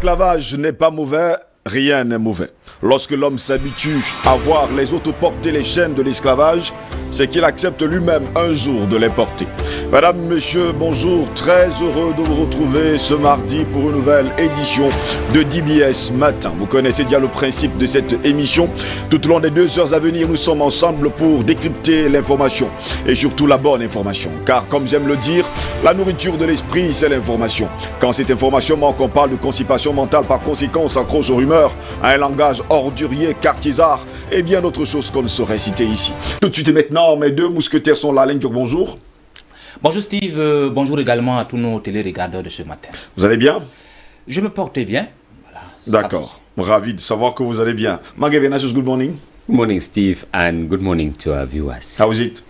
l'esclavage n'est pas mauvais, rien n'est mauvais. Lorsque l'homme s'habitue à voir les autres porter les chaînes de l'esclavage, c'est qu'il accepte lui-même un jour de les porter. Mesdames, Messieurs, bonjour, très heureux de vous retrouver ce mardi pour une nouvelle édition de DBS Matin. Vous connaissez déjà le principe de cette émission. Tout au long des 2 heures à venir, nous sommes ensemble pour décrypter l'information et surtout la bonne information. Car comme j'aime le dire, la nourriture de l'esprit, c'est l'information. Quand cette information manque, on parle de constipation mentale, par conséquent, on s'accroche aux rumeurs, à un langage ordurier, cartisard et bien d'autres choses qu'on ne saurait citer ici. Tout de suite et maintenant, mes 2 mousquetaires sont là. Alain Diop, bonjour. Bonjour Steve, bonjour également à tous nos téléregardeurs de ce matin. Vous allez bien? Je me porte bien. Voilà, d'accord, ravi de savoir que vous allez bien. Mange Venasius, good morning. Good morning, Steve, and good morning to our viewers. How is it?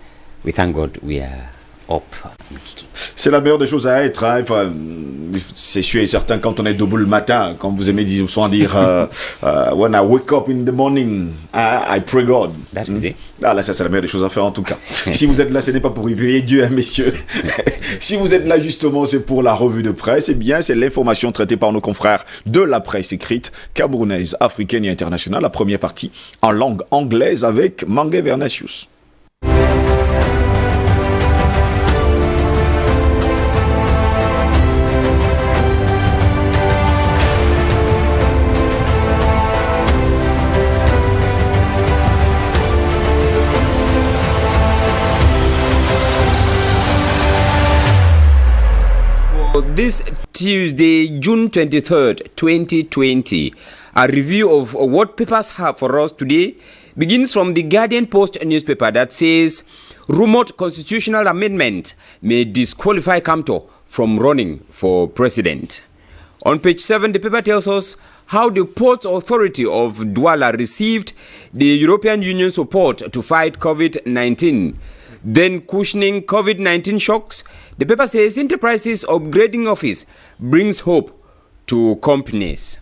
We thank God we are up and kicking. C'est la meilleure des choses à être. Hein. Enfin, c'est sûr et certain quand on est debout le matin, comme vous aimez dire, when I wake up in the morning, I pray God. That is it. Ah là, ça c'est la meilleure des choses à faire en tout cas. Si vous êtes là, ce n'est pas pour y payer Dieu, hein, messieurs. Si vous êtes là justement, c'est pour la revue de presse. Eh bien, c'est l'information traitée par nos confrères de la presse écrite, camerounaise, africaine et internationale. La première partie en langue anglaise avec Mange Vernasius. This Tuesday, June 23rd, 2020, a review of what papers have for us today begins from the Guardian Post newspaper that says rumored constitutional amendment may disqualify Kamto from running for president. On page 7, the paper tells us how the Ports Authority of Douala received the European Union support to fight COVID-19. Then cushioning COVID-19 shocks, the paper says Enterprises upgrading office brings hope to companies.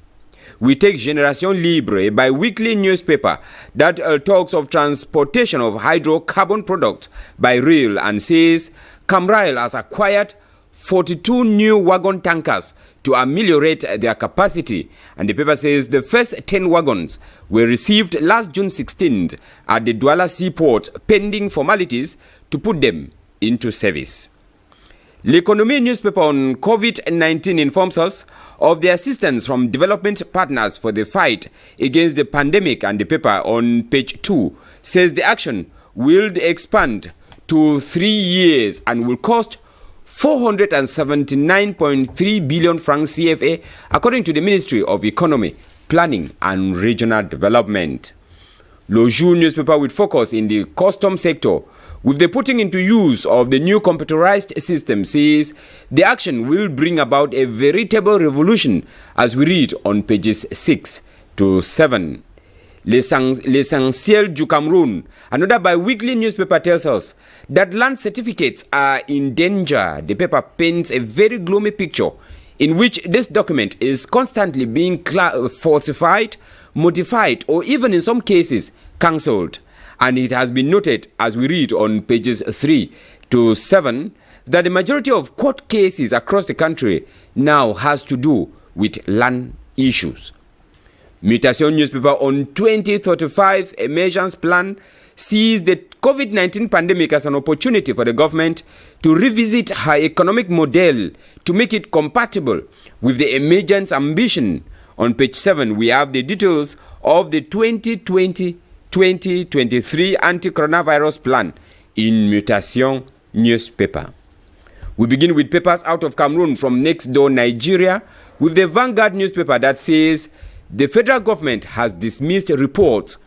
We take Generation Libre, a bi-weekly newspaper that talks of transportation of hydrocarbon products by rail and says Camrail has acquired 42 new wagon tankers to ameliorate their capacity. And the paper says the first 10 wagons were received last June 16th at the Douala Seaport, pending formalities to put them into service. L'Economie newspaper on COVID-19 informs us of the assistance from development partners for the fight against the pandemic, and the paper on page 2 says the action will expand to 3 years and will cost 479.3 billion francs CFA, according to the Ministry of Economy, Planning and Regional Development. Le Jour newspaper with focus in the custom sector, with the putting into use of the new computerized system, says the action will bring about a veritable revolution, as we read on pages 6 to 7. L'Essentiel du Cameroun, another bi-weekly newspaper, tells us that land certificates are in danger. The paper paints a very gloomy picture in which this document is constantly being falsified, modified, or even in some cases cancelled. And it has been noted, as we read on pages 3 to 7, that the majority of court cases across the country now has to do with land issues. Mutation newspaper on 2035 emergence plan sees the COVID-19 pandemic as an opportunity for the government to revisit her economic model to make it compatible with the emergence ambition. On page 7, we have the details of the 2020-2023 anti-coronavirus plan in Mutation newspaper. We begin with papers out of Cameroon from next door Nigeria, with the Vanguard newspaper that says the federal government has dismissed reports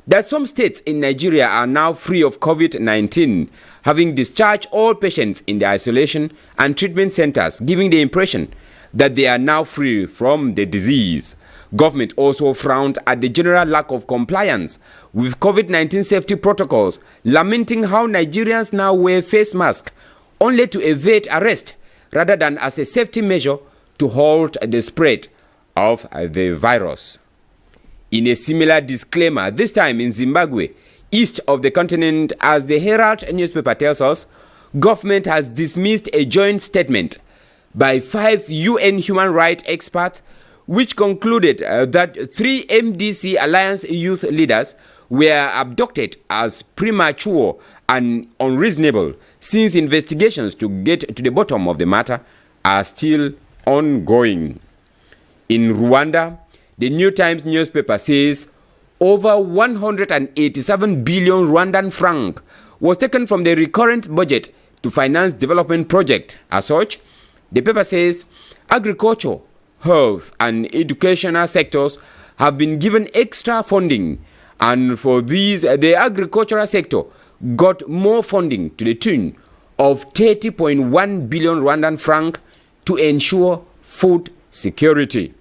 that some states in Nigeria are now free of COVID-19, having discharged all patients in the isolation and treatment centers, giving the impression that they are now free from the disease. Government also frowned at the general lack of compliance with COVID-19 safety protocols, lamenting how Nigerians now wear face masks only to evade arrest rather than as a safety measure to halt the spread of the virus. In a similar disclaimer, this time in Zimbabwe, east of the continent, as the Herald newspaper tells us, government has dismissed a joint statement by 5 UN human rights experts which concluded that 3 MDC Alliance youth leaders were abducted as premature and unreasonable, since investigations to get to the bottom of the matter are still ongoing. In Rwanda, the New Times newspaper says over 187 billion Rwandan franc was taken from the recurrent budget to finance development projects. As such, the paper says agriculture, health and educational sectors have been given extra funding, and for these, the agricultural sector got more funding to the tune of 30.1 billion Rwandan franc to ensure food security.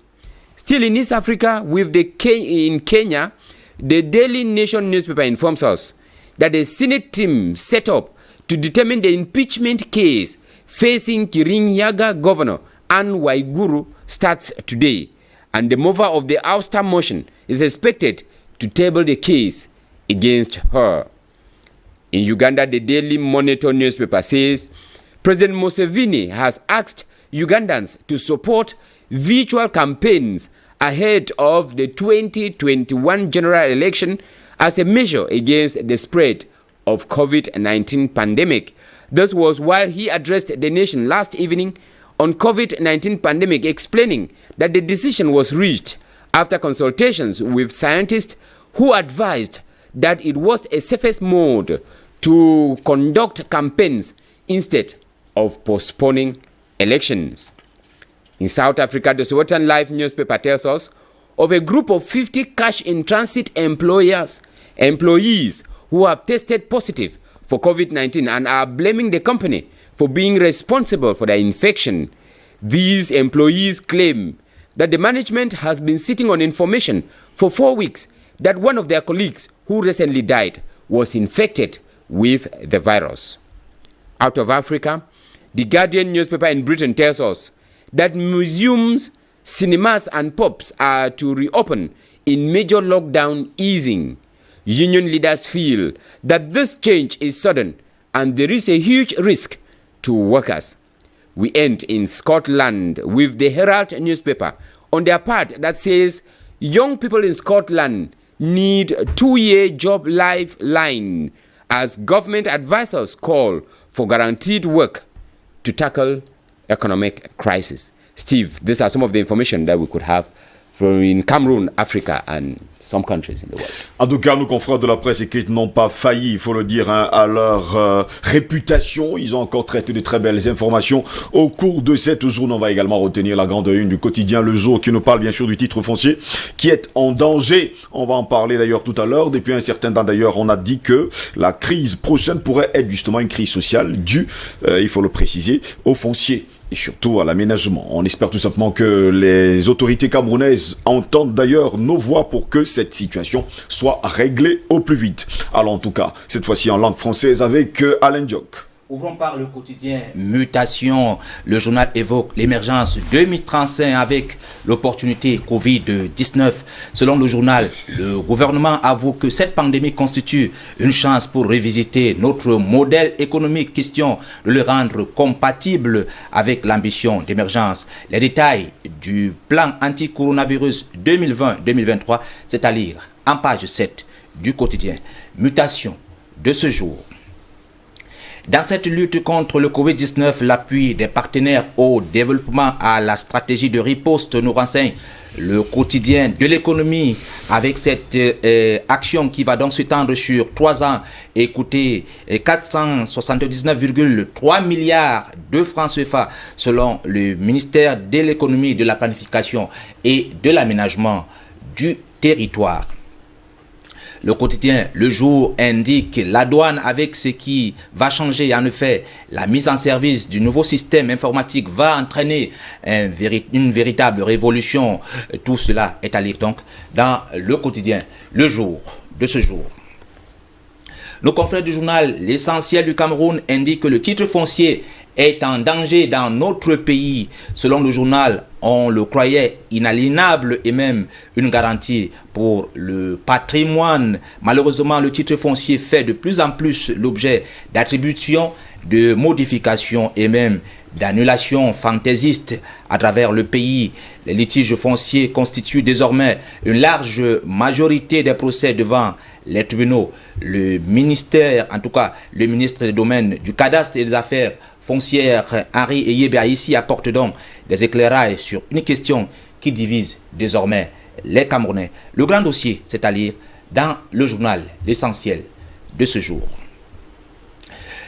Still in East Africa, in Kenya, the Daily Nation newspaper informs us that the Senate team set up to determine the impeachment case facing Kirinyaga governor Anne Waiguru starts today, and the mover of the ouster motion is expected to table the case against her. In Uganda, the Daily Monitor newspaper says President Museveni has asked Ugandans to support virtual campaigns ahead of the 2021 general election as a measure against the spread of COVID-19 pandemic. This was while he addressed the nation last evening on COVID-19 pandemic, explaining that the decision was reached after consultations with scientists who advised that it was a safest mode to conduct campaigns instead of postponing elections. In South Africa, the Sowetan Life newspaper tells us of a group of 50 cash-in-transit employees who have tested positive for COVID-19 and are blaming the company for being responsible for the infection. These employees claim that the management has been sitting on information for 4 weeks that one of their colleagues who recently died was infected with the virus. Out of Africa, the Guardian newspaper in Britain tells us that museums, cinemas and pubs are to reopen in major lockdown easing. Union leaders feel that this change is sudden and there is a huge risk to workers. We end in Scotland with the Herald newspaper on their part that says young people in Scotland need a 2-year job lifeline as government advisors call for guaranteed work to tackle economic crisis. Steve, these are some of the information that we could have from in Cameroon, Africa, and some countries in the world. En tout cas, nos confrères de la presse écrite n'ont pas failli, il faut le dire, à leur réputation. Ils ont encore traité de très belles informations. Au cours de cette journée, on va également retenir la grande une du quotidien Le Jour qui nous parle bien sûr du titre foncier qui est en danger. On va en parler d'ailleurs tout à l'heure. Depuis un certain temps d'ailleurs, on a dit que la crise prochaine pourrait être justement une crise sociale due, il faut le préciser, au foncier. Et surtout à l'aménagement. On espère tout simplement que les autorités camerounaises entendent d'ailleurs nos voix pour que cette situation soit réglée au plus vite. Alors en tout cas, cette fois-ci en langue française avec Alain Diok. Ouvrons par le quotidien Mutation. Le journal évoque l'émergence 2035 avec l'opportunité Covid-19. Selon le journal, le gouvernement avoue que cette pandémie constitue une chance pour revisiter notre modèle économique, question de le rendre compatible avec l'ambition d'émergence. Les détails du plan anti-coronavirus 2020-2023, c'est à lire en page 7 du quotidien Mutation de ce jour. Dans cette lutte contre le Covid-19, l'appui des partenaires au développement à la stratégie de riposte nous renseigne le quotidien de l'économie avec cette action qui va donc s'étendre sur 3 ans et coûter 479,3 milliards de francs CFA selon le ministère de l'économie, de la planification et de l'aménagement du territoire. Le quotidien Le Jour indique la douane avec ce qui va changer. En effet, la mise en service du nouveau système informatique va entraîner une véritable révolution. Tout cela est à lire donc dans le quotidien Le Jour de ce jour. Nos confrères du journal L'Essentiel du Cameroun indiquent que le titre foncier est en danger dans notre pays. Selon le journal, on le croyait inaliénable et même une garantie pour le patrimoine. Malheureusement, le titre foncier fait de plus en plus l'objet d'attributions, de modifications et même d'annulation fantaisiste à travers le pays. Les litiges fonciers constituent désormais une large majorité des procès devant les tribunaux. Le ministère, en tout cas le ministre des Domaines, du Cadastre et des Affaires foncières, Henri Eyébé, ici apporte donc des éclairages sur une question qui divise désormais les Camerounais. Le grand dossier, c'est à lire dans le journal L'Essentiel de ce jour.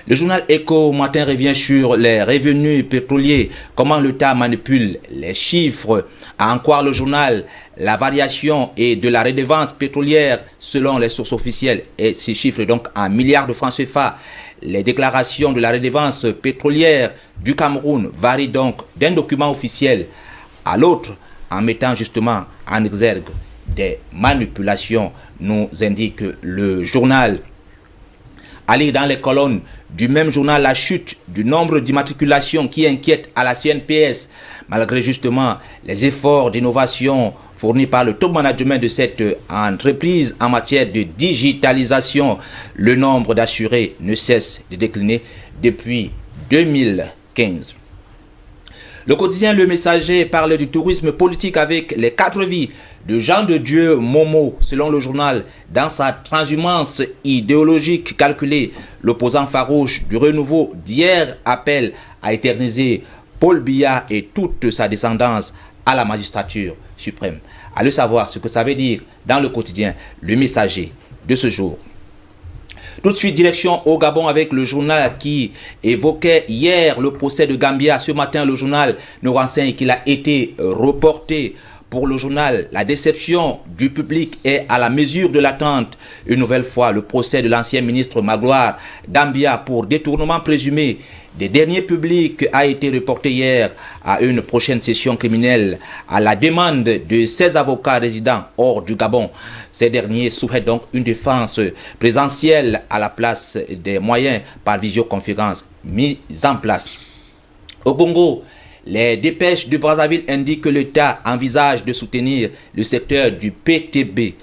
Le journal Écho Matin revient sur les revenus pétroliers, comment l'État manipule les chiffres. À en croire le journal, la variation est de la redevance pétrolière selon les sources officielles et ces chiffres donc en milliards de francs CFA. Les déclarations de la redevance pétrolière du Cameroun varient donc d'un document officiel à l'autre en mettant justement en exergue des manipulations, nous indique le journal. À lire dans les colonnes du même journal la chute du nombre d'immatriculations qui inquiète à la CNPS, malgré justement les efforts d'innovation fournis par le top management de cette entreprise en matière de digitalisation. Le nombre d'assurés ne cesse de décliner depuis 2015. Le quotidien Le Messager parle du tourisme politique avec les 4 vies de Jean de Dieu Momo. Selon le journal, dans sa transhumance idéologique calculée, l'opposant farouche du renouveau d'hier appelle à éterniser Paul Biya et toute sa descendance à la magistrature suprême. Allez savoir ce que ça veut dire dans le quotidien Le Messager de ce jour. Tout de suite, direction au Gabon avec le journal qui évoquait hier le procès de Gambia. Ce matin, le journal nous renseigne qu'il a été reporté. Pour le journal, la déception du public est à la mesure de l'attente. Une nouvelle fois, le procès de l'ancien ministre Magloire Gambia pour détournement présumé des deniers publics a été reporté hier à une prochaine session criminelle à la demande de 16 avocats résidents hors du Gabon. Ces derniers souhaitent donc une défense présentielle à la place des moyens par visioconférence mis en place. Au Congo, les dépêches de Brazzaville indiquent que l'État envisage de soutenir le secteur du PTB.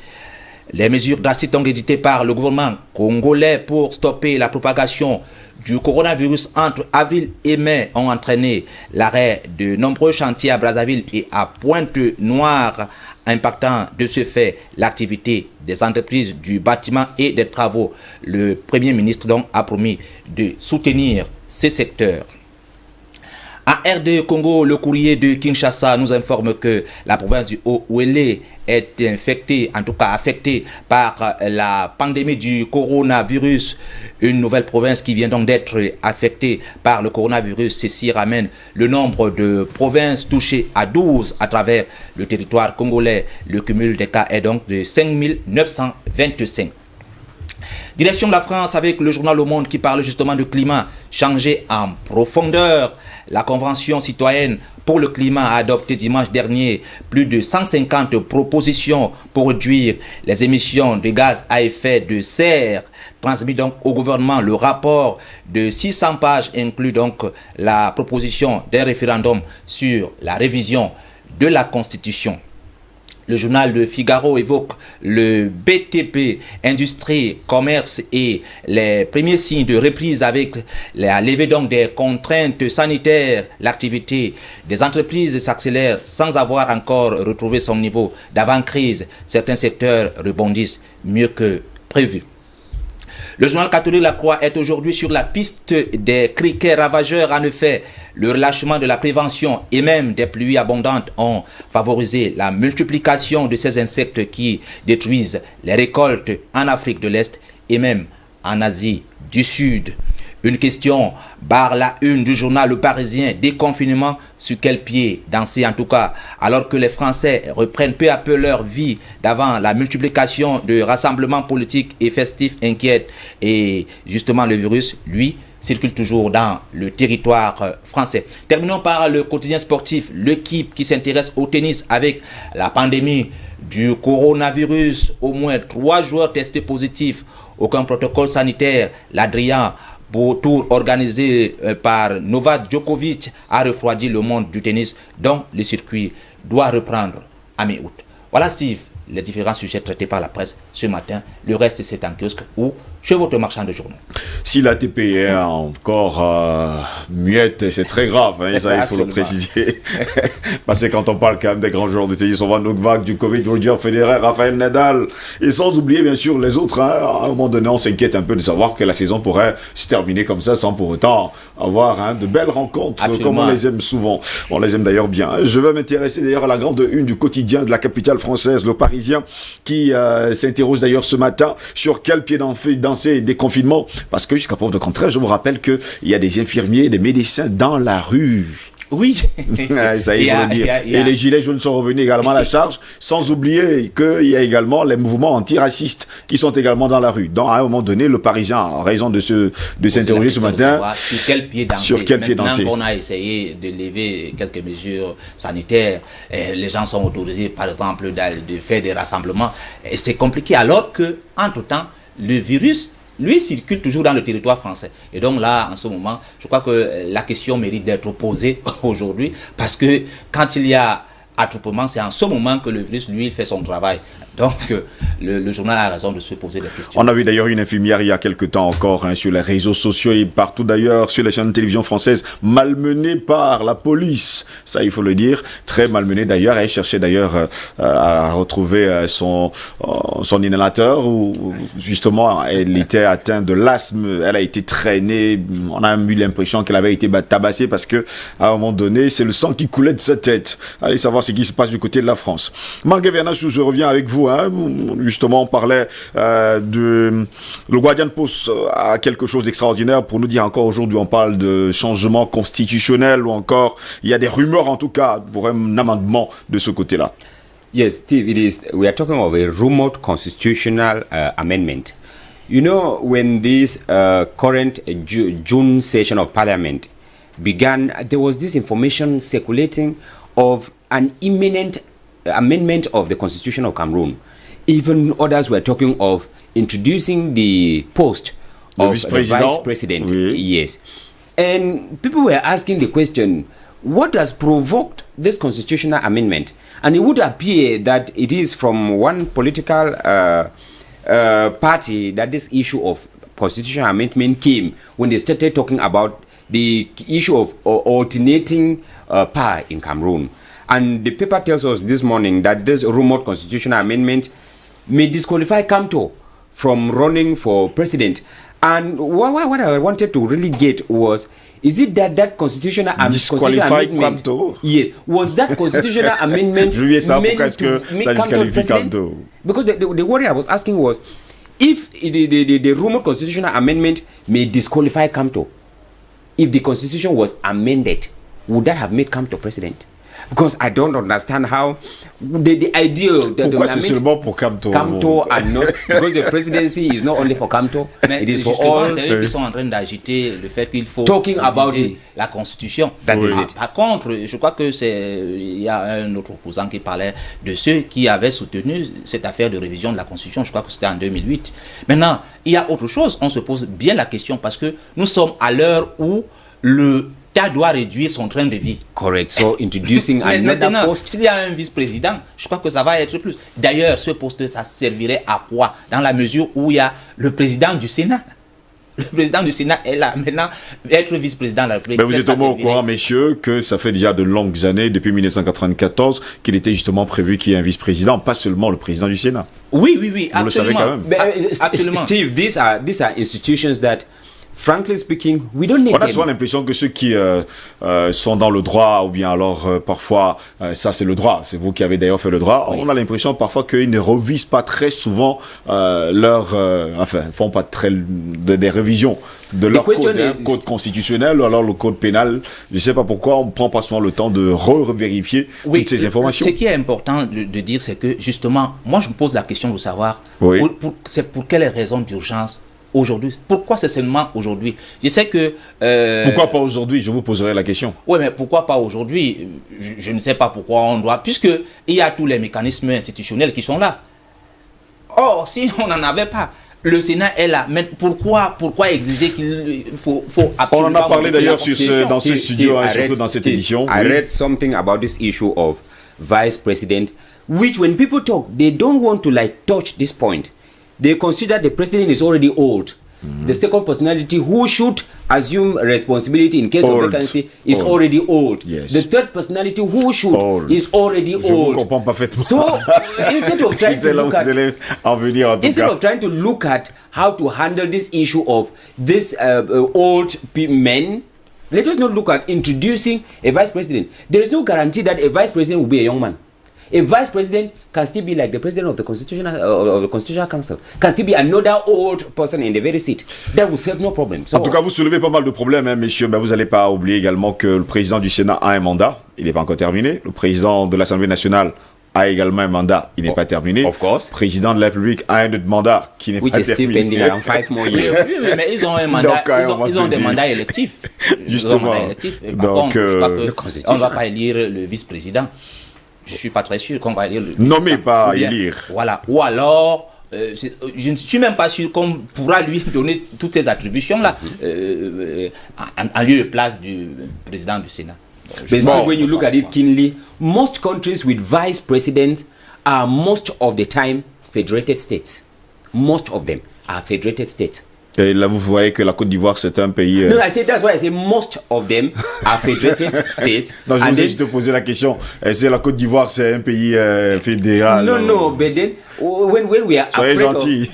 Les mesures drastiques ont éditées par le gouvernement congolais pour stopper la propagation du coronavirus entre avril et mai ont entraîné l'arrêt de nombreux chantiers à Brazzaville et à Pointe-Noire, impactant de ce fait l'activité des entreprises du bâtiment et des travaux. Le Premier ministre donc a promis de soutenir ces secteurs. En RD Congo, le courrier de Kinshasa nous informe que la province du Haut-Ouélé est infectée, en tout cas affectée par la pandémie du coronavirus. Une nouvelle province qui vient donc d'être affectée par le coronavirus. Ceci ramène le nombre de provinces touchées à 12 à travers le territoire congolais. Le cumul des cas est donc de 5925. Direction de la France avec le journal Le Monde qui parle justement du climat changé en profondeur. La Convention citoyenne pour le climat a adopté dimanche dernier plus de 150 propositions pour réduire les émissions de gaz à effet de serre. Transmis donc au gouvernement, le rapport de 600 pages inclut donc la proposition d'un référendum sur la révision de la Constitution. Le journal Le Figaro évoque le BTP, industrie, commerce et les premiers signes de reprise avec la levée donc des contraintes sanitaires. L'activité des entreprises s'accélère sans avoir encore retrouvé son niveau d'avant-crise. Certains secteurs rebondissent mieux que prévu. Le journal catholique La Croix est aujourd'hui sur la piste des criquets ravageurs. En effet, le relâchement de la prévention et même des pluies abondantes ont favorisé la multiplication de ces insectes qui détruisent les récoltes en Afrique de l'Est et même en Asie du Sud. Une question barre la une du journal Le Parisien. Déconfinement, sur quel pied danser en tout cas, alors que les Français reprennent peu à peu leur vie d'avant. La multiplication de rassemblements politiques et festifs inquiète. Et justement le virus, lui, circule toujours dans le territoire français. Terminons par le quotidien sportif. L'équipe qui s'intéresse au tennis avec la pandémie du coronavirus. Au moins 3 joueurs testés positifs. Aucun protocole sanitaire. L'Adrien pour tour organisé par Novak Djokovic a refroidi le monde du tennis dont le circuit doit reprendre à mi-août. Voilà Steve, les différents sujets traités par la presse ce matin. Le reste, c'est en kiosque ou chez votre marchand de journaux. Si la TPI est encore muette, c'est très grave, hein, ça il faut le préciser. Parce que quand on parle quand même des grands joueurs de tennis, on voit Novak, Djokovic, Roger Federer, Rafael Nadal, et sans oublier bien sûr les autres. Hein, à un moment donné, on s'inquiète un peu de savoir que la saison pourrait se terminer comme ça sans pour autant avoir de belles rencontres. Absolument. Comme on les aime souvent. On les aime d'ailleurs bien. Je vais m'intéresser d'ailleurs à la grande une du quotidien de la capitale française, le Parisien, qui s'interroge d'ailleurs ce matin sur quel pied danser des confinements, parce que jusqu'à preuve de contraire, je vous rappelle qu'il y a des infirmiers, des médecins dans la rue. Oui. Ça y est, il faut le dire. Et les gilets jaunes sont revenus également à la charge, sans oublier qu'il y a également les mouvements antiracistes qui sont également dans la rue. Donc, à un moment donné, le Parisien a raison de s'interroger ce matin. Sur quel pied danser. Sur quel pied danser. Maintenant qu'on a essayé de lever quelques mesures sanitaires, les gens sont autorisés, par exemple, de faire des rassemblements. Et c'est compliqué, alors que, entre-temps, le virus, lui, circule toujours dans le territoire français. Et donc là, en ce moment, je crois que la question mérite d'être posée aujourd'hui, parce que quand il y a attroupement, c'est en ce moment que le virus, lui, il fait son travail. Donc, le journal a raison de se poser des questions. On a vu d'ailleurs une infirmière il y a quelque temps encore sur les réseaux sociaux et partout d'ailleurs sur les chaînes de télévision françaises, malmenée par la police. Ça, il faut le dire, très malmenée d'ailleurs. Elle cherchait d'ailleurs à retrouver son inhalateur où justement elle était atteinte de l'asthme. Elle a été traînée. On a eu l'impression qu'elle avait été tabassée parce que à un moment donné, c'est le sang qui coulait de sa tête. Allez savoir ce qui se passe du côté de la France. Mangue Vernachou, je reviens avec vous. Justement, on parlait le Guardian Post a quelque chose d'extraordinaire pour nous dire encore aujourd'hui. On parle de changement constitutionnel ou encore il y a des rumeurs en tout cas pour un amendement de ce côté-là. Yes, Steve, we are talking of a rumored constitutional amendment. You know, when this current June session of Parliament began, there was this information circulating of an imminent amendment of the Constitution of Cameroon. Even others were talking of introducing the post of the vice president. Oui. Yes. And people were asking the question, what has provoked this constitutional amendment? And it would appear that it is from one political party that this issue of constitutional amendment came when they started talking about the issue of alternating power in Cameroon. And the paper tells us this morning that this rumored constitutional amendment may disqualify Kamto from running for president. And what I wanted to really get was, is it that constitutional amendment? Kamto? Yes. Was that constitutional amendment meant to make Kamto president? Because the worry I was asking was, if the rumored constitutional amendment may disqualify Kamto, if the constitution was amended, would that have made Kamto president? Because I don't understand how the idea that pourquoi c'est seulement pour Kamto and not because the presidency is not only for Kamto, it is for all. C'est eux qui sont en train d'agiter le fait qu'il faut talking about la constitution. Par contre, je crois que il y a un autre opposant qui parlait de ceux qui avaient soutenu cette affaire de révision de la constitution. Je crois que c'était en 2008. Maintenant, il y a autre chose. On se pose bien la question parce que nous sommes à l'heure où l'État doit réduire son train de vie. Correct. So introducing another post. S'il y a un vice-président, je crois que ça va être plus. D'ailleurs, ce poste, ça servirait à quoi? Dans la mesure où il y a le président du Sénat. Le président du Sénat est là maintenant, être vice-président de la République. Mais vous êtes au courant, messieurs, que ça fait déjà de longues années, depuis 1994, qu'il était justement prévu qu'il y ait un vice-président, pas seulement le président du Sénat. Oui, absolument. Vous le savez quand même. Absolument. Steve, these are institutions that, frankly speaking, we don't need On a souvent l'impression que ceux qui sont dans le droit, ou bien alors parfois, ça c'est le droit, c'est vous qui avez d'ailleurs fait le droit, oui. On a l'impression parfois qu'ils ne revisent pas très souvent font pas des révisions de leur code constitutionnel ou alors le code pénal. Je ne sais pas pourquoi on ne prend pas souvent le temps de revérifier toutes ces informations. Ce qui est important de dire, c'est que justement, moi je me pose la question de savoir c'est pour quelles raisons d'urgence aujourd'hui. Pourquoi c'est seulement aujourd'hui? Je sais que... pourquoi pas aujourd'hui? Je vous poserai la question. Oui, mais pourquoi pas aujourd'hui? Je ne sais pas pourquoi on doit... Puisqu'il y a tous les mécanismes institutionnels qui sont là. Or, si on n'en avait pas, le Sénat est là. Mais pourquoi exiger qu'il faut absolument... On en a parlé d'ailleurs dans ce studio, surtout dans cette édition. I read something about this issue of vice president which when people talk, they don't want to like touch this point. They consider the president is already old. The second personality who should assume responsibility in case of vacancy is already old. Yes. The third personality who should is already Je old. comprends parfaitement. So instead of trying to look at trying to look at how to handle this issue of this old men, let us not look at introducing a vice president. There is no guarantee that a vice president will be a young man. A vice president can still be like the president of the Constitutional Council, can still be another old person in the very seat. That will serve no problem. So, en tout cas, vous soulevez pas mal de problèmes, hein, messieurs. Mais vous n'allez pas oublier également que le président du Sénat a un mandat. Il n'est pas encore terminé. Le président de l'Assemblée nationale a également un mandat. Il n'est pas terminé. Of course. Le président de la République a un autre mandat qui n'est pas terminé. Which is still pending around 5 more years. Oui, mais ils ont un mandat. Donc, ils ont des mandats électifs. Justement. Par contre, je crois qu'on ne va Constitution. pas élire le vice-président. Je ne suis pas très sûr qu'on va élire le Nommé, pas Ou bien, élire. Voilà. Ou alors, je ne suis même pas sûr qu'on pourra lui donner toutes ces attributions-là en lieu et place du président du Sénat. But still, when you look at it keenly, most countries with vice presidents are most of the time federated states. Most of them are federated states. Et là, vous voyez que la Côte d'Ivoire, c'est un pays... No, I say that's why I say most of them are federated states. Non, je And vous ai then- juste posé la question. Est-ce que la Côte d'Ivoire, c'est un pays fédéral? No, but then when we are Soyez afraid gentils.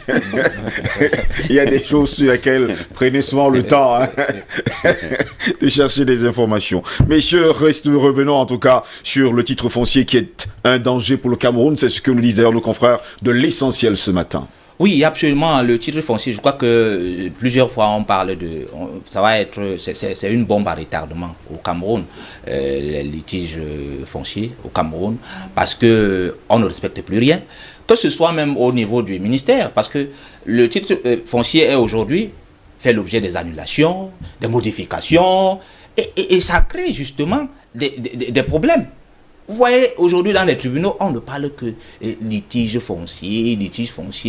Il y a des choses sur lesquelles prenez souvent le temps hein, de chercher des informations. Messieurs, revenons en tout cas sur le titre foncier qui est un danger pour le Cameroun. C'est ce que nous disent d'ailleurs nos confrères de l'Essentiel ce matin. Oui, absolument. Le titre foncier, je crois que plusieurs fois on parle ça va être, c'est une bombe à retardement au Cameroun, les litiges fonciers au Cameroun, parce que on ne respecte plus rien, que ce soit même au niveau du ministère, parce que le titre foncier est aujourd'hui fait l'objet des annulations, des modifications, et ça crée justement des problèmes. Vous voyez, aujourd'hui dans les tribunaux, on ne parle que litige foncier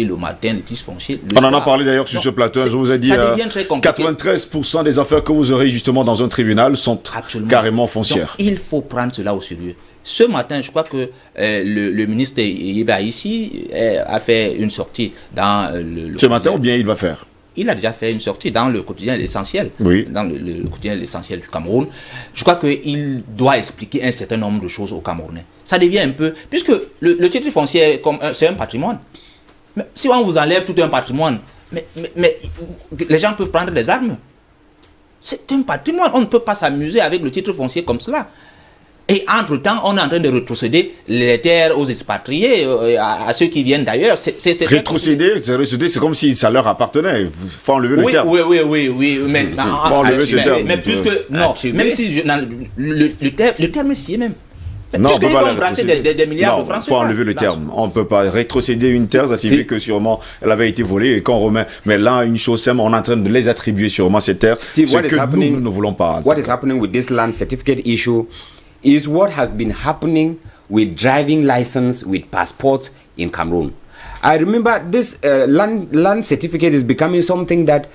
le matin, litige foncier le On soir. en a parlé d'ailleurs sur ce plateau. Je vous ai dit, ça devient très compliqué. 93% des affaires que vous aurez justement dans un tribunal sont Absolument. carrément foncières. Donc, il faut prendre cela au sérieux. Ce matin, je crois que le ministre Yeba ici a fait une sortie dans le Ce matin ou bien il va faire? Il a déjà fait une sortie dans le quotidien L'Essentiel, Oui. dans le quotidien L'Essentiel du Cameroun. Je crois qu'il doit expliquer un certain nombre de choses aux Camerounais. Ça devient un peu... Puisque le titre foncier, c'est un patrimoine. Mais si on vous enlève tout un patrimoine, mais les gens peuvent prendre des armes. C'est un patrimoine. On ne peut pas s'amuser avec le titre foncier comme cela. Et entre-temps, on est en train de rétrocéder les terres aux expatriés, à ceux qui viennent d'ailleurs. Rétrocéder, c'est comme si ça leur appartenait. Il faut enlever le terme. Oui, mais faut enlever ce terme. Mais puisque non, même si le terme est scié même. Non, on puisque peut ils pas vont la embrasser rétrocéder. des milliards Non, de francs. faut enlever le terme. On ne peut pas rétrocéder une terre, ça signifie que sûrement elle avait été volée et qu'on remet. Mais là, une chose simple, on est en train de les attribuer sûrement ces terres. Steve, ce what is que happening- nous ne voulons pas. What is happening with this land certificate issue is what has been happening with driving license with passports in Cameroon. I remember this land certificate is becoming something that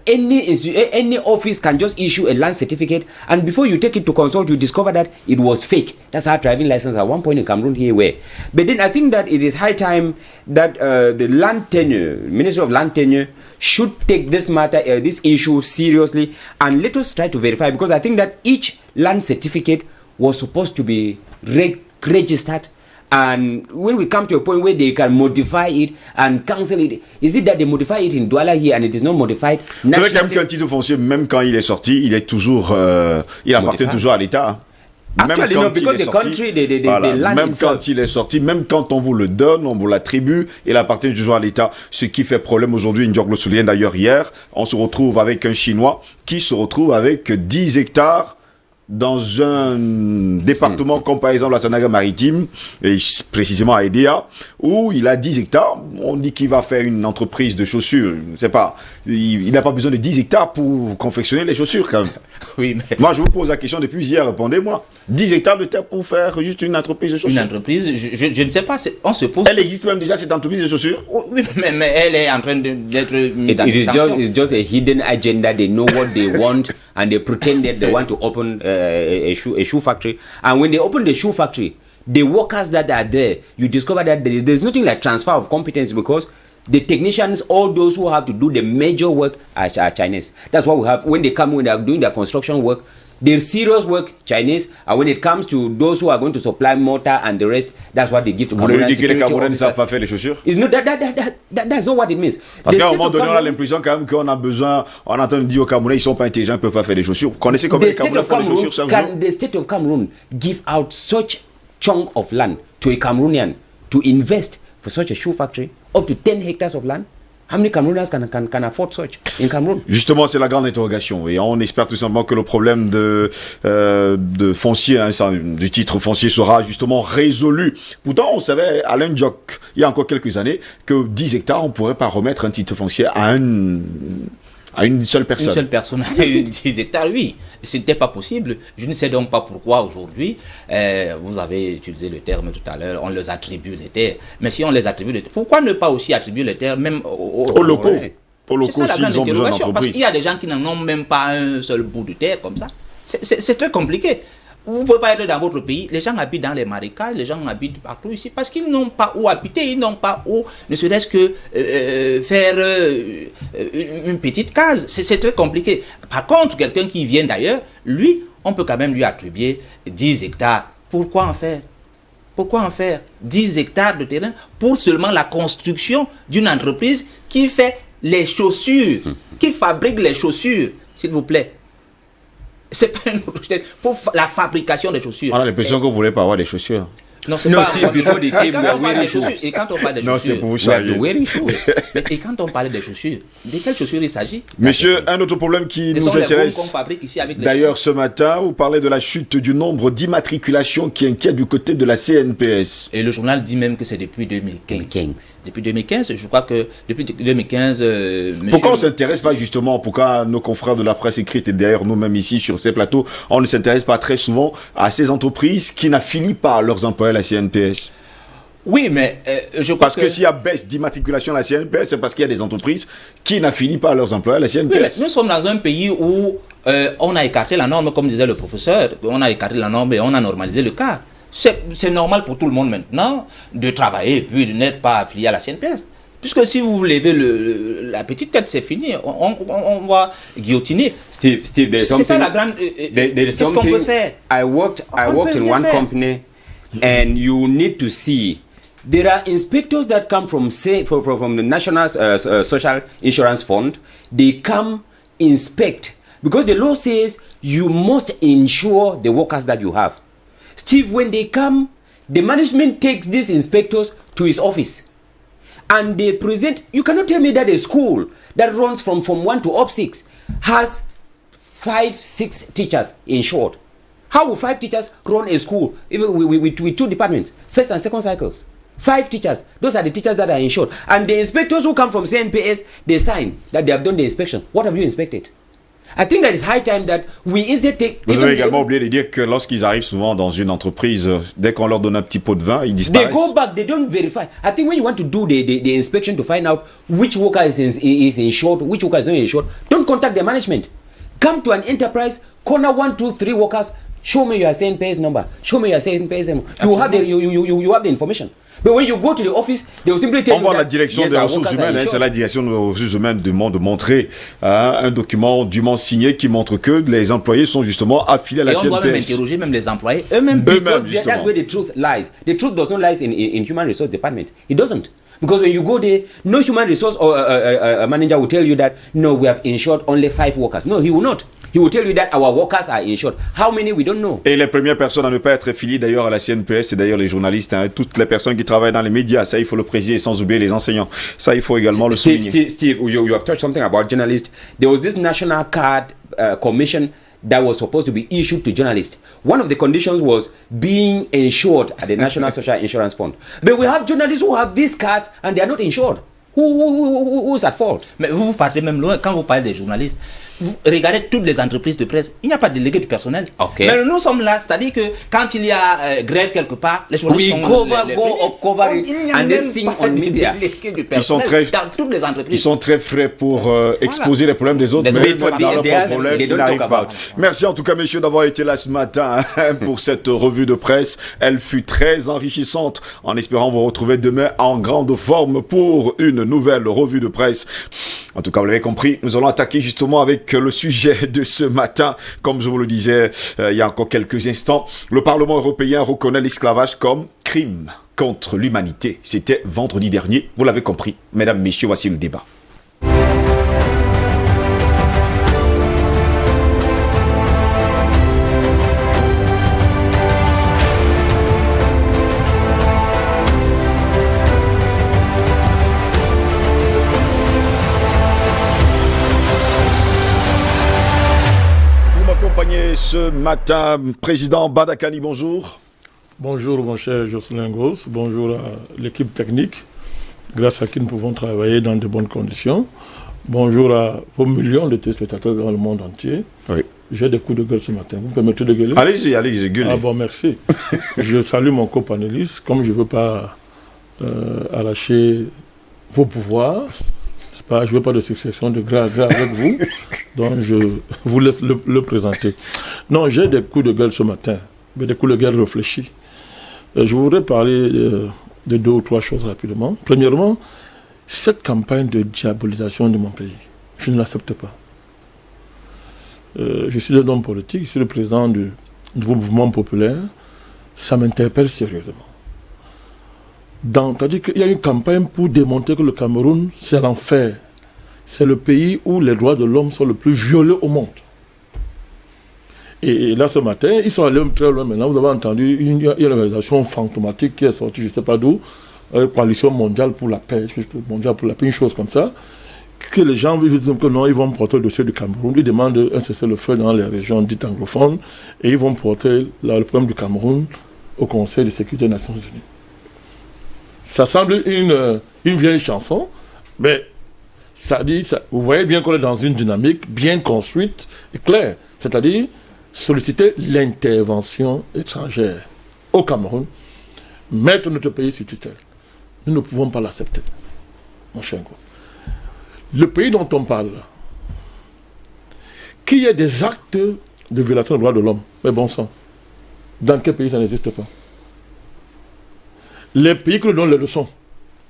any office can just issue a land certificate, and before you take it to consult, you discover that it was fake. That's how driving license at one point in Cameroon here were. But then I think that it is high time that the land tenure, Ministry of Land Tenure, should take this matter, this issue seriously, and let us try to verify, because I think that each land certificate was supposed to be registered. And when we come to a point where they can modify it and cancel it, is it that they modify it in Douala here and it is not modified? C'est vrai quand même qu'un titre foncier, même quand il est sorti, il est toujours, il appartient toujours à l'État. Actually, no, because the country, the land même itself. quand il est sorti, même quand on vous le donne, on vous l'attribue, il appartient toujours à l'État. Ce qui fait problème aujourd'hui, Ndiog le souligne d'ailleurs hier, on se retrouve avec un Chinois qui se retrouve avec 10 hectares dans un département comme par exemple la Sanaga-Maritime, et précisément à Edea, où il a 10 hectares. On dit qu'il va faire une entreprise de chaussures. Je ne sais pas. Il n'a pas besoin de 10 hectares pour confectionner les chaussures quand même. Oui, mais Moi, je vous pose la question depuis hier, répondez-moi. 10 hectares de terre pour faire juste une entreprise de une chaussures. entreprise, je ne sais pas, on se pose... Elle existe même déjà, cette entreprise de chaussures. Oui, mais elle est en train d'être mise en It is extinction. it's just a hidden agenda. They know what they want, and they pretend that they want to open a shoe factory. And when they open the shoe factory, the workers that are there, you discover that there's nothing like transfer of competence, because the technicians, all those who have to do the major work are Chinese. That's what we have when they come, when they are doing their construction work. The serious work, Chinese, and when it comes to those who are going to supply mortar and the rest, that's what they give to Vous voulez dire que les Camerounais ne savent pas faire les chaussures? It's not that's not what it means. Parce qu'à un moment donné, on a l'impression quand même qu'on a besoin, on entend dire aux Camerounais, ils sont pas intelligents, ils peuvent pas faire des chaussures. Vous connaissez combien les Camerounais font des chaussures chaque jour? The state of Cameroon give out such chunk of land to a Cameroonian to invest for such a shoe factory, up to 10 hectares of land? How many Cameroonians can afford such in Cameroon? Justement, c'est la grande interrogation. Et on espère tout simplement que le problème de foncier, hein, du titre foncier sera justement résolu. Pourtant, on savait, Alain Diok, il y a encore quelques années, que 10 hectares, on ne pourrait pas remettre un titre foncier à une seule personne. Une seule personne a eu 10 hectares, oui. Ce n'était pas possible. Je ne sais donc pas pourquoi aujourd'hui, vous avez utilisé le terme tout à l'heure, on les attribue les terres. Mais si on les attribue les terres, pourquoi ne pas aussi attribuer les terres même aux locaux? Aux locaux, s'ils ont besoin d'entreprise. Parce qu'il y a des gens qui n'en ont même pas un seul bout de terre comme ça. C'est très compliqué. Vous ne pouvez pas être dans votre pays, les gens habitent dans les marécages, les gens habitent partout ici, parce qu'ils n'ont pas où habiter, ils n'ont pas où, ne serait-ce que faire une petite case. C'est très compliqué. Par contre, quelqu'un qui vient d'ailleurs, lui, on peut quand même lui attribuer 10 hectares. Pourquoi en faire? Pourquoi en faire 10 hectares de terrain pour seulement la construction d'une entreprise qui fait les chaussures, qui fabrique les chaussures, s'il vous plaît? C'est pas une autre chose. Pour la fabrication des chaussures. On a l'impression que vous ne voulez pas avoir des chaussures. Non, c'est pas. Et quand on parle des chaussures, non, c'est pour vous charrier. Et quand on parle des chaussures, de quelles chaussures il s'agit? Monsieur, un autre problème qui nous intéresse. D'ailleurs, ce matin, vous parlez de la chute du nombre d'immatriculations qui inquiète du côté de la CNPS. Et le journal dit même que c'est depuis 2015. Depuis 2015, je crois que depuis 2015... Pourquoi on ne s'intéresse pas justement, pourquoi nos confrères de la presse écrite et d'ailleurs nous-mêmes ici sur ces plateaux, on ne s'intéresse pas très souvent à ces entreprises qui n'affilient pas leurs employés à la CNPS? Oui, mais je crois parce que s'il y a baisse d'immatriculation à la CNPS, c'est parce qu'il y a des entreprises qui n'affilient pas leurs employés à la CNPS. Oui, nous sommes dans un pays où on a écarté la norme, comme disait le professeur, on a écarté la norme et on a normalisé le cas. C'est normal pour tout le monde maintenant de travailler et puis de n'être pas affilié à la CNPS. Puisque si vous levez la petite tête, c'est fini. On va guillotiner. Steve, c'est ça la grande... Qu'est-ce qu'on peut faire? I worked in one company, and you need to see... There are inspectors that come from the National Social Insurance Fund. They come inspect. Because the law says you must insure the workers that you have. Steve, when they come, the management takes these inspectors to his office. And they present, you cannot tell me that a school that runs from 1 to up 6 has 5-6 teachers insured. How will 5 teachers run a school even with 2 departments, first and second cycles? 5 teachers, those are the teachers that are insured. And the inspectors who come from CNPS, they sign that they have done the inspection. What have you inspected? I think that it's high time that we easily take... Vous avez également oublié de dire que lorsqu'ils arrivent souvent dans une entreprise, dès qu'on leur donne un petit pot de vin, ils disparaissent. They go back, they don't verify. I think when you want to do the inspection to find out which worker is insured, which worker is not insured, don't contact the management. Come to an enterprise, corner 1, 2, 3 workers, show me your CNPS number, show me your CNPS number. You have the information. But when you go to the office, they will simply tell you that, la direction des ressources humaines, c'est la direction des ressources humaines demande de montrer un document dûment signé qui montre que les employés sont justement affiliés à la CNPS. Et on doit même interroger même les employés eux-mêmes. That's where the truth lies. The truth does not lie in human resource department. It doesn't. Because when you go there, no human resource or a manager will tell you that, no, we have insured only 5 workers. No, he will not. He will tell you that our workers are insured. How many, we don't know. Et les premières personnes à ne pas être affiliées d'ailleurs à la CNPS, c'est d'ailleurs les journalistes, hein, toutes les personnes qui travaillent dans les médias. Ça, il faut le préciser, sans oublier les enseignants. Ça, il faut également le souligner. Steve, you have touched something about journalists. There was this national card commission that was supposed to be issued to journalists. One of the conditions was being insured at the National Social Insurance Fund. But we have journalists who have these cards and they are not insured. Who's at fault? Mais vous partez même loin quand vous parlez des journalistes. vous regardez toutes les entreprises de presse, il n'y a pas de délégué du personnel. Okay. Mais nous sommes là, c'est-à-dire que quand il y a grève quelque part, les journalistes sont cover it il n'y a and même sing pas on de media. délégué du Ils sont personnel très, dans toutes les entreprises. ils sont très frais pour exposer les problèmes des autres, There's mais wait for dans the- leurs there's- propres problèmes, they ils don't n'arrivent talk pas. about Merci en tout cas, messieurs, d'avoir été là ce matin pour cette revue de presse. Elle fut très enrichissante, en espérant vous retrouver demain en grande forme pour une nouvelle revue de presse. En tout cas, vous l'avez compris, nous allons attaquer justement avec le sujet de ce matin. Comme je vous le disais il y a encore quelques instants, le Parlement européen reconnaît l'esclavage comme crime contre l'humanité. C'était vendredi dernier, vous l'avez compris. Mesdames, messieurs, voici le débat. Pour m'accompagner ce matin, Président Badakani, bonjour. Bonjour mon cher Jocelyn Gross, bonjour à l'équipe technique, grâce à qui nous pouvons travailler dans de bonnes conditions. Bonjour à vos millions de téléspectateurs dans le monde entier. Oui. J'ai des coups de gueule ce matin, vous me permettez de gueuler? Allez-y, allez-y, gueulez. Ah bon, merci. Je salue mon copanéliste, comme je ne veux pas arracher vos pouvoirs, n'est-ce pas? Je ne veux pas de succession de gré à gré avec vous, donc je vous laisse le présenter. Non, j'ai des coups de gueule ce matin, mais des coups de gueule réfléchis. Je voudrais parler de deux ou trois choses rapidement. Premièrement, cette campagne de diabolisation de mon pays, je ne l'accepte pas. Je suis un homme politique, je suis le président du nouveau mouvement populaire, ça m'interpelle sérieusement. C'est-à-dire qu'il y a une campagne pour démontrer que le Cameroun, c'est l'enfer. C'est le pays où les droits de l'homme sont le plus violés au monde. Et là, ce matin, ils sont allés très loin maintenant. Vous avez entendu, il y a une organisation fantomatique qui est sortie, je ne sais pas d'où, Coalition mondiale pour la paix, une chose comme ça, que les gens disent que non, ils vont porter le dossier du Cameroun, ils demandent un cessez-le-feu dans les régions dites anglophones, et ils vont porter le problème du Cameroun au Conseil de sécurité des Nations Unies. Ça semble une vieille chanson, mais ça dit, vous voyez bien qu'on est dans une dynamique bien construite et claire, c'est-à-dire solliciter l'intervention étrangère au Cameroun, mettre notre pays sur tutelle. Nous ne pouvons pas l'accepter, mon cher Ngoz. Le pays dont on parle, qu'il y ait des actes de violation des droits de l'homme, mais bon sang, dans quel pays ça n'existe pas? Les pays qui nous donnent les leçons,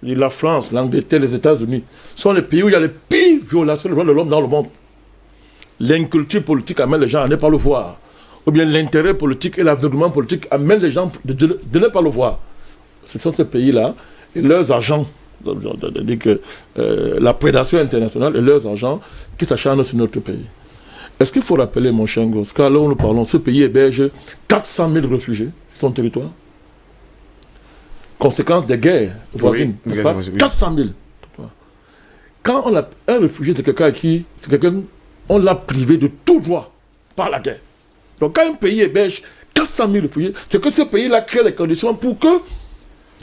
la France, l'Angleterre, les États-Unis, sont les pays où il y a les pires violations des droits de l'homme dans le monde. L'inculture politique amène les gens à ne pas le voir. Ou bien l'intérêt politique et l'aveuglement politique amènent les gens de ne pas le voir. Ce sont ces pays-là et leurs agents, la prédation internationale et leurs agents qui s'acharnent sur notre pays. Est-ce qu'il faut rappeler, mon cher Ngoz, qu'à l'heure où nous parlons, ce pays héberge 400 000 réfugiés sur son territoire? Conséquence des guerres voisines, oui, n'est-ce pas? 400 000. Quand on a un réfugié, c'est quelqu'un on l'a privé de tout droit par la guerre. Donc quand un pays héberge 400 000 réfugiés, c'est que ce pays-là crée les conditions pour que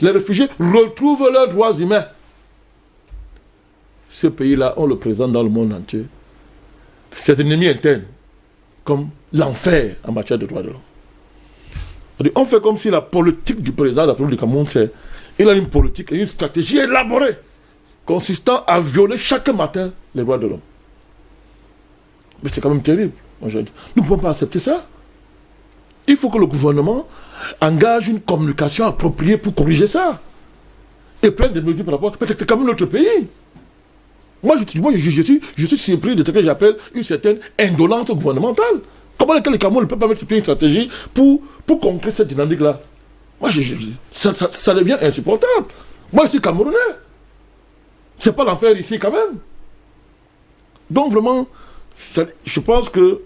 les réfugiés retrouvent leurs droits humains. Ce pays-là, on le présente dans le monde entier. Ses ennemis internes, comme l'enfer en matière de droits de l'homme. On fait comme si la politique du président de la République du Cameroun, il a une politique et une stratégie élaborée consistant à violer chaque matin les droits de l'homme. Mais c'est quand même terrible. Nous ne pouvons pas accepter ça. Il faut que le gouvernement engage une communication appropriée pour corriger ça. Et prenne des mesures par rapport. Mais c'est quand même notre pays. Moi, je suis surpris de ce que j'appelle une certaine indolence gouvernementale. Comment le Cameroun ne peut pas mettre sur pied une stratégie pour concrétiser cette dynamique-là? Moi, ça devient insupportable. Moi, je suis Camerounais. C'est pas l'enfer ici quand même. Donc vraiment, je pense que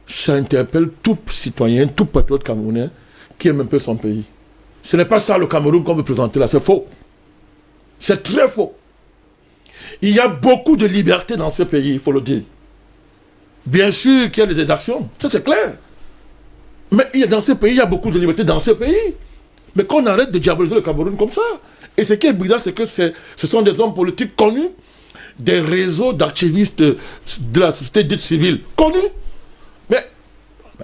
ça interpelle tout citoyen, tout patriote camerounais qui aime un peu son pays. Ce n'est pas ça le Cameroun qu'on veut présenter là, c'est faux. C'est très faux. Il y a beaucoup de liberté dans ce pays, il faut le dire. Bien sûr qu'il y a des actions, ça c'est clair. Mais dans ce pays, il y a beaucoup de liberté dans ce pays. Mais qu'on arrête de diaboliser le Cameroun comme ça. Et ce qui est bizarre, c'est que ce sont des hommes politiques connus des réseaux d'activistes de la société dite civile connus. Mais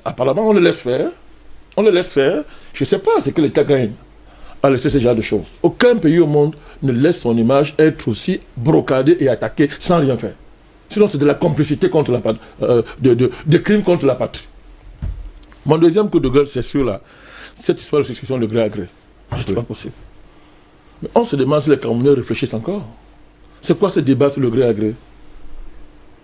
apparemment, on les laisse faire. On les laisse faire. Je ne sais pas ce que l'État gagne à laisser ce genre de choses. Aucun pays au monde ne laisse son image être aussi brocadée et attaquée sans rien faire. Sinon, c'est de la complicité contre la patrie, de crimes contre la patrie. Mon deuxième coup de gueule, c'est sur cette histoire de succession de gré à gré. C'est pas possible. Mais on se demande si les Camerounais réfléchissent encore. C'est quoi ce débat sur le gré à gré?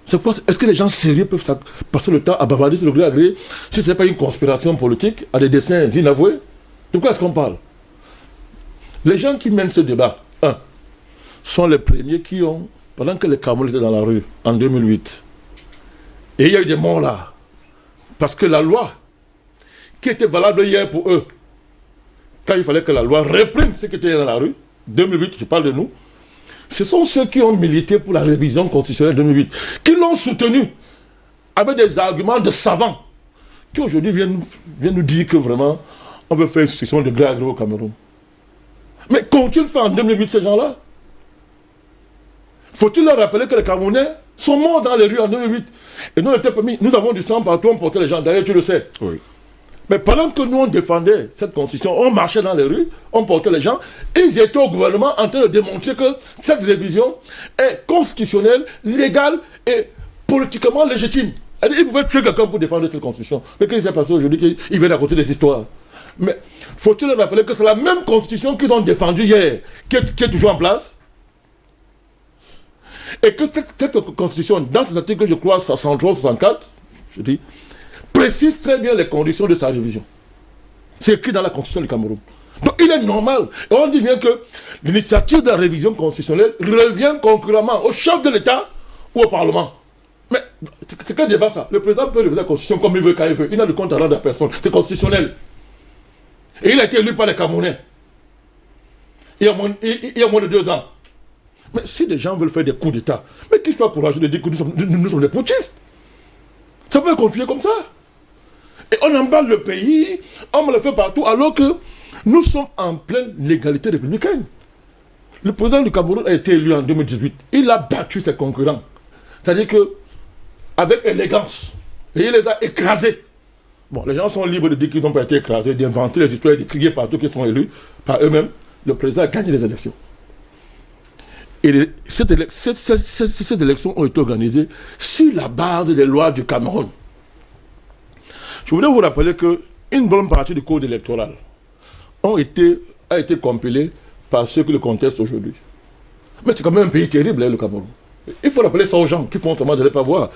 Est-ce que les gens sérieux peuvent passer le temps à bavarder sur le gré à gré si ce n'est pas une conspiration politique à des dessins inavoués? De quoi est-ce qu'on parle? Les gens qui mènent ce débat, sont les premiers qui ont, pendant que les Camerounais étaient dans la rue en 2008, et il y a eu des morts là, parce que la loi qui était valable hier pour eux, quand il fallait que la loi réprime ceux qui étaient dans la rue, 2008, je parle de nous, ce sont ceux qui ont milité pour la révision constitutionnelle 2008, qui l'ont soutenu avec des arguments de savants, qui aujourd'hui viennent nous dire que vraiment, on veut faire une succession de gré à gré au Cameroun. Mais qu'ont-ils fait en 2008, ces gens-là? Faut-il leur rappeler que les Camerounais sont morts dans les rues en 2008? Et nous, nous avons du sang partout, on portait les gens. D'ailleurs, tu le sais. Oui. Mais pendant que nous, on défendait cette constitution, on marchait dans les rues, on portait les gens, ils étaient au gouvernement en train de démontrer que cette révision est constitutionnelle, légale et politiquement légitime. Ils pouvaient tuer quelqu'un pour défendre cette constitution. Mais qu'est-ce qui s'est passé aujourd'hui? Ils viennent raconter des histoires. Mais faut-il leur rappeler que c'est la même constitution qu'ils ont défendue hier, qui est toujours en place? Et que cette constitution, dans ses articles, je crois, 63, 64, je dis, précise très bien les conditions de sa révision. C'est écrit dans la constitution du Cameroun. Donc il est normal. Et on dit bien que l'initiative de la révision constitutionnelle revient concurremment au chef de l'État ou au Parlement. Mais c'est quel débat ça? Le président peut réviser la constitution comme il veut, quand il veut. Il n'a de compte à rendre à personne. C'est constitutionnel. Et il a été élu par les Camerounais. Il y a moins de 2 ans. Mais si des gens veulent faire des coups d'État, mais qu'ils soient courageux de dire que nous sommes des putschistes. Ça peut continuer comme ça. Et on emballe le pays, on me le fait partout, alors que nous sommes en pleine légalité républicaine. Le président du Cameroun a été élu en 2018. Il a battu ses concurrents. C'est-à-dire que, avec élégance, et il les a écrasés. Bon, les gens sont libres de dire qu'ils n'ont pas été écrasés, d'inventer les histoires et de crier partout qu'ils sont élus par eux-mêmes. Le président a gagné les élections. Et ces élections ont été organisées sur la base des lois du Cameroun. Je voulais vous rappeler qu'une bonne partie du code électoral a été compilée par ceux qui le contestent aujourd'hui. Mais c'est quand même un pays terrible, le Cameroun. Il faut rappeler ça aux gens qui font seulement de ne pas voir.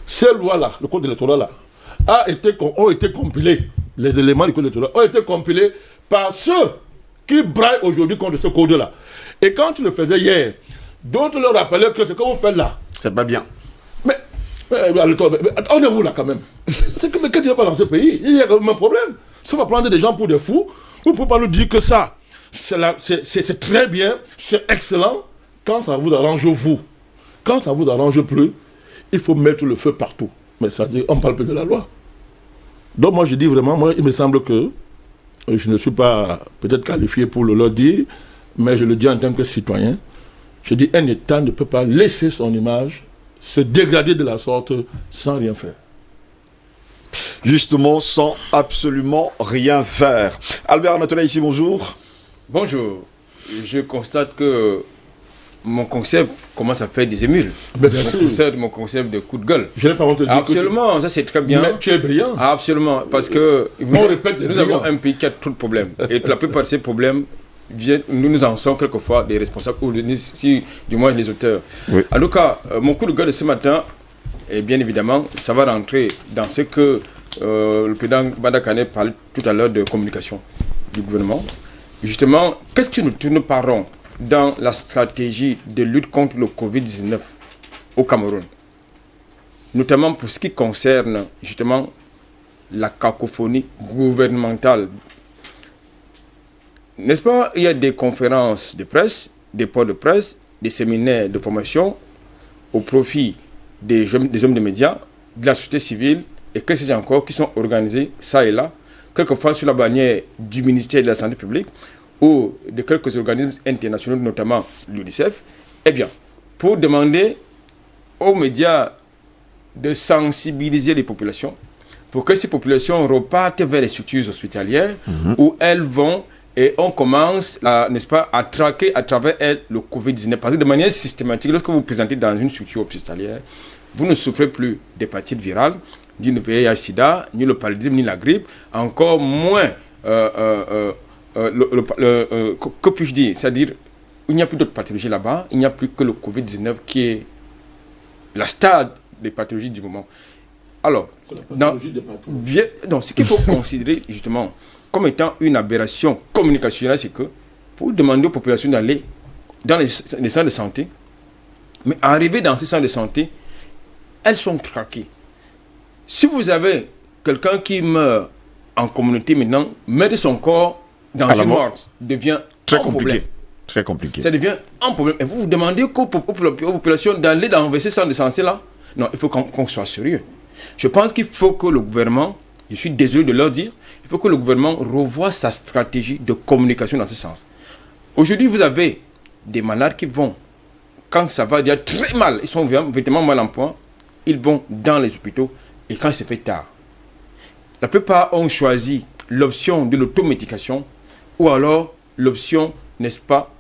Ces lois-là, le code électoral-là, ont été compilés, les éléments du code électoral ont été compilés par ceux qui braillent aujourd'hui contre ce code-là. Et quand tu le faisais hier, d'autres leur rappelaient que ce que vous faites là, c'est pas bien. Mais on est où là quand même? Mais qu'est-ce qu'il n'y a pas dans ce pays? Il y a quand même un problème. Ça va prendre des gens pour des fous. Vous ne pouvez pas nous dire que ça, c'est très bien, c'est excellent, quand ça vous arrange vous. Quand ça vous arrange plus, il faut mettre le feu partout. Mais ça dit, on parle peu de la loi. Donc moi je dis vraiment, il me semble que je ne suis pas peut-être qualifié pour le dire, mais je le dis en tant que citoyen. Je dis, un État ne peut pas laisser son image se dégrader de la sorte sans rien faire. Justement, sans absolument rien faire. Albert Anatola ici, bonjour. Bonjour. Je constate que mon concept commence à faire des émules. Mon concept de coup de gueule. Je n'ai pas honte de dire. Absolument, ça c'est très bien. Mais tu es brillant. Absolument, parce que nous avons un pays qui a trop de problèmes. Et la plupart de ces problèmes, nous en sommes quelquefois des responsables, ou si, du moins les auteurs. Oui. En tout cas, mon coup de gueule de ce matin, et bien évidemment, ça va rentrer dans ce que le président Badakane parlait tout à l'heure de communication du gouvernement. Justement, qu'est-ce que nous parlons dans la stratégie de lutte contre le Covid-19 au Cameroun, notamment pour ce qui concerne justement la cacophonie gouvernementale. N'est-ce pas, il y a des conférences de presse, des points de presse, des séminaires de formation au profit des hommes de médias, de la société civile et que sais-je encore, qui sont organisés ça et là, quelquefois sous la bannière du ministère de la Santé publique ou de quelques organismes internationaux, notamment l'UNICEF. Eh bien, pour demander aux médias de sensibiliser les populations pour que ces populations repartent vers les structures hospitalières où elles vont et on commence, n'est-ce pas, à traquer à travers elles le Covid-19. Parce que de manière systématique, lorsque vous vous présentez dans une structure hospitalière, vous ne souffrez plus d'hépatite virale, ni le VIH-Sida, ni le paludisme, ni la grippe, encore moins, que puis-je dire, c'est-à-dire, il n'y a plus d'autres pathologies là-bas, il n'y a plus que le Covid-19 qui est la stade des pathologies du moment. Alors, ce qu'il faut considérer justement comme étant une aberration communicationnelle, c'est que pour demander aux populations d'aller dans les centres de santé, mais arriver dans ces centres de santé, elles sont traquées. Si vous avez quelqu'un qui meurt en communauté maintenant, mettre son corps dans une morgue devient très un compliqué. Problème. Très compliqué. Ça devient un problème. Et vous vous demandez aux populations d'aller dans ces centres de santé-là? Non, il faut qu'on soit sérieux. Je pense qu'il faut que le gouvernement, je suis désolé de leur dire, il faut que le gouvernement revoie sa stratégie de communication dans ce sens. Aujourd'hui, vous avez des malades qui vont, quand ça va déjà très mal, ils sont vraiment mal en point, ils vont dans les hôpitaux et quand il se fait tard. La plupart ont choisi l'option de l'automédication ou alors l'option, n'est-ce pas,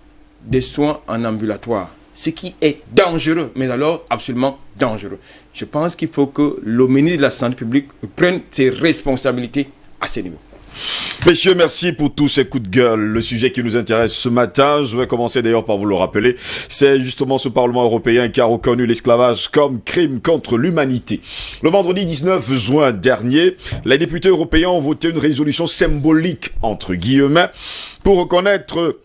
des soins en ambulatoire. Ce qui est dangereux, mais alors absolument dangereux. Je pense qu'il faut que le ministre de la Santé publique prenne ses responsabilités à ce niveau. Messieurs, merci pour tous ces coups de gueule. Le sujet qui nous intéresse ce matin, je vais commencer d'ailleurs par vous le rappeler, c'est justement ce Parlement européen qui a reconnu l'esclavage comme crime contre l'humanité. Le vendredi 19 juin dernier, les députés européens ont voté une résolution symbolique, entre guillemets, pour reconnaître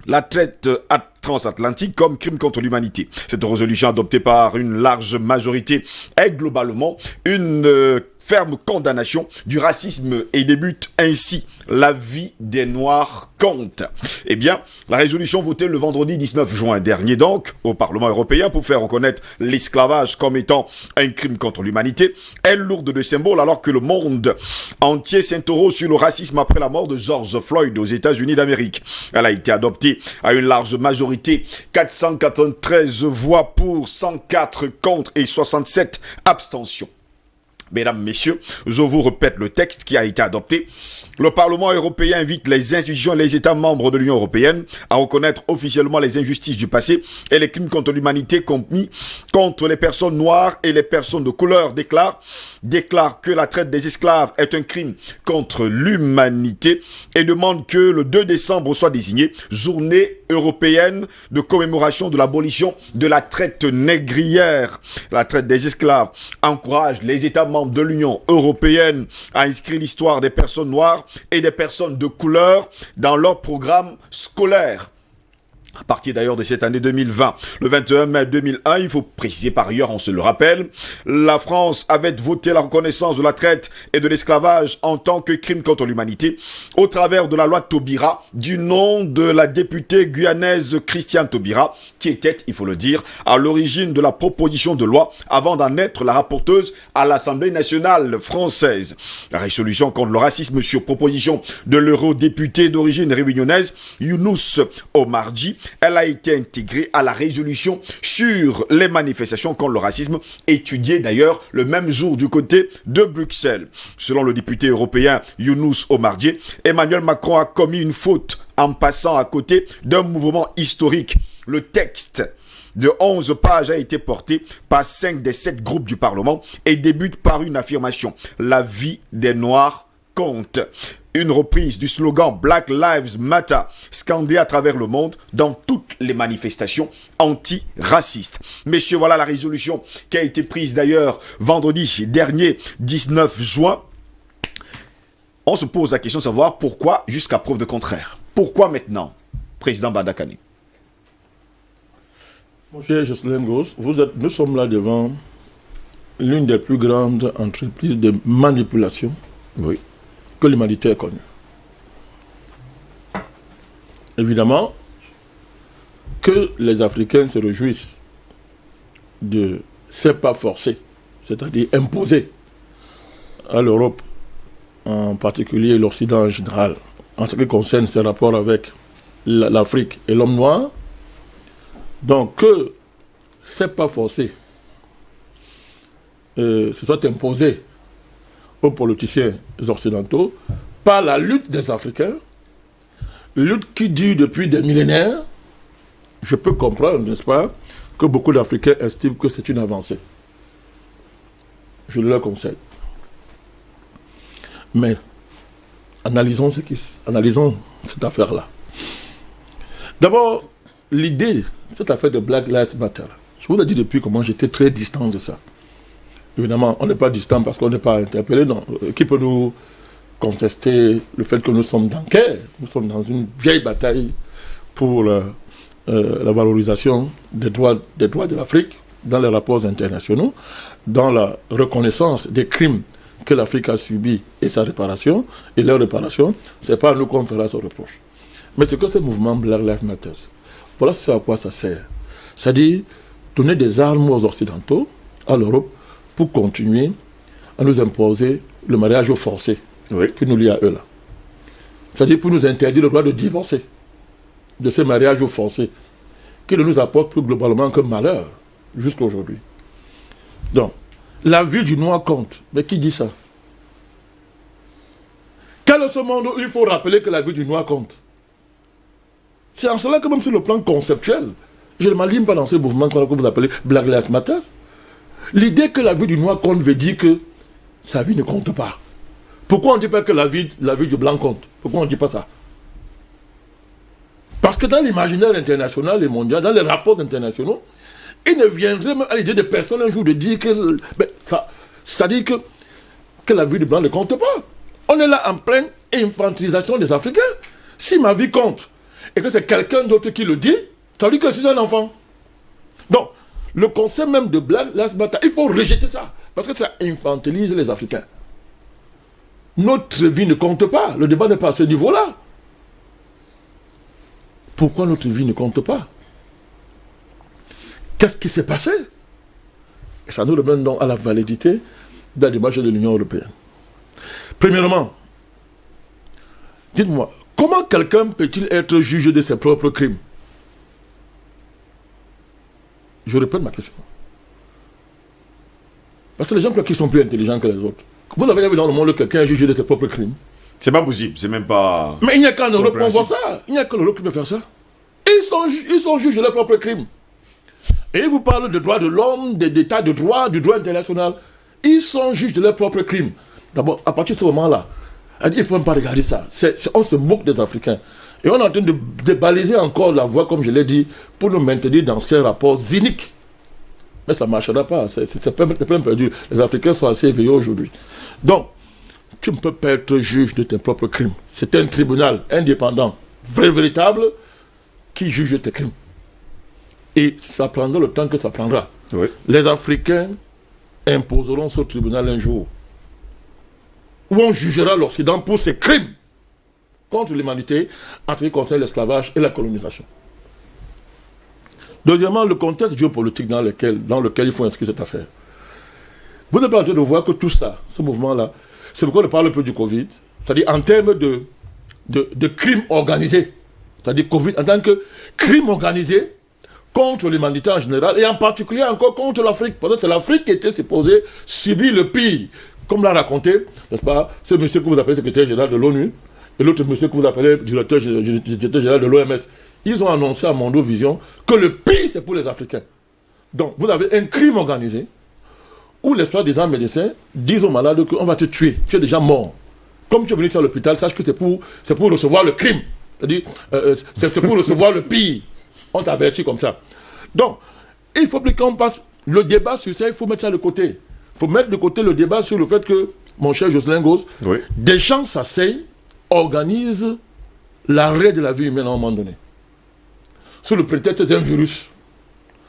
la traite transatlantique comme crime contre l'humanité. Cette résolution adoptée par une large majorité est globalement une ferme condamnation du racisme et débute ainsi la vie des Noirs compte. Eh bien, la résolution votée le vendredi 19 juin dernier donc au Parlement européen pour faire reconnaître l'esclavage comme étant un crime contre l'humanité est lourde de symboles alors que le monde entier s'interroge sur le racisme après la mort de George Floyd aux États-Unis d'Amérique. Elle a été adoptée à une large majorité, 493 voix pour, 104 contre et 67 abstentions. Mesdames, Messieurs, je vous répète le texte qui a été adopté. Le Parlement européen invite les institutions et les États membres de l'Union européenne à reconnaître officiellement les injustices du passé et les crimes contre l'humanité commis contre les personnes noires et les personnes de couleur. Déclare que la traite des esclaves est un crime contre l'humanité et demande que le 2 décembre soit désigné journée européenne de commémoration de l'abolition de la traite négrière. La traite des esclaves encourage les États membres de l'Union européenne à inscrire l'histoire des personnes noires et des personnes de couleur dans leur programme scolaire. À partir d'ailleurs de cette année 2020, le 21 mai 2001, il faut préciser par ailleurs, on se le rappelle, la France avait voté la reconnaissance de la traite et de l'esclavage en tant que crime contre l'humanité au travers de la loi Taubira du nom de la députée guyanaise Christiane Taubira qui était, il faut le dire, à l'origine de la proposition de loi avant d'en être la rapporteuse à l'Assemblée nationale française. La résolution contre le racisme sur proposition de l'eurodéputé d'origine réunionnaise Younous Omarji, elle a été intégrée à la résolution sur les manifestations contre le racisme, étudiée d'ailleurs le même jour du côté de Bruxelles. Selon le député européen Younous Omarji, Emmanuel Macron a commis une faute en passant à côté d'un mouvement historique. Le texte de 11 pages a été porté par 5 des 7 groupes du Parlement et débute par une affirmation. La vie des Noirs compte. Une reprise du slogan Black Lives Matter scandé à travers le monde dans toutes les manifestations anti-racistes. Messieurs, voilà la résolution qui a été prise d'ailleurs vendredi dernier, 19 juin. On se pose la question de savoir pourquoi jusqu'à preuve de contraire. Pourquoi maintenant, président Badakani? Mon cher Jocelyn Gross, nous sommes là devant l'une des plus grandes entreprises de manipulation que l'humanité a connue. Évidemment, que les Africains se réjouissent de ces pas forcés, c'est-à-dire imposés à l'Europe, en particulier l'Occident en général, en ce qui concerne ses rapports avec l'Afrique et l'homme noir. Donc que s'est pas forcé, se soit imposé aux politiciens occidentaux par la lutte des Africains, lutte qui dure depuis des millénaires, je peux comprendre, n'est-ce pas, que beaucoup d'Africains estiment que c'est une avancée. Je le leur concède. Mais analysons cette affaire-là. D'abord, l'idée, cette affaire de Black Lives Matter, je vous ai dit depuis comment j'étais très distant de ça. Évidemment, on n'est pas distant parce qu'on n'est pas interpellé. Non. Qui peut nous contester le fait que nous sommes dans guerre? Nous sommes dans une vieille bataille pour la valorisation des droits de l'Afrique dans les rapports internationaux, dans la reconnaissance des crimes que l'Afrique a subis et sa réparation, et leur réparation, ce n'est pas à nous qu'on fera ce reproche. Mais c'est que ce mouvement Black Lives Matter, voilà ce à quoi ça sert. C'est-à-dire donner des armes aux Occidentaux, à l'Europe, pour continuer à nous imposer le mariage forcé qui nous lie à eux là. C'est-à-dire pour nous interdire le droit de divorcer de ces mariages forcés qui ne nous apportent plus globalement que malheur jusqu'à aujourd'hui. Donc, la vie du noir compte. Mais qui dit ça? Quel est ce monde où il faut rappeler que la vie du noir compte? C'est en cela que même sur le plan conceptuel, je ne m'aligne pas dans ce mouvement que vous appelez Black Lives Matter. L'idée que la vie du noir compte veut dire que sa vie ne compte pas. Pourquoi on ne dit pas que la vie du blanc compte? Pourquoi on ne dit pas ça? Parce que dans l'imaginaire international et mondial, dans les rapports internationaux, il ne viendrait même à l'idée de personne un jour de dire que ça dit que la vie du blanc ne compte pas. On est là en pleine infantilisation des Africains. Si ma vie compte et que c'est quelqu'un d'autre qui le dit, ça veut dire que je suis un enfant. Donc, le concept même de Black Lives Matter, il faut rejeter ça, parce que ça infantilise les Africains. Notre vie ne compte pas, le débat n'est pas à ce niveau-là. Pourquoi notre vie ne compte pas? Qu'est-ce qui s'est passé? Et ça nous ramène donc à la validité de la démarche de l'Union européenne. Premièrement, dites-moi, comment quelqu'un peut-il être jugé de ses propres crimes? Je répète ma question. Parce que les gens qui sont plus intelligents que les autres. Vous avez vu dans le monde quelqu'un jugé de ses propres crimes? C'est pas possible, c'est même pas... Mais il n'y a qu'en Europe qu'on voit ça. Il n'y a qu'en Europe qui peut faire ça. Ils sont juges de leurs propres crimes. Et ils vous parlent de droits de l'homme, d'état de droit, du droit international. Ils sont juges de leurs propres crimes. D'abord, à partir de ce moment-là, il ne faut même pas regarder ça. On se moque des Africains. Et on est en train de baliser encore la voie, comme je l'ai dit, pour nous maintenir dans ces rapports iniques. Mais ça ne marchera pas. C'est plein perdu. Les Africains sont assez éveillés aujourd'hui. Donc, tu ne peux pas être juge de tes propres crimes. C'est un tribunal indépendant, véritable, qui juge tes crimes. Et ça prendra le temps que ça prendra. Oui. Les Africains imposeront ce tribunal un jour, où on jugera l'Occident pour ses crimes contre l'humanité en ce qui concerne l'esclavage et la colonisation. Deuxièmement, le contexte géopolitique dans lequel il faut inscrire cette affaire. Vous n'êtes pas en train de voir que tout ça, ce mouvement-là, c'est pourquoi on parle un peu du Covid, c'est-à-dire en termes de crimes organisés, c'est-à-dire Covid en tant que crime organisé contre l'humanité en général, et en particulier encore contre l'Afrique, parce que c'est l'Afrique qui était supposée subir le pire, comme l'a raconté, n'est-ce pas, ce monsieur que vous appelez secrétaire général de l'ONU, et l'autre monsieur que vous appelez directeur général de l'OMS. Ils ont annoncé à Mondovision que le pire, c'est pour les Africains. Donc, vous avez un crime organisé, où les soi-disant médecins disent aux malades qu'on va te tuer, tu es déjà mort. Comme tu es venu à l'hôpital, sache que c'est pour recevoir le crime. C'est-à-dire, c'est pour recevoir le pire. On t'avertit comme ça. Donc, il faut plus qu'on passe le débat sur ça, il faut mettre ça de côté. Il faut mettre de côté le débat sur le fait que, mon cher Jocelyn Gauss, oui, des gens s'asseyent, organisent l'arrêt de la vie humaine à un moment donné. Sous le prétexte que c'est un virus.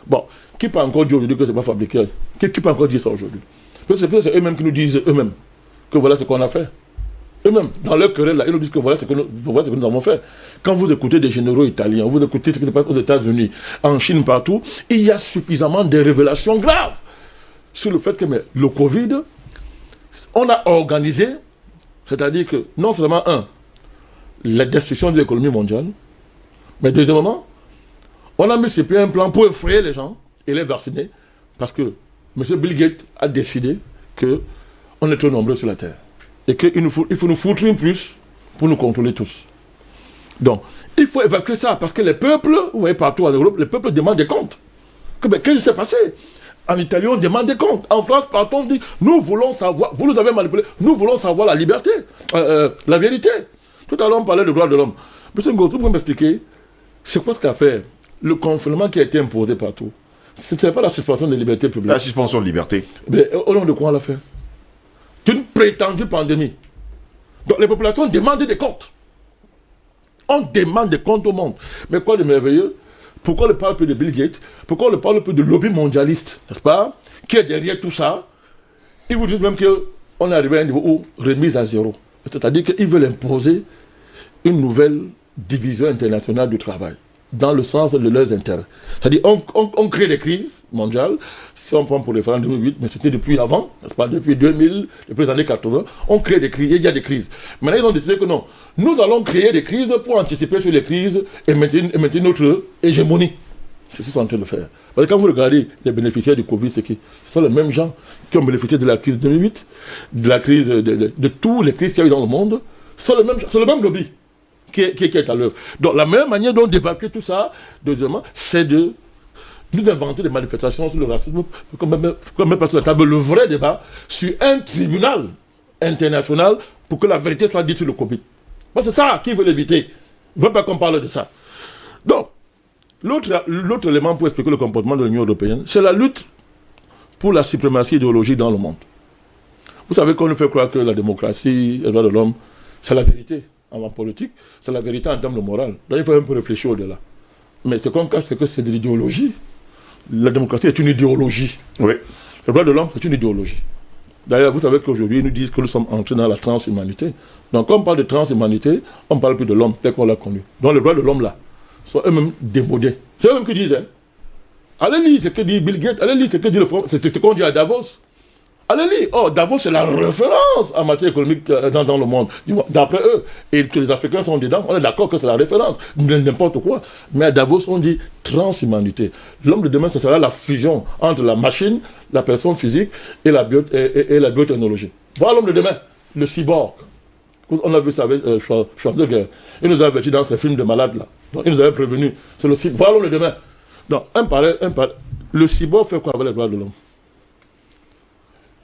Bon, qui peut encore dire aujourd'hui que ce n'est pas fabriqué? Qui peut encore dire ça aujourd'hui? C'est eux-mêmes qui nous disent eux-mêmes que voilà ce qu'on a fait. Eux-mêmes, dans leur querelle, là, ils nous disent que voilà ce que nous avons fait. Quand vous écoutez des généraux italiens, vous écoutez ce qui se passe aux États-Unis, en Chine, partout, il y a suffisamment de révélations graves sur le fait que le Covid, on a organisé, c'est-à-dire que non seulement, la destruction de l'économie mondiale, mais deuxièmement, on a mis sur pied un plan pour effrayer les gens et les vacciner, parce que M. Bill Gates a décidé qu'on est trop nombreux sur la Terre. Et qu'il faut nous foutre une plus pour nous contrôler tous. Donc, il faut évacuer ça, parce que les peuples, vous voyez partout en Europe, les peuples demandent des comptes. Qu'est-ce qui s'est passé? En Italie, on demande des comptes. En France, partout, on se dit, nous voulons savoir, vous nous avez manipulé, nous voulons savoir la liberté, la vérité. Tout à l'heure, on parlait des droits de l'homme. Monsieur Ngozi, vous pouvez m'expliquer, c'est quoi ce qu'a fait le confinement qui a été imposé partout? Ce n'est pas la suspension des libertés publiques. La suspension de liberté. Mais au nom de quoi on l'a fait? D'une prétendue pandémie. Donc les populations demandent des comptes. On demande des comptes au monde. Mais quoi de merveilleux? Pourquoi on ne parle plus de Bill Gates? Pourquoi on ne parle plus de lobby mondialiste, n'est-ce pas? Qui est derrière tout ça? Ils vous disent même qu'on est arrivé à un niveau où remise à zéro. C'est-à-dire qu'ils veulent imposer une nouvelle division internationale du travail, dans le sens de leurs intérêts. C'est-à-dire on crée des crises mondiales. Si on prend pour référence 2008, mais c'était depuis avant, n'est-ce pas, depuis 2000, depuis les années 80, on crée des crises, il y a des crises. Maintenant, ils ont décidé que non, nous allons créer des crises pour anticiper sur les crises et maintenir notre hégémonie. C'est ce qu'ils sont en train de faire. Parce que quand vous regardez les bénéficiaires du Covid, ce sont les mêmes gens qui ont bénéficié de la crise de 2008, de la crise de toutes les crises qu'il y a eu dans le monde. C'est le même lobby qui est à l'œuvre. Donc la meilleure manière d'évacuer tout ça, deuxièmement, c'est de nous inventer des manifestations sur le racisme, comme mettre sur la table le vrai débat sur un tribunal international pour que la vérité soit dite sur le Covid. Parce que c'est ça qu'ils veulent éviter. Ils ne veulent pas qu'on parle de ça. Donc, l'autre élément pour expliquer le comportement de l'Union européenne, c'est la lutte pour la suprématie idéologique dans le monde. Vous savez qu'on nous fait croire que la démocratie, les droits de l'homme, c'est la vérité en politique, c'est la vérité en termes de morale. Donc il faut un peu réfléchir au-delà. Mais ce qu'on cache, c'est que c'est de l'idéologie. La démocratie est une idéologie. Oui. Le droit de l'homme, c'est une idéologie. D'ailleurs, vous savez qu'aujourd'hui, ils nous disent que nous sommes entrés dans la transhumanité. Donc, quand on parle de transhumanité, on ne parle plus de l'homme tel qu'on l'a connu. Donc, les droits de l'homme, là, sont eux-mêmes démodés. C'est eux-mêmes qui disent, hein. Allez lire ce que dit Bill Gates, allez lire ce que dit c'est ce qu'on dit à Davos. Allez lire. Oh, Davos, c'est la référence en matière économique dans le monde. D'après eux, et que les Africains sont dedans, on est d'accord que c'est la référence, n'importe quoi. Mais à Davos, on dit transhumanité. L'homme de demain, ce sera la fusion entre la machine, la personne physique et la biotechnologie. Voilà l'homme de demain, le cyborg. On a vu ça avec Schwarzenegger. Il nous a averti dans ces films de malades là. Donc, il nous avait prévenu. C'est le cyborg. Voilà l'homme de demain. Donc, un par un. Le cyborg fait quoi avec les droits de l'homme?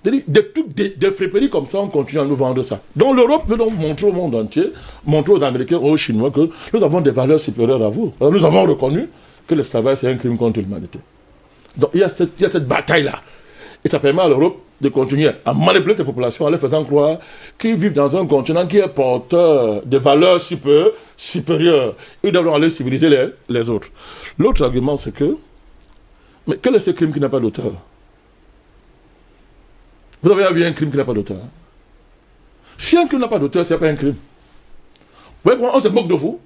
Des friperies comme ça, on continue à nous vendre ça. Donc l'Europe veut donc montrer au monde entier, montrer aux Américains, aux Chinois que nous avons des valeurs supérieures à vous. Alors, nous avons reconnu que l'esclavage c'est un crime contre l'humanité. Donc il y a cette bataille-là. Et ça permet à l'Europe de continuer à manipuler ces populations en leur faisant croire qu'ils vivent dans un continent qui est porteur de valeurs supérieures. Ils doivent aller civiliser les autres. L'autre argument, c'est que, mais quel est ce crime qui n'a pas d'auteur? Vous avez vu un crime qui n'a pas d'auteur? Si un crime n'a pas d'auteur, ce n'est pas un crime. Vous voyez comment on se moque de vous?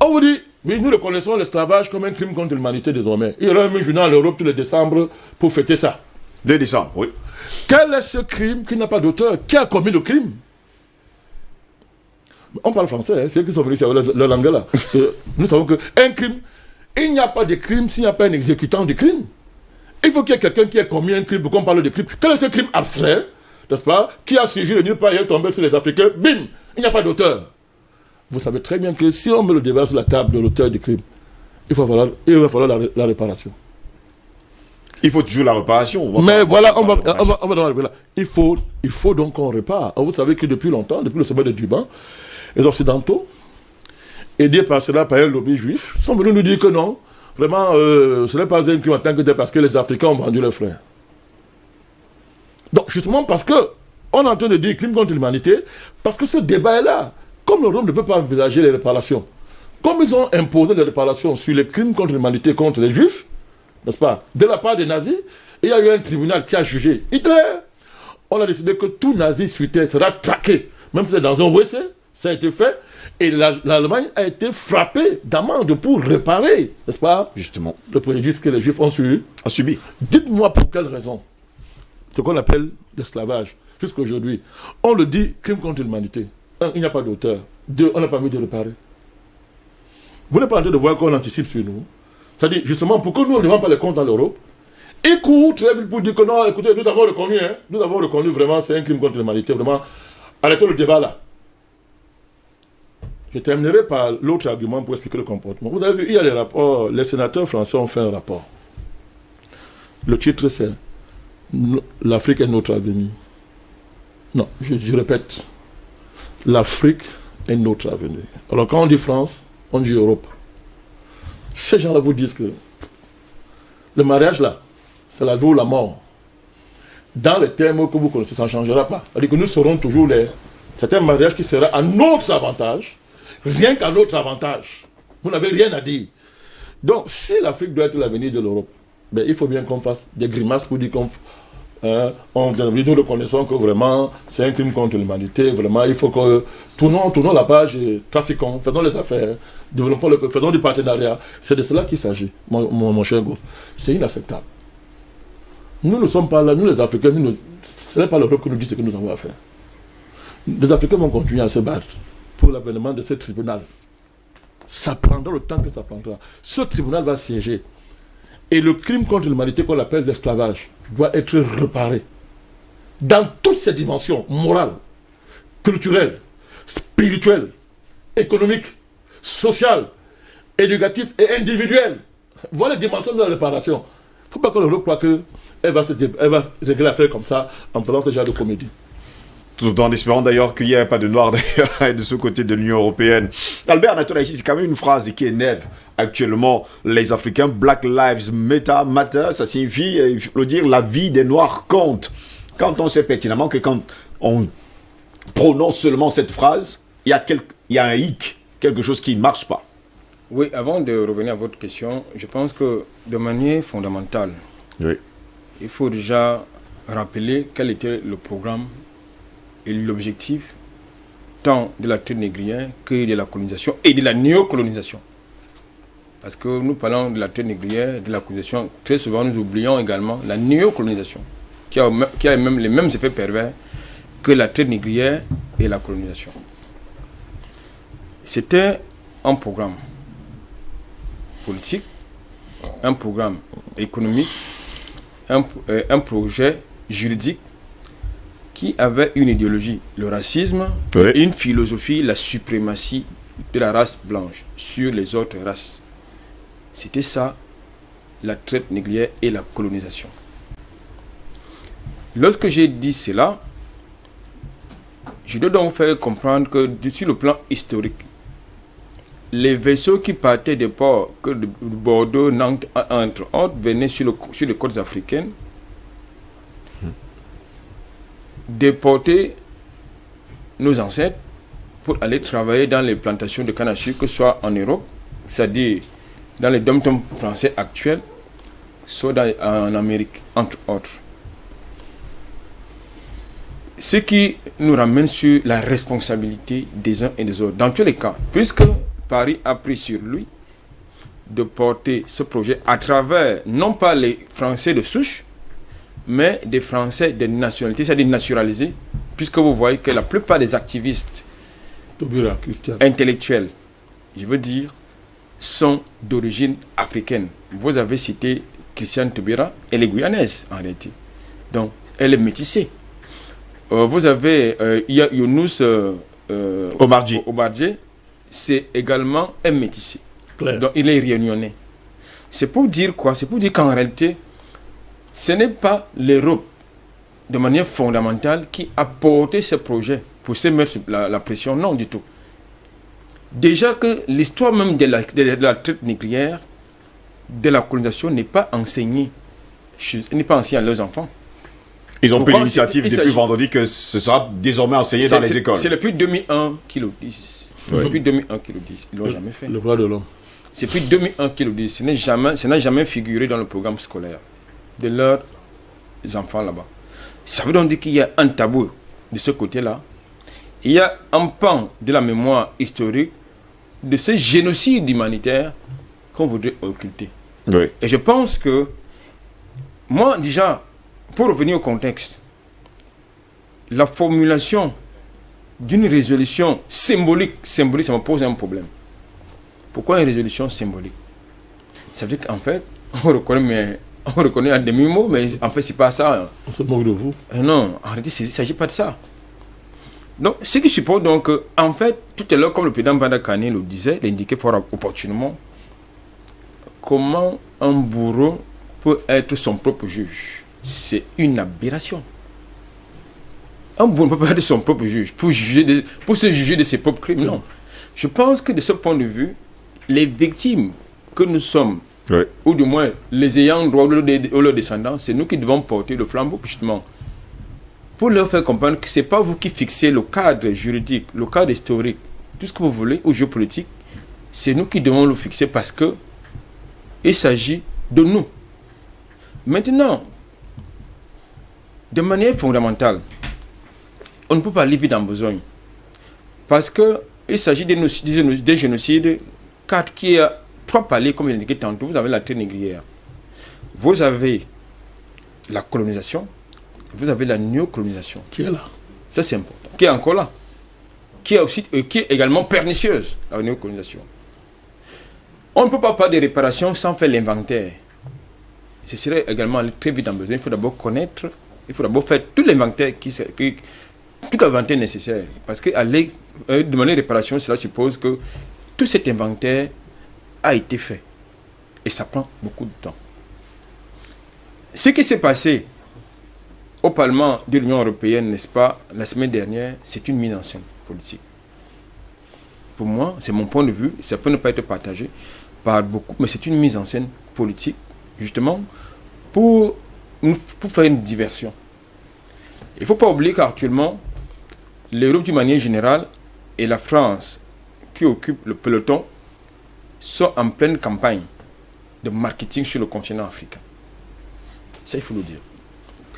On vous dit, oui, nous reconnaissons l'esclavage comme un crime contre l'humanité désormais. Il y aura un journal en Europe tous les décembre pour fêter ça. 2 décembre, oui. Quel est ce crime qui n'a pas d'auteur? Qui a commis le crime? On parle français, hein, c'est eux qui sont venus sur leur langue là. Nous savons qu'un crime, il n'y a pas de crime s'il n'y a pas un exécutant du crime. Il faut qu'il y ait quelqu'un qui ait commis un crime pour qu'on parle de crime. Quel est ce crime abstrait, n'est-ce pas, qui a surgi de nulle part et est tombé sur les Africains? Bim! Il n'y a pas d'auteur. Vous savez très bien que si on met le débat sur la table de l'auteur du crime, il va falloir la réparation. Il faut toujours la réparation. Mais voilà, on va dans la réparation. Il faut donc qu'on répare. Vous savez que depuis longtemps, depuis le sommet de Durban, les Occidentaux, aidés par cela par un lobby juif, sont venus nous dire que non, vraiment, ce n'est pas un crime en tant que tel parce que les Africains ont vendu leurs frères. Donc, justement parce que on est en train de dire crime contre l'humanité, parce que ce débat est là. Comme l'Europe ne veut pas envisager les réparations, comme ils ont imposé les réparations sur les crimes contre l'humanité contre les Juifs, n'est-ce pas, de la part des nazis, il y a eu un tribunal qui a jugé Hitler. On a décidé que tout nazi suité sera traqué, même si c'est dans un WC, ça a été fait, et l'Allemagne a été frappée d'amende pour réparer, n'est-ce pas, justement, le préjudice que les Juifs ont subi. Dites-moi pour quelle raison ce qu'on appelle l'esclavage, jusqu'aujourd'hui, on le dit crime contre l'humanité. 1, il n'y a pas d'auteur. 2, on n'a pas envie de réparer. Vous n'êtes pas en train de voir qu'on anticipe sur nous. C'est-à-dire, justement, pourquoi nous, on ne demande pas les comptes dans l'Europe? Il court très vite pour dire que non, écoutez, nous avons reconnu vraiment, c'est un crime contre l'humanité, vraiment. Arrêtons le débat là. Je terminerai par l'autre argument pour expliquer le comportement. Vous avez vu, il y a les rapports, les sénateurs français ont fait un rapport. Le titre c'est « L'Afrique est notre avenir ». Non, je répète. L'Afrique est notre avenir. Alors quand on dit France, on dit Europe. Ces gens-là vous disent que le mariage là, c'est la vie ou la mort. Dans les termes que vous connaissez, ça ne changera pas. C'est-à-dire que nous serons toujours c'est un mariage qui sera à notre avantage, rien qu'à notre avantage. Vous n'avez rien à dire. Donc, si l'Afrique doit être l'avenir de l'Europe, ben, il faut bien qu'on fasse des grimaces pour dire nous reconnaissons que vraiment c'est un crime contre l'humanité. Vraiment, il faut que tournons la page et trafiquons, faisons les affaires, faisons du partenariat. C'est de cela qu'il s'agit, mon cher Goff. C'est inacceptable. Nous ne sommes pas là, nous les Africains, ce n'est pas l'Europe qui nous dit ce que nous avons à faire. Les Africains vont continuer à se battre pour l'avènement de ce tribunal. Ça prendra le temps que ça prendra. Ce tribunal va siéger. Et le crime contre l'humanité qu'on appelle l'esclavage doit être réparé. Dans toutes ses dimensions, morales, culturelles, spirituelles, économiques, sociales, éducatives et individuelles. Voilà les dimensions de la réparation. Il ne faut pas que l'Europe croie qu'elle va régler l'affaire comme ça en faisant ce genre de comédie. Tout en espérant d'ailleurs qu'il n'y ait pas de noir d'ailleurs de ce côté de l'Union européenne. Albert Natola, ici, c'est quand même une phrase qui énerve actuellement les Africains. Black Lives Matter, ça signifie, il faut le dire, la vie des Noirs compte. Quand on sait pertinemment que quand on prononce seulement cette phrase, il y a un hic, quelque chose qui ne marche pas. Oui, avant de revenir à votre question, je pense que de manière fondamentale, oui, il faut déjà rappeler quel était le programme et l'objectif tant de la traite négrière que de la colonisation et de la néocolonisation. Parce que nous parlons de la traite négrière, de la colonisation, très souvent nous oublions également la néocolonisation, qui a même les mêmes effets pervers que la traite négrière et la colonisation. C'était un programme politique, un programme économique, un projet juridique qui avait une idéologie, le racisme, oui, et une philosophie, la suprématie de la race blanche sur les autres races. C'était ça, la traite négrière et la colonisation. Lorsque j'ai dit cela, je dois donc faire comprendre que sur le plan historique, les vaisseaux qui partaient des ports que de Bordeaux, Nantes, entre autres, venaient sur les côtes africaines, déporter nos ancêtres pour aller travailler dans les plantations de canne à sucre, que ce soit en Europe, c'est-à-dire dans les dom-toms français actuels, soit en Amérique, entre autres. Ce qui nous ramène sur la responsabilité des uns et des autres. Dans tous les cas, puisque Paris a pris sur lui de porter ce projet à travers, non pas les Français de souche, mais des Français de nationalité, c'est-à-dire naturalisés, puisque vous voyez que la plupart des activistes intellectuels, je veux dire, sont d'origine africaine. Vous avez cité Christiane Taubira, elle est guyanaise en réalité. Donc, elle est métissée. Vous avez Younous Omarjé, c'est également un métissé. Claire. Donc, il est réunionnais. C'est pour dire quoi? C'est pour dire qu'en réalité, ce n'est pas l'Europe, de manière fondamentale, qui a porté ce projet pour se mettre la pression. Non, du tout. Déjà que l'histoire même de la traite négrière, de la colonisation, n'est pas enseignée à leurs enfants. Ils ont pris l'initiative depuis vendredi que ce sera désormais enseigné dans les écoles. C'est depuis 2001 qu'ils le disent. Oui. C'est depuis 2001 qu'ils le disent. Ils ne l'ont jamais fait. Le droit de l'homme. C'est depuis 2001 qu'ils le disent. Ça n'a jamais figuré dans le programme scolaire de leurs enfants là-bas. Ça veut donc dire qu'il y a un tabou de ce côté-là. Il y a un pan de la mémoire historique de ce génocide humanitaire qu'on voudrait occulter. Oui. Et je pense que, moi déjà, pour revenir au contexte, la formulation d'une résolution symbolique, ça me pose un problème. Pourquoi une résolution symbolique? Ça veut dire qu'en fait, on reconnaît, mais on reconnaît un demi-mot, mais en fait, c'est pas ça. On se moque de vous. Non, en réalité, il ne s'agit pas de ça. Donc, ce qui suppose donc, en fait, tout à l'heure, comme le président Badakane le disait, l'indiquait fort opportunément, comment un bourreau peut être son propre juge. C'est une aberration. Un bourreau ne peut pas être son propre juge pour se juger de ses propres crimes. Non. Je pense que de ce point de vue, les victimes que nous sommes, ou du moins les ayants droit ou leurs descendants, c'est nous qui devons porter le flambeau, justement, pour leur faire comprendre que ce n'est pas vous qui fixez le cadre juridique, le cadre historique, tout ce que vous voulez, ou géopolitique, c'est nous qui devons le fixer parce que il s'agit de nous. Maintenant, de manière fondamentale, on ne peut pas aller vite en besogne. Parce qu'il s'agit des génocides, qui a 3 paliers, comme je l'ai indiqué tantôt. Vous avez la traite négrière. Vous avez la colonisation. Vous avez la néocolonisation. Qui est là? Ça, c'est important. Qui est encore là. Qui est également pernicieuse, la néocolonisation. On ne peut pas parler de réparation sans faire l'inventaire. Ce serait également aller très vite en besoin. Il faut d'abord connaître, il faut d'abord faire tout l'inventaire tout l'inventaire nécessaire. Parce que demander réparation, cela suppose que tout cet inventaire a été fait. Et ça prend beaucoup de temps. Ce qui s'est passé au Parlement de l'Union européenne, n'est-ce pas, la semaine dernière, c'est une mise en scène politique. Pour moi, c'est mon point de vue, ça peut ne pas être partagé par beaucoup, mais c'est une mise en scène politique, justement, pour faire une diversion. Il ne faut pas oublier qu'actuellement, l'Europe d'une manière générale et la France, qui occupe le peloton, sont en pleine campagne de marketing sur le continent africain. Ça, il faut le dire.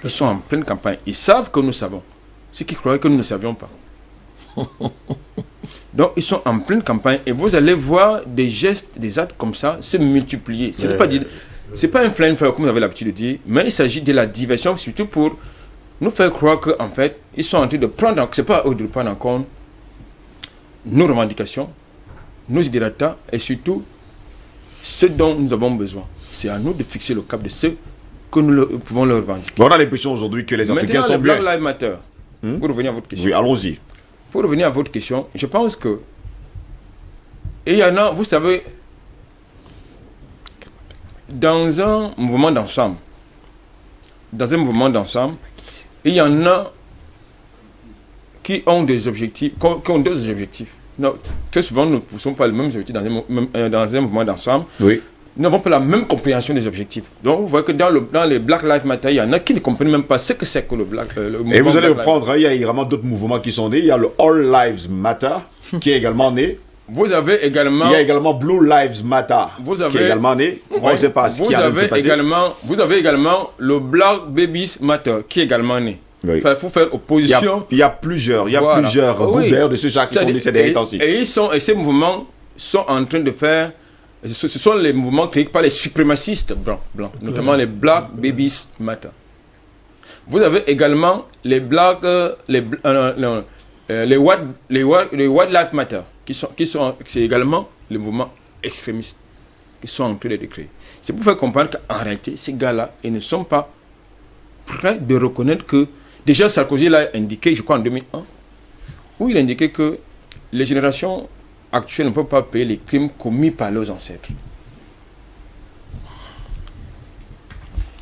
Ils sont en pleine campagne. Ils savent que nous savons. Ce qu'ils croyaient que nous ne savions pas. Donc, ils sont en pleine campagne et vous allez voir des gestes, des actes comme ça se multiplier. Ce n'est pas un flame fire comme vous avez l'habitude de dire, mais il s'agit de la diversion, surtout pour nous faire croire qu'en fait, ils sont en train de prendre en compte, c'est pas eux de prendre en compte nos revendications, nos idéatats et surtout ce dont nous avons besoin. C'est à nous de fixer le cap de ce que nous pouvons leur revendiquer. Bon, on a l'impression aujourd'hui que les Africains sont bien. Black Lives Matter. Pour revenir à votre question. Oui, allons-y. Pour revenir à votre question, je pense que il y en a, vous savez, dans un mouvement d'ensemble, il y en a qui ont des objectifs, qui ont deux objectifs. Non, très souvent, nous ne poussons pas les mêmes objectifs dans un mouvement d'ensemble. Oui. Nous n'avons pas la même compréhension des objectifs. Donc, vous voyez que dans les Black Lives Matter, il y en a qui ne comprennent même pas ce que c'est que le mouvement. Et vous allez reprendre, il y a vraiment d'autres mouvements qui sont nés. Il y a le All Lives Matter qui est également né. Vous avez également... Il y a également Blue Lives Matter qui est également né. On ne sait pas ce qui a passé. Vous avez également le Black Babies Matter qui est également né. Oui. Il faut faire opposition. Il y a plusieurs gouverneurs de ce genre qui sont nés ces derniers temps-ci. Et ces mouvements sont en train de faire... Ce sont les mouvements créés par les suprémacistes blancs, notamment les Black Babies Matter. Vous avez également les White Lives Matter, c'est également les mouvements extrémistes qui sont en train d'être créés. C'est pour faire comprendre qu'en réalité, ces gars-là, ils ne sont pas prêts de reconnaître que... Déjà, Sarkozy l'a indiqué, je crois en 2001, où il indiquait que les générations actuelles ne peuvent pas payer les crimes commis par leurs ancêtres.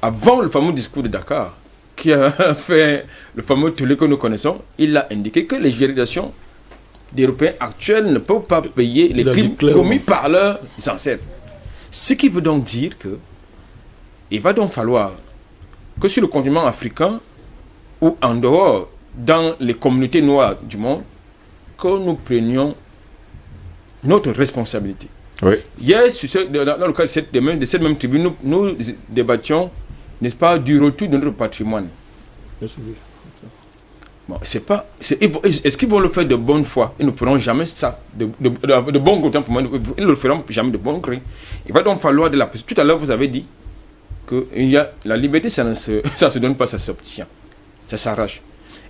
Avant le fameux discours de Dakar, qui a fait le fameux tollé que nous connaissons, il a indiqué que les générations d'Européens actuels ne peuvent pas payer les crimes commis par leurs ancêtres. Ce qui veut donc dire que il va donc falloir que sur le continent africain ou en dehors, dans les communautés noires du monde, que nous prenions notre responsabilité. Oui. Hier, dans le cadre de cette même tribune, nous débattions, n'est-ce pas, du retour de notre patrimoine. Bon, est-ce qu'ils vont le faire de bonne foi? Ils ne feront jamais ça, de bon gré, pour moi, ils ne le feront jamais de bon gré. Il va donc falloir de la... Tout à l'heure, vous avez dit que la liberté, ça ne se donne pas, ça s'obtient. Ça s'arrache.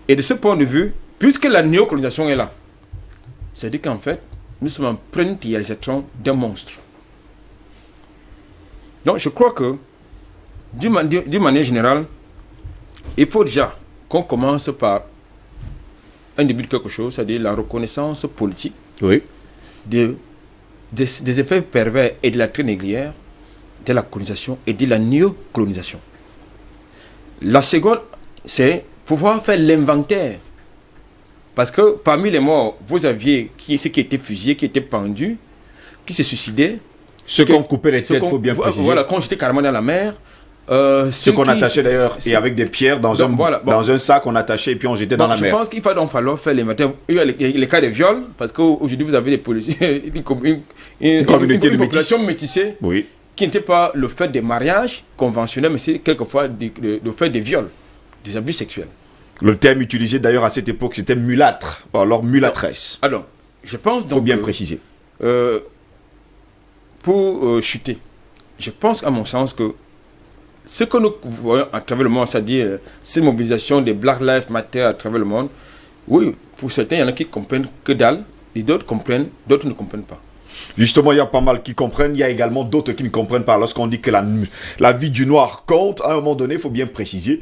Et de ce point de vue, puisque la néocolonisation est là, c'est-à-dire qu'en fait, nous sommes en pleine réalisation d'un monstre. Donc, je crois que d'une manière générale, il faut déjà qu'on commence par un début de quelque chose, c'est-à-dire la reconnaissance politique des effets pervers et de la traite négrière, de la colonisation et de la néocolonisation. La seconde, c'est pouvoir faire l'inventaire. Parce que parmi les morts, vous aviez ceux qui étaient fusillés, qui étaient pendus, qui se suicidaient. Ceux qu'on coupait les têtes, il faut bien préciser. Voilà, qu'on jetait carrément dans la mer. Ceux qu'on attachait d'ailleurs, et avec des pierres dans un sac, on attachait et puis on jetait dans la mer. Je pense qu'il va donc falloir faire l'inventaire. Il y a les cas de viol, parce qu'aujourd'hui vous avez des policiers, une population métissée, qui n'était pas le fait des mariages conventionnels, mais c'est quelquefois le fait des viols, des abus sexuels. Le terme utilisé d'ailleurs à cette époque, c'était mulâtre, alors mulâtresse. Alors, je pense donc... Il faut bien préciser. Pour chuter, je pense à mon sens que ce que nous voyons à travers le monde, c'est-à-dire cette mobilisation des Black Lives Matter à travers le monde, oui, pour certains, il y en a qui comprennent que dalle, et d'autres comprennent, d'autres ne comprennent pas. Justement, il y a pas mal qui comprennent, il y a également d'autres qui ne comprennent pas. Lorsqu'on dit que la vie du noir compte, à un moment donné, il faut bien préciser,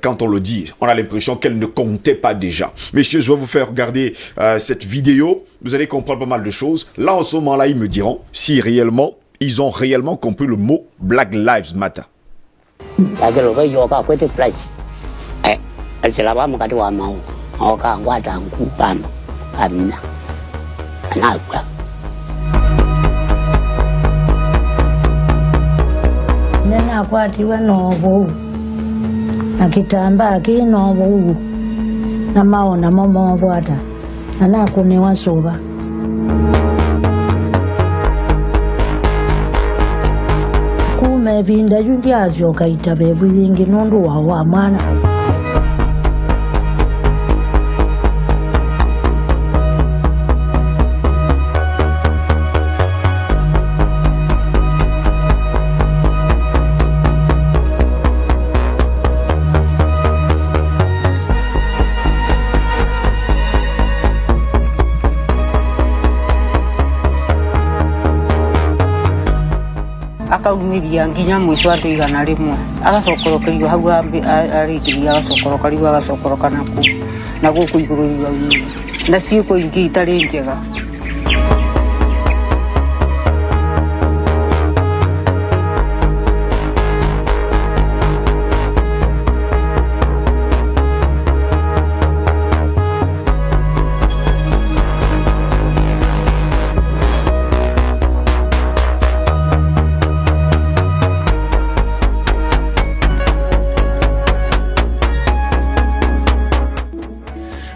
quand on le dit, on a l'impression qu'elle ne comptait pas déjà. Messieurs, je vais vous faire regarder cette vidéo, vous allez comprendre pas mal de choses. Là, en ce moment-là, ils me diront si réellement, ils ont réellement compris le mot Black Lives Matter. Nena kwatiwa nobo na kitambaa kinobo na maona momo bwata na kunewa soba kume vinda jundiazyo kaita bebu yingi nundu wa mwana. Akaumiria nginya mwisho atu igana rimwe agacokorokerio hau arikiria agacokorokerio agacokoroka na guku iguru iguru na ciiko ingi itari njega.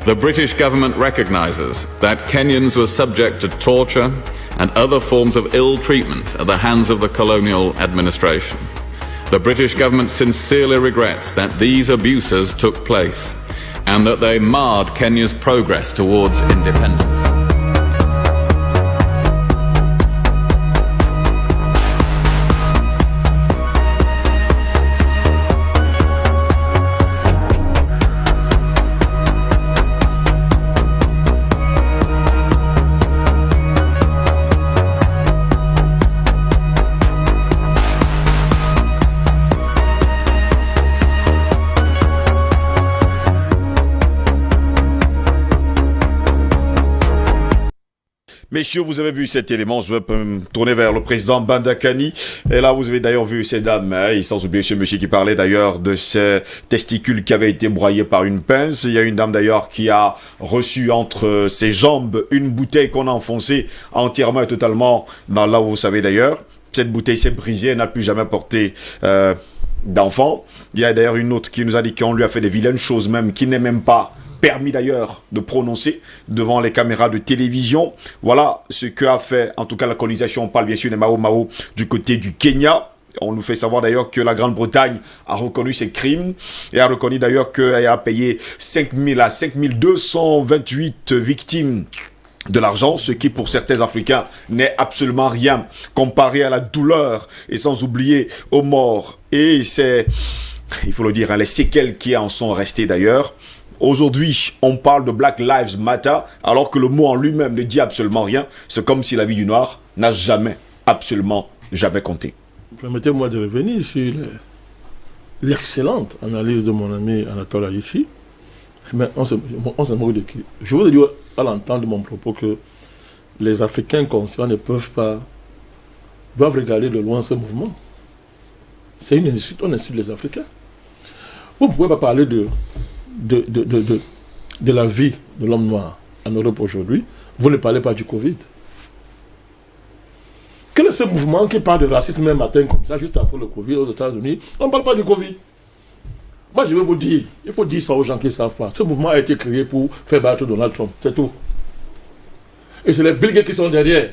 The British government recognises that Kenyans were subject to torture and other forms of ill treatment at the hands of the colonial administration. The British government sincerely regrets that these abuses took place and that they marred Kenya's progress towards independence. Messieurs, vous avez vu cet élément, je vais me tourner vers le président Bandakani. Et là, vous avez d'ailleurs vu ces dames, et sans oublier ce monsieur qui parlait d'ailleurs de ces testicules qui avaient été broyés par une pince. Il y a une dame d'ailleurs qui a reçu entre ses jambes une bouteille qu'on a enfoncée entièrement et totalement dans là où vous savez d'ailleurs. Cette bouteille s'est brisée, elle n'a plus jamais porté d'enfant. Il y a d'ailleurs une autre qui nous a dit qu'on lui a fait des vilaines choses même, qui n'est même pas permis d'ailleurs de prononcer devant les caméras de télévision. Voilà ce qu'a fait en tout cas la colonisation. On parle bien sûr des Mao Mao du côté du Kenya. On nous fait savoir d'ailleurs que la Grande-Bretagne a reconnu ses crimes et a reconnu d'ailleurs qu'elle a payé 5000 à 5228 victimes de l'argent, ce qui pour certains Africains n'est absolument rien comparé à la douleur et sans oublier aux morts. Et c'est, il faut le dire, les séquelles qui en sont restées d'ailleurs. Aujourd'hui, on parle de Black Lives Matter, alors que le mot en lui-même ne dit absolument rien. C'est comme si la vie du noir n'a jamais, absolument jamais compté. Permettez-moi de revenir sur l'excellente analyse de mon ami Anatole ici, mais on se moque de qui? Je vous ai dit à l'entendre de mon propos que les Africains conscients ne peuvent pas, doivent regarder de loin ce mouvement. C'est une insulte, on insulte les Africains. Vous ne pouvez pas parler de la vie de l'homme noir en Europe aujourd'hui, vous ne parlez pas du Covid. Quel est ce mouvement qui parle de racisme un matin comme ça, juste après le Covid aux États-Unis? On ne parle pas du Covid. Moi, je vais vous dire, il faut dire ça aux gens qui ne savent pas. Ce mouvement a été créé pour faire battre Donald Trump, c'est tout. Et c'est les Bill Gates qui sont derrière.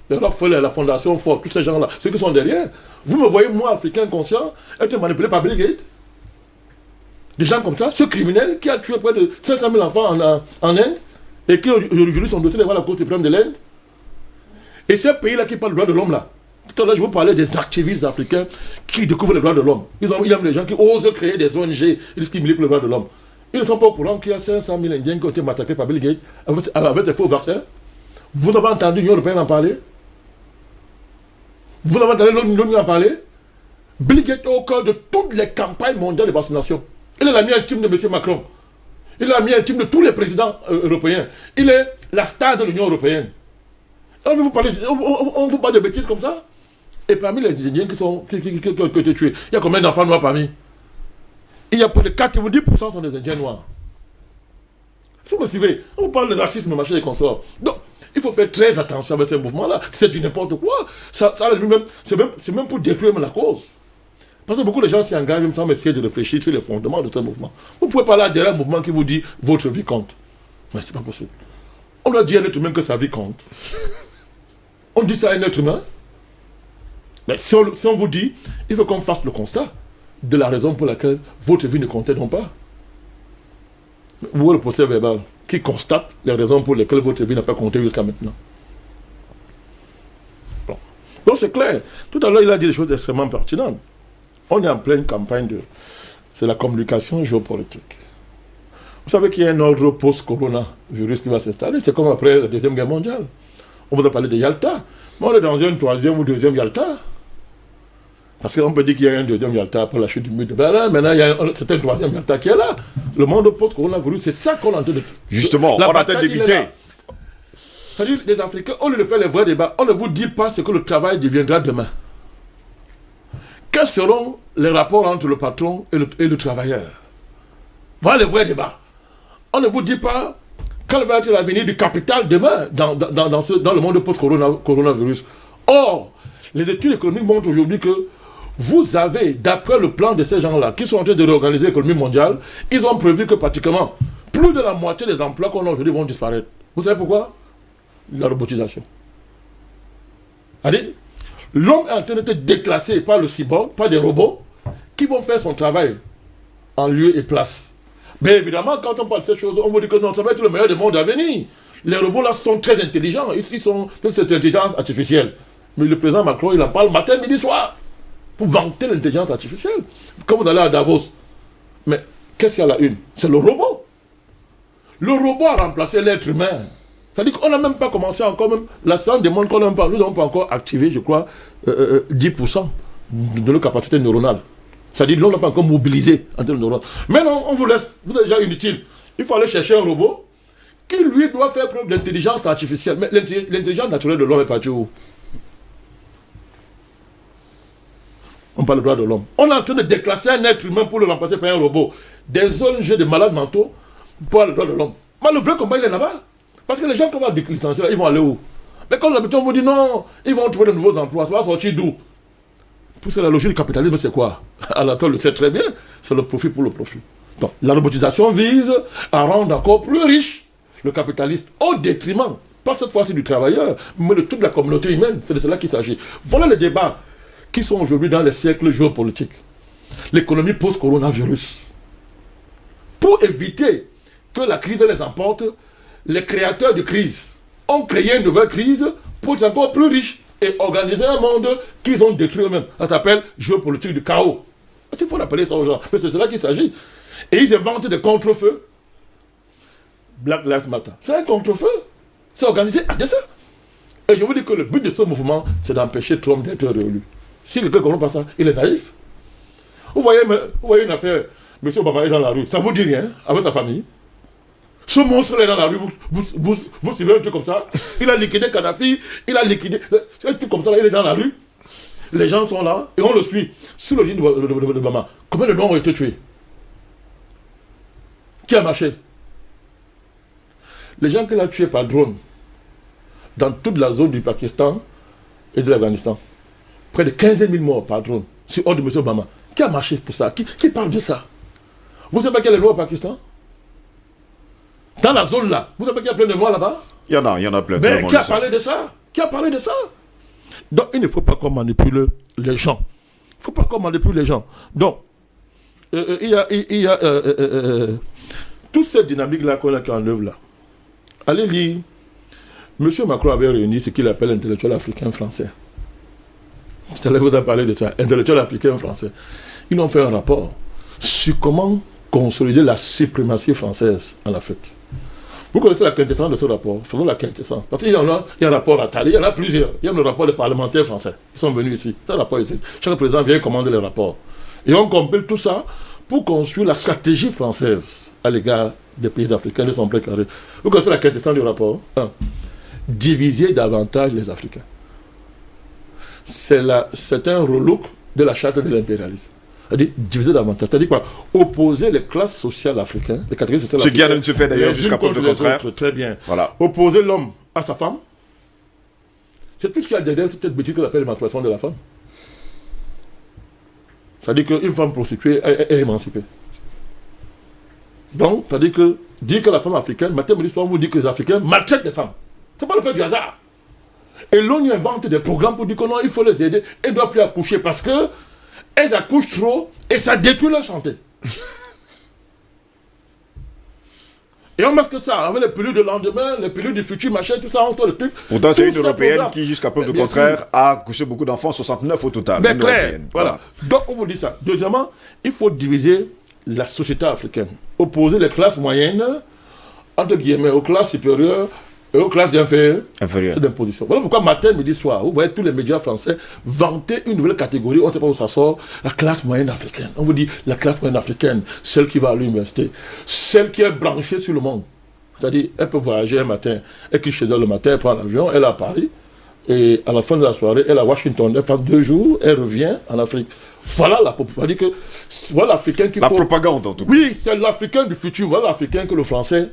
Les Rockefeller, la Fondation Ford, tous ces gens-là, ceux qui sont derrière. Vous me voyez, moi, Africain conscient, être manipulé par Bill Gates? Des gens comme ça, ce criminel qui a tué près de 500 000 enfants en Inde, et qui aujourd'hui sont dotés devant la Cour suprême de l'Inde. Et c'est un pays-là qui parle du droit de l'homme là. Tout à l'heure, je vous parlais des activistes africains qui découvrent les droits de l'homme. Ils aiment les gens qui osent créer des ONG, ils qui militent pour les droits de l'homme. Ils ne sont pas au courant qu'il y a 500 000 Indiens qui ont été massacrés par Bill Gates avec des faux vaccins. Vous avez entendu l'Union européenne en parler? Vous avez entendu l'ONU en parler? Bill Gates est au cœur de toutes les campagnes mondiales de vaccination. Il est l'ami intime de M. Macron. Il est l'ami intime de tous les présidents européens. Il est la star de l'Union européenne. On vous parle de bêtises comme ça? Et parmi les Indiens qui ont été tués, il y a combien d'enfants noirs parmi? Il y a près de 90% sont des Indiens noirs. Vous me suivez? On vous parle de racisme, machin et consorts. Donc, il faut faire très attention avec ces mouvements-là. C'est du n'importe quoi. C'est même pour détruire la cause. Parce que beaucoup de gens s'y engagent sans essayer de réfléchir sur les fondements de ce mouvement. Vous pouvez pas là derrière un mouvement qui vous dit votre vie compte. Mais c'est pas possible. On doit dire à un être humain que sa vie compte. On dit ça à un être humain. Mais si on vous dit, il faut qu'on fasse le constat de la raison pour laquelle votre vie ne comptait donc pas. Vous voyez le procès verbal qui constate les raisons pour lesquelles votre vie n'a pas compté jusqu'à maintenant. Bon. Donc c'est clair. Tout à l'heure, il a dit des choses extrêmement pertinentes. On est en pleine campagne c'est la communication géopolitique. Vous savez qu'il y a un ordre post-coronavirus qui va s'installer. C'est comme après la Deuxième Guerre mondiale. On vous a parlé de Yalta. Mais on est dans une troisième ou deuxième Yalta. Parce qu'on peut dire qu'il y a un deuxième Yalta après la chute du mur de Berlin. Maintenant, c'est un troisième Yalta qui est là. Le monde post-coronavirus, c'est ça qu'on est en train de... Justement, on a train d'éviter. C'est-à-dire, les Africains, au lieu de faire les vrais débats, on ne vous dit pas ce que le travail deviendra demain. Quels seront les rapports entre le patron et le travailleur? Voilà les vrais débats. On ne vous dit pas quel va être l'avenir du capital demain dans le monde post-coronavirus. Or, les études économiques montrent aujourd'hui que vous avez, d'après le plan de ces gens-là, qui sont en train de réorganiser l'économie mondiale, ils ont prévu que pratiquement plus de la moitié des emplois qu'on a aujourd'hui vont disparaître. Vous savez pourquoi? La robotisation. Allez, l'homme est en train d'être déclassé par le cyborg, par des robots, qui vont faire son travail en lieu et place. Mais évidemment, quand on parle de ces choses, on vous dit que non, ça va être le meilleur des mondes à venir. Les robots là sont très intelligents, ils sont de cette intelligence artificielle. Mais le président Macron, il en parle matin, midi, soir, pour vanter l'intelligence artificielle. Quand vous allez à Davos, mais qu'est-ce qu'il y a à la une? C'est le robot. Le robot a remplacé l'être humain. C'est-à-dire qu'on n'a même pas commencé encore, même la science démontre qu'on n'a pas, nous n'avons pas encore activé, je crois, 10% de nos capacités neuronales. C'est-à-dire qu'on n'a pas encore mobilisé en termes de neurones. Mais non, on vous laisse, vous êtes déjà inutile. Il faut aller chercher un robot qui, lui, doit faire preuve d'intelligence artificielle. Mais l'intelligence naturelle de l'homme est partie où? On parle de droit de l'homme. On est en train de déclasser un être humain pour le remplacer par un robot. Des ONG de malades mentaux pour le droit de l'homme. Mais le vrai combat, il est là-bas. Parce que les gens qui vont licencier là, ils vont aller où? Mais comme l'habitude, on vous dit non, ils vont trouver de nouveaux emplois. Ça va sortir d'où? Parce que la logique du capitalisme, c'est quoi? Anatole le sait très bien, c'est le profit pour le profit. Donc, la robotisation vise à rendre encore plus riche le capitaliste au détriment, pas cette fois-ci du travailleur, mais de toute la communauté humaine. C'est de cela qu'il s'agit. Voilà les débats qui sont aujourd'hui dans les cercles géopolitiques. L'économie post-coronavirus. Pour éviter que la crise les emporte, les créateurs de crise ont créé une nouvelle crise pour être encore plus riches et organiser un monde qu'ils ont détruit eux-mêmes. Ça s'appelle géopolitique du chaos. Il faut l'appeler ça aux gens. Mais c'est cela qu'il s'agit. Et ils inventent des contre-feux. Black Lives Matter. C'est un contre-feu. C'est organisé à dessein. Et je vous dis que le but de ce mouvement, c'est d'empêcher Trump d'être réélu. Si quelqu'un ne comprend pas ça, il est naïf. Vous voyez une affaire, M. Obama est dans la rue, ça vous dit rien, avec sa famille. Ce monstre est dans la rue, vous suivez un truc comme ça. Il a liquidé Kadhafi, il a liquidé... Un truc comme ça, il est dans la rue. Les gens sont là et on le suit. Sous le régime d'Obama, combien de noirs ont été tués? Qui a marché? Les gens qu'il a tués par drone, dans toute la zone du Pakistan et de l'Afghanistan, près de 15 000 morts par drone, sur ordre de M. Obama. Qui a marché pour ça? Qui parle de ça? Vous savez qu'il y a les noirs au Pakistan? Dans la zone là, vous savez qu'il y a plein de noirs là-bas? Il y en a plein. Mais qui a parlé de ça? Qui a parlé de ça? Donc il ne faut pas qu'on manipule les gens. Il ne faut pas qu'on manipule les gens. Donc, il y a toute cette dynamique-là qu'on a en œuvre là. Allez lire. M. Macron avait réuni ce qu'il appelle l'intellectuel africain français. Je vous ai parlé de ça. Intellectuel africain français. Ils ont fait un rapport sur comment consolider la suprématie française en Afrique. Vous connaissez la quintessence de ce rapport? Faisons la quintessence. Parce qu'il y a un rapport à Tali, il y en a plusieurs. Il y a le rapport des parlementaires français qui sont venus ici. C'est un rapport ici. Chaque président vient commander les rapports. Et on compile tout ça pour construire la stratégie française à l'égard des pays africains de son précaré. Vous connaissez la quintessence du rapport? Diviser davantage les Africains. C'est un relook de la charte de l'impérialisme. C'est-à-dire diviser davantage. C'est-à-dire quoi? Opposer les classes sociales africaines, les catégories sociales africaines. Ce qui a se fait d'ailleurs jusqu'à preuve de contraire. Très bien. Voilà. Opposer l'homme à sa femme. C'est tout ce qu'il y a derrière cette bêtise qu'on appelle l'émancipation de la femme. C'est-à-dire qu'une femme prostituée est émancipée. Donc, c'est-à-dire que dire que la femme africaine, matin, midi, soir, vous dites que les Africains maltraitent les femmes. C'est pas le fait du hasard. Et l'ONU invente des programmes pour dire que non, il faut les aider. Elles ne doivent plus accoucher parce que elles accouchent trop et ça détruit leur santé. Et on masque ça avec les pilules de lendemain, les pilules du futur, machin, tout ça, entre le truc. Pourtant, c'est une Européenne qui, jusqu'à preuve de contraire, a accouché beaucoup d'enfants, 69 au total. Mais clair, voilà. Donc, on vous dit ça. Deuxièmement, il faut diviser la société africaine. Opposer les classes moyennes, entre guillemets, aux classes supérieures et aux classes inférieures. C'est d'imposition. Voilà pourquoi matin, midi, soir, vous voyez tous les médias français vanter une nouvelle catégorie, on ne sait pas où ça sort, la classe moyenne africaine. On vous dit la classe moyenne africaine, celle qui va à l'université, celle qui est branchée sur le monde. C'est-à-dire, elle peut voyager un matin, elle quitte chez elle le matin, elle prend l'avion, elle est à Paris, et à la fin de la soirée, elle est à Washington, elle passe 2 jours, elle revient en Afrique. Voilà la propagande. Voilà l'Africain qu'il faut... La propagande en tout cas. Oui, c'est l'Africain du futur. Voilà l'Africain que le Français,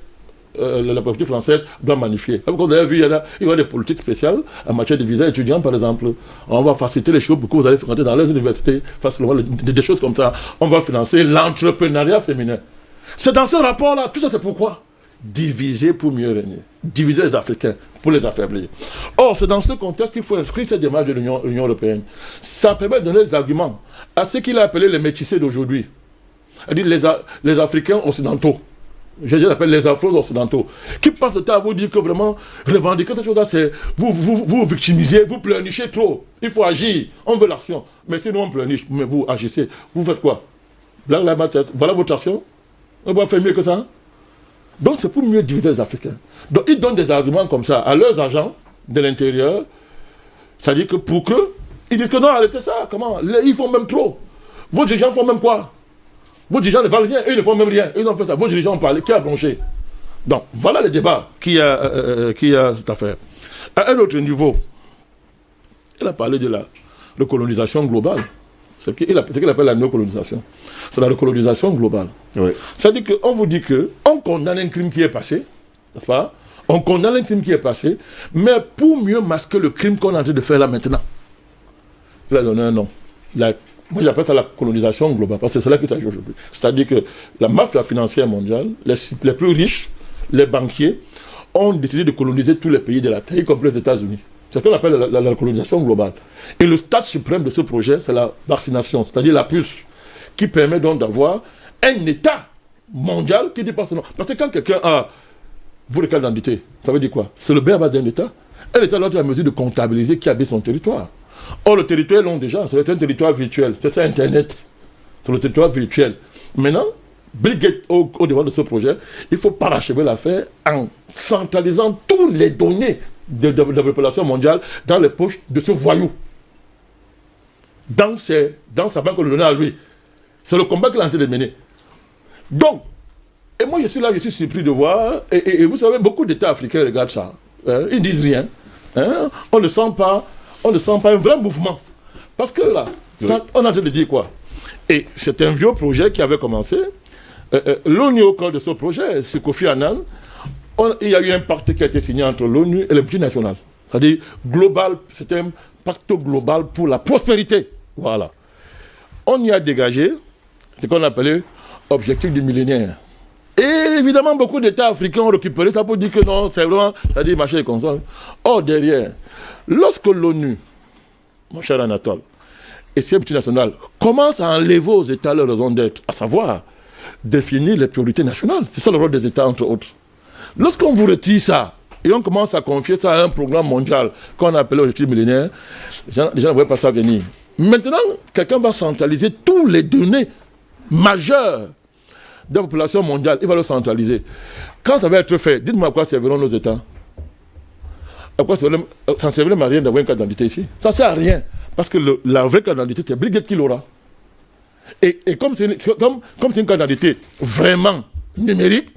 la politique française doit magnifier. Comme vous avez vu, il y a des politiques spéciales en matière de visa étudiant, par exemple. On va faciliter les choses pour que vous allez rentrer dans les universités, facilement, des choses comme ça. On va financer l'entrepreneuriat féminin. C'est dans ce rapport-là. Tout ça, c'est pourquoi? Diviser pour mieux régner. Diviser les Africains pour les affaiblir. Or, c'est dans ce contexte qu'il faut inscrire cette démarche de l'Union européenne. Ça permet de donner des arguments à ce qu'il a appelé les métissés d'aujourd'hui. C'est-à-dire les Africains occidentaux. Je les appelle les Afro-occidentaux. Qui passent le temps à vous dire que vraiment, revendiquer cette chose-là, c'est vous victimisez, vous pleurnichez trop. Il faut agir. On veut l'action. Mais si nous on pleurniche, mais vous agissez. Vous faites quoi? Blanc la tête. Voilà votre action. On va faire mieux que ça. Donc c'est pour mieux diviser les Africains. Donc ils donnent des arguments comme ça à leurs agents de l'intérieur. C'est-à-dire que pour que, ils disent que non, arrêtez ça. Comment? Ils font même trop. Vos dirigeants font même quoi? Vos dirigeants ne valent rien, eux ils ne font même rien. Ils ont fait ça. Vos dirigeants ont parlé. Qui a bronché? Donc voilà le débat qui a cette affaire. À un autre niveau, il a parlé de la recolonisation globale. C'est ce qu'il appelle la néocolonisation. C'est la recolonisation globale. Oui. C'est-à-dire qu'on vous dit qu'on condamne un crime qui est passé, n'est-ce pas? On condamne un crime qui est passé, mais pour mieux masquer le crime qu'on est en train de faire là maintenant. Il a donné un nom. Moi j'appelle ça la colonisation globale, parce que c'est cela qui s'agit aujourd'hui. C'est-à-dire que la mafia financière mondiale, les plus riches, les banquiers, ont décidé de coloniser tous les pays de la Terre, y compris les États-Unis. C'est ce qu'on appelle la colonisation globale. Et le stade suprême de ce projet, c'est la vaccination, c'est-à-dire la puce, qui permet donc d'avoir un État mondial qui dépasse le nom. Parce que quand quelqu'un a votre carte d'identité, ça veut dire quoi? C'est le béaba d'un État. Un État doit être en mesure de comptabiliser qui habite son territoire. Or, le territoire est long déjà, c'est un territoire virtuel. C'est ça Internet. C'est le territoire virtuel. Maintenant, Bill Gates, au devant de ce projet, il faut parachever l'affaire en centralisant toutes les données de la population mondiale dans les poches de ce voyou. Dans sa banque de données à lui. C'est le combat qu'il est en train de mener. Donc, et moi je suis là, je suis surpris de voir, et vous savez, beaucoup d'États africains regardent ça. Ils ne disent rien. On ne sent pas un vrai mouvement. Parce que là, on est en train de dire quoi? Et c'est un vieux projet qui avait commencé. L'ONU au cœur de ce projet, c'est Kofi Annan. Il y a eu un pacte qui a été signé entre l'ONU et les multinationales. C'est-à-dire global, c'était un pacte global pour la prospérité. Voilà. On y a dégagé ce qu'on appelait objectif du millénaire. Et évidemment, beaucoup d'États africains ont récupéré ça pour dire que non, c'est vraiment, c'est-à-dire marché et console. Or, derrière, lorsque l'ONU, mon cher Anatole, et ces multinationales commencent à enlever aux États leur raison d'être, à savoir définir les priorités nationales. C'est ça le rôle des États, entre autres. Lorsqu'on vous retire ça, et on commence à confier ça à un programme mondial qu'on appelle l'objectif millénaire, les gens ne voient pas ça venir. Maintenant, quelqu'un va centraliser tous les données majeures de la population mondiale, il va le centraliser. Quand ça va être fait, dites-moi à quoi serviront nos États? À quoi ça ne servirait à rien d'avoir une carte d'identité ici? Ça ne sert à rien. Parce que la vraie carte d'identité, c'est Bill Gates qui l'aura. Et comme c'est une carte d'identité vraiment numérique,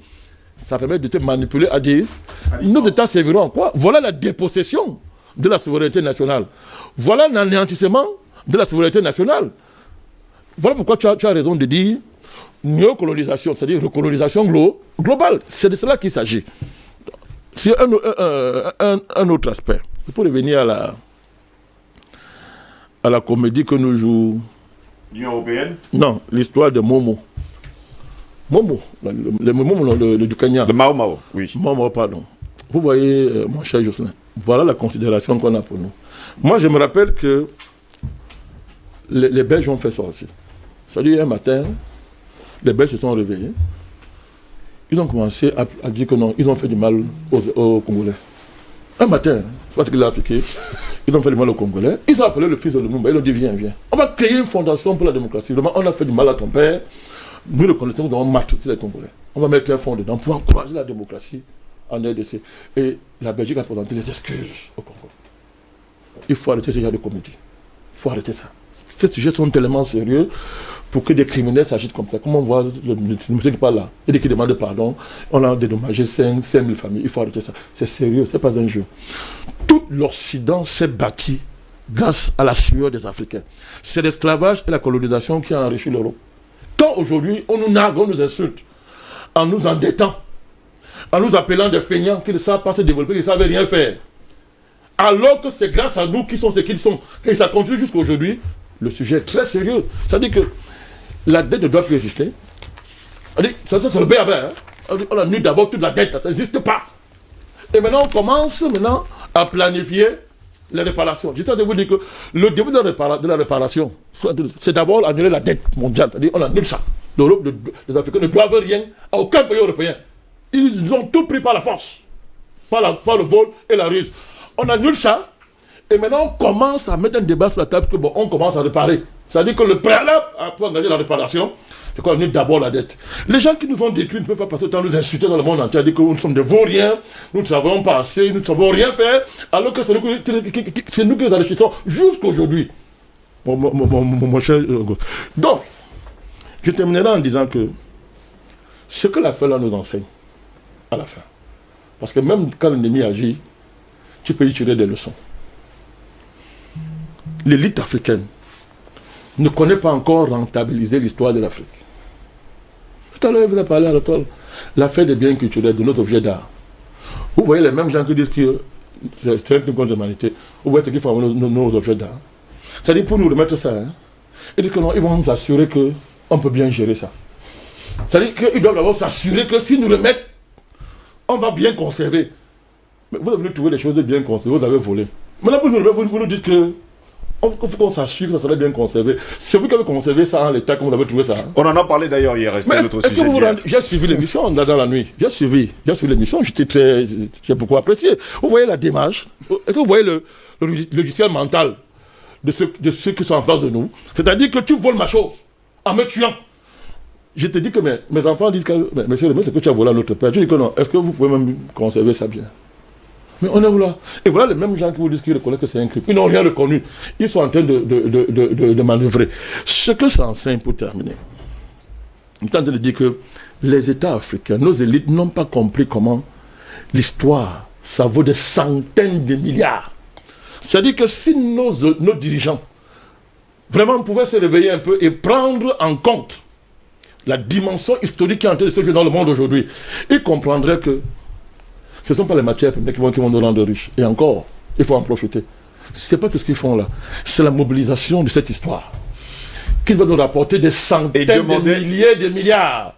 ça permet de te manipuler à dire nos États serviront à quoi? Voilà la dépossession de la souveraineté nationale. Voilà l'anéantissement de la souveraineté nationale. Voilà pourquoi tu as raison de dire néocolonisation, c'est-à-dire recolonisation globale. C'est de cela qu'il s'agit. C'est un autre aspect. Pour revenir à la comédie que nous jouons. L'Union européenne? Non, l'histoire de Momo. Momo, du Kenya. De Mao Mao, oui. Momo, pardon. Vous voyez, mon cher Jocelyn, voilà la considération qu'on a pour nous. Moi, je me rappelle que les Belges ont fait ça aussi. C'est-à-dire, un matin, les Belges se sont réveillés. Ils ont commencé à dire que non, ils ont fait du mal aux Congolais. Un matin, c'est pas ce qu'il a appliqué. Ils ont fait du mal aux Congolais. Ils ont appelé le fils de Lumumba. Ils ont dit viens. On va créer une fondation pour la démocratie. Vraiment, on a fait du mal à ton père. Nous le connaissons, nous avons maltraité les Congolais. On va mettre un fonds dedans pour encourager la démocratie en RDC. Et la Belgique a présenté des excuses au Congo. Il faut arrêter ce genre de comédie. Il faut arrêter ça. Ces sujets sont tellement sérieux pour que des criminels s'agitent comme ça. Comme on voit le monsieur qui parle là, et qui demande pardon, on a dédommagé 5 000 familles. Il faut arrêter ça. C'est sérieux, c'est pas un jeu. Tout l'Occident s'est bâti grâce à la sueur des Africains. C'est l'esclavage et la colonisation qui a enrichi l'Europe. Quand aujourd'hui, on nous nargue, on nous insulte, en nous endettant, en nous appelant des feignants qui ne savent pas se développer, qui ne savent rien faire, alors que c'est grâce à nous qu'ils sont ce qu'ils sont, et ça continue jusqu'à aujourd'hui, le sujet est très sérieux. C'est-à-dire que la dette ne doit plus exister. Ça c'est le béaba. On annule d'abord toute la dette, ça n'existe pas. Et maintenant, on commence à planifier les réparations. J'étais de vous dire que le début de la réparation, c'est d'abord annuler la dette mondiale. C'est-à-dire on annule ça. L'Europe, les Africains ne doivent rien à aucun pays européen. Ils ont tout pris par la force, par le vol et la ruse. On annule ça, et maintenant on commence à mettre un débat sur la table que bon, on commence à réparer. C'est-à-dire que le préalable pour engager la réparation, c'est qu'on annule d'abord la dette. Les gens qui nous ont détruits ne peuvent pas passer le temps à nous insulter dans le monde entier, à dire que nous sommes des vauriens, nous ne savons pas assez, nous ne savons rien faire, alors que c'est nous qui les enrichissons jusqu'aujourd'hui. Mon cher. Donc, je terminerai en disant que ce que l'affaire là nous enseigne, à la fin, parce que même quand l'ennemi agit, tu peux y tirer des leçons. L'élite africaine ne connaît pas encore rentabiliser l'histoire de l'Afrique. Tout à l'heure, vous avez parlé à l'affaire des biens culturels, de nos objets d'art. Vous voyez les mêmes gens qui disent que c'est un crime contre l'humanité. Vous voyez ce qu'il faut avoir nos objets d'art. C'est-à-dire pour nous remettre ça, ils disent que non, ils vont nous assurer qu'on peut bien gérer ça. C'est-à-dire qu'ils doivent d'abord s'assurer que si nous remettent, on va bien conserver. Mais vous avez trouvé des choses bien conservées, vous avez volé. Maintenant, vous nous dites que il faut qu'on s'assure que ça serait bien conservé. C'est vous qui avez conservé ça en l'état, comme vous avez trouvé ça. On en a parlé d'ailleurs hier, c'était notre sujet d'hier. J'ai suivi l'émission dans la nuit. J'ai suivi l'émission, j'ai beaucoup apprécié. Vous voyez la démarche, est-ce que vous voyez le logiciel mental de ceux qui sont en face de nous? C'est-à-dire que tu voles ma chose en me tuant. Je te dis que mes enfants disent que, monsieur le maire, c'est que tu as volé à notre père. Je dis que non, est-ce que vous pouvez même conserver ça bien? Mais on est où là? Et voilà les mêmes gens qui vous disent qu'ils reconnaissent que c'est un crime. Ils n'ont rien reconnu. Ils sont en train de manœuvrer. Ce que ça enseigne, pour terminer, Je suis en train de dire que les États africains, nos élites n'ont pas compris comment l'histoire, ça vaut des centaines de milliards. C'est-à-dire que si nos dirigeants vraiment pouvaient se réveiller un peu et prendre en compte la dimension historique qui est en train de se jouer dans le monde aujourd'hui, ils comprendraient que ce ne sont pas les matières premières qui vont nous rendre riches. Et encore, il faut en profiter. Ce n'est pas tout ce qu'ils font là. C'est la mobilisation de cette histoire qui va nous rapporter des centaines de milliers de milliards.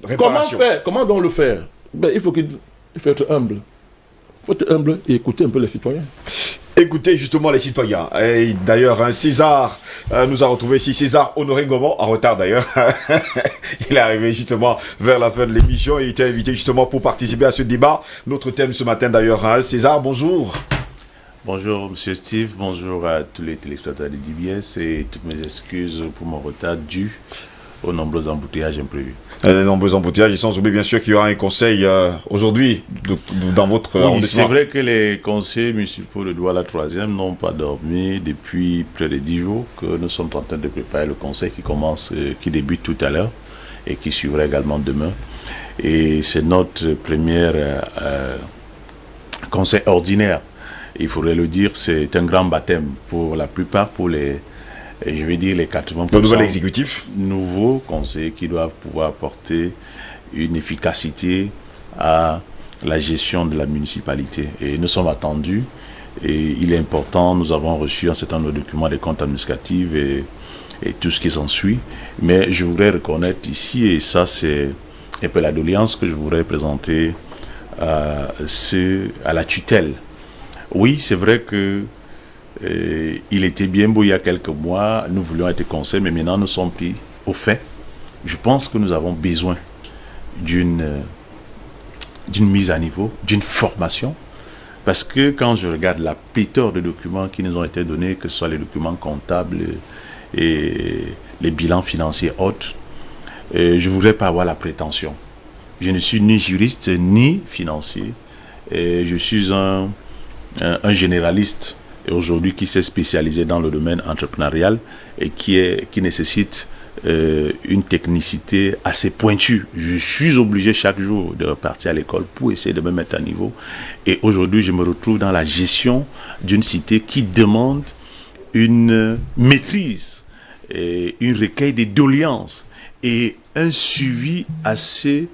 Réparation. Comment faire? Comment donc le faire? Il faut être humble. Il faut être humble et écouter un peu les citoyens. Écoutez justement les citoyens. Et d'ailleurs, César nous a retrouvé ici. César Honoré Goman, en retard d'ailleurs. Il est arrivé justement vers la fin de l'émission. Il était invité justement pour participer à ce débat. Notre thème ce matin d'ailleurs. César, bonjour. Bonjour Monsieur Steve, bonjour à tous les téléspectateurs de DBS et toutes mes excuses pour mon retard dû aux nombreux embouteillages imprévus. Les nombreux embouteillages, et sans oublier bien sûr qu'il y aura un conseil aujourd'hui dans votre arrondissement. C'est vrai que les conseillers municipaux de Douala 3e n'ont pas dormi depuis près de 10 jours, que nous sommes en train de préparer le conseil qui débute tout à l'heure et qui suivra également demain. Et c'est notre premier conseil ordinaire. Il faudrait le dire, c'est un grand baptême pour la plupart, pour les 80% le nouvel exécutif, nouveaux conseillers qui doivent pouvoir apporter une efficacité à la gestion de la municipalité. Et nous sommes attendus, et il est important, nous avons reçu un certain nombre de documents des comptes administratifs et tout ce qui s'ensuit. Mais je voudrais reconnaître ici, et ça c'est un peu la doléance que je voudrais présenter, à la tutelle. Oui, c'est vrai que il était bien beau il y a quelques mois, nous voulions être conseillers, mais maintenant nous sommes pris au fait. Je pense que nous avons besoin d'une mise à niveau, d'une formation, parce que quand je regarde la pléthore de documents qui nous ont été donnés, que ce soit les documents comptables et les bilans financiers autres, je ne voudrais pas avoir la prétention. Je ne suis ni juriste ni financier, et je suis un généraliste aujourd'hui qui s'est spécialisé dans le domaine entrepreneurial et qui nécessite une technicité assez pointue. Je suis obligé chaque jour de repartir à l'école pour essayer de me mettre à niveau. Et aujourd'hui, je me retrouve dans la gestion d'une cité qui demande une maîtrise, et une recueil de doléances et un suivi assez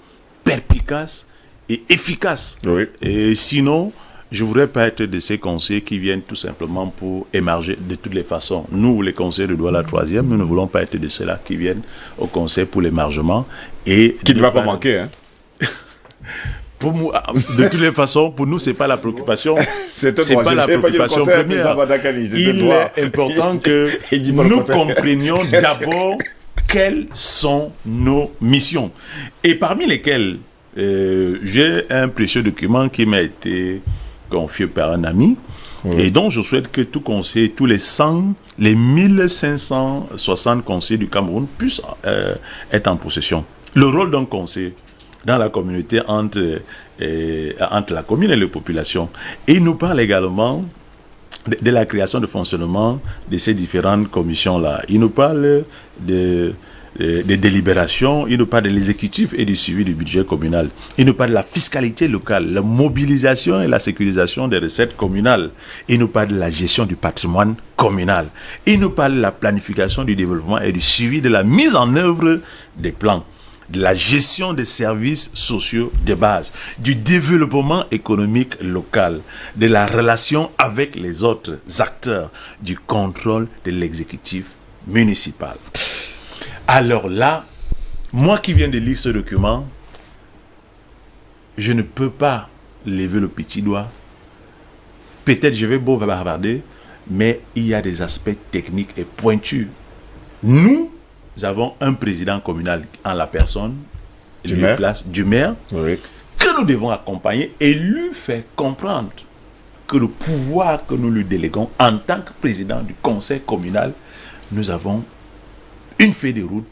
perspicace et efficace. Oui. Et sinon, je ne voudrais pas être de ces conseillers qui viennent tout simplement pour émarger de toutes les façons. Nous, les conseillers de Douala 3e, nous ne voulons pas être de ceux-là qui viennent au conseil pour l'émargement. Et qui ne va pas manquer, hein. Pour nous, de toutes les façons, pour nous, ce n'est pas la préoccupation. C'est pas la préoccupation première. Il est important que nous comprenions d'abord quelles sont nos missions. Et parmi lesquelles, j'ai un précieux document qui m'a été confié par un ami, et dont je souhaite que tout conseiller, tous les 1560 conseillers du Cameroun puissent être en possession. Le rôle d'un conseiller dans la communauté entre la commune et les populations. Et il nous parle également de la création de fonctionnement de ces différentes commissions-là. Il nous parle des délibérations, il nous parle de l'exécutif et du suivi du budget communal. Il nous parle de la fiscalité locale, la mobilisation et la sécurisation des recettes communales. Il nous parle de la gestion du patrimoine communal. Il nous parle de la planification du développement et du suivi de la mise en œuvre des plans, de la gestion des services sociaux de base, du développement économique local, de la relation avec les autres acteurs, du contrôle de l'exécutif municipal. Alors là, moi qui viens de lire ce document, je ne peux pas lever le petit doigt. Peut-être je vais beau bavarder, mais il y a des aspects techniques et pointus. Nous avons un président communal en la personne du maire, oui, que nous devons accompagner et lui faire comprendre que le pouvoir que nous lui déléguons en tant que président du conseil communal, nous avons une feuille de route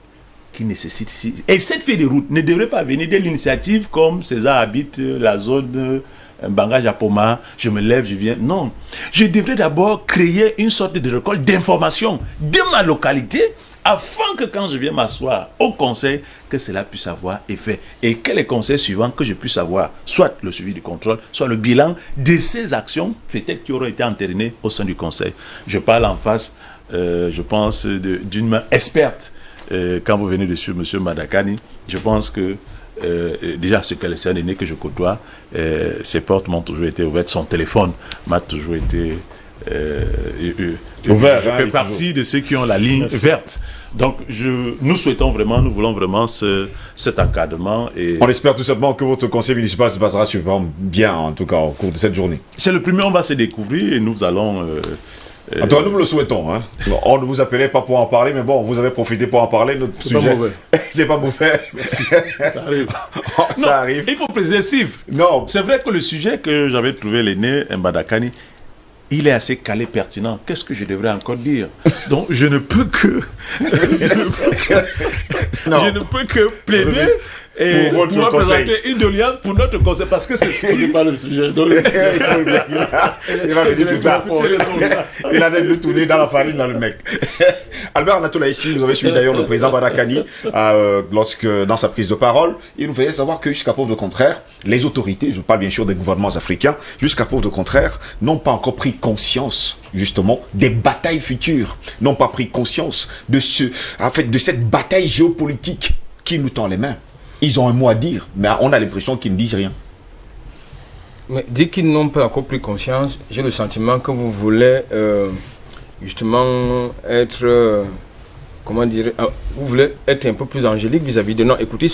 qui nécessite... Et cette feuille de route ne devrait pas venir de l'initiative comme César habite la zone Bangage à Poma, je me lève, je viens. Non. Je devrais d'abord créer une sorte de récolte d'informations de ma localité afin que quand je viens m'asseoir au conseil, que cela puisse avoir effet. Et que les conseils suivants, que je puisse avoir soit le suivi du contrôle, soit le bilan de ces actions, peut-être qui auraient été entérinées au sein du conseil. Je parle en face, je pense, d'une main experte. Quand vous venez de suivre M. Madakani, je pense que déjà, c'est un aîné que je côtoie, ses portes m'ont toujours été ouvertes, son téléphone m'a toujours été ouvert. Je fais partie de ceux qui ont la ligne verte. Donc, nous voulons vraiment cet encadrement. Et on espère tout simplement que votre conseil municipal se passera super bien, en tout cas, au cours de cette journée. C'est le premier, on va se découvrir et nous allons... En tout cas, nous vous le souhaitons. Hein. On ne vous appelait pas pour en parler, mais bon, vous avez profité pour en parler. Notre sujet, pas mauvais. C'est pas mauvais. Ça arrive. Ça arrive. Il faut précisif. Non. C'est vrai que le sujet que j'avais trouvé, l'aîné Mbadakani, il est assez calé, pertinent. Qu'est-ce que je devrais encore dire? Donc, je ne peux que... je ne peux que plaider et pour présenter une doléance pour notre conseil, parce que c'est ce qui n'est pas le sujet. Donc, il va dire tout ça. Il a même le tourner dans la farine, là, le mec. Albert Anatola, ici, vous avez suivi d'ailleurs le président Mbadakani dans sa prise de parole. Il nous faisait savoir que jusqu'à preuve de contraire, les autorités, je parle bien sûr des gouvernements africains, jusqu'à preuve de contraire, n'ont pas encore pris conscience, justement, des batailles futures, n'ont pas pris conscience de cette bataille géopolitique qui nous tend les mains. Ils ont un mot à dire, mais on a l'impression qu'ils ne disent rien. Mais dès qu'ils n'ont pas encore pris conscience, j'ai le sentiment que vous voulez justement être... vous voulez être un peu plus angélique vis-à-vis de... Non, écoutez,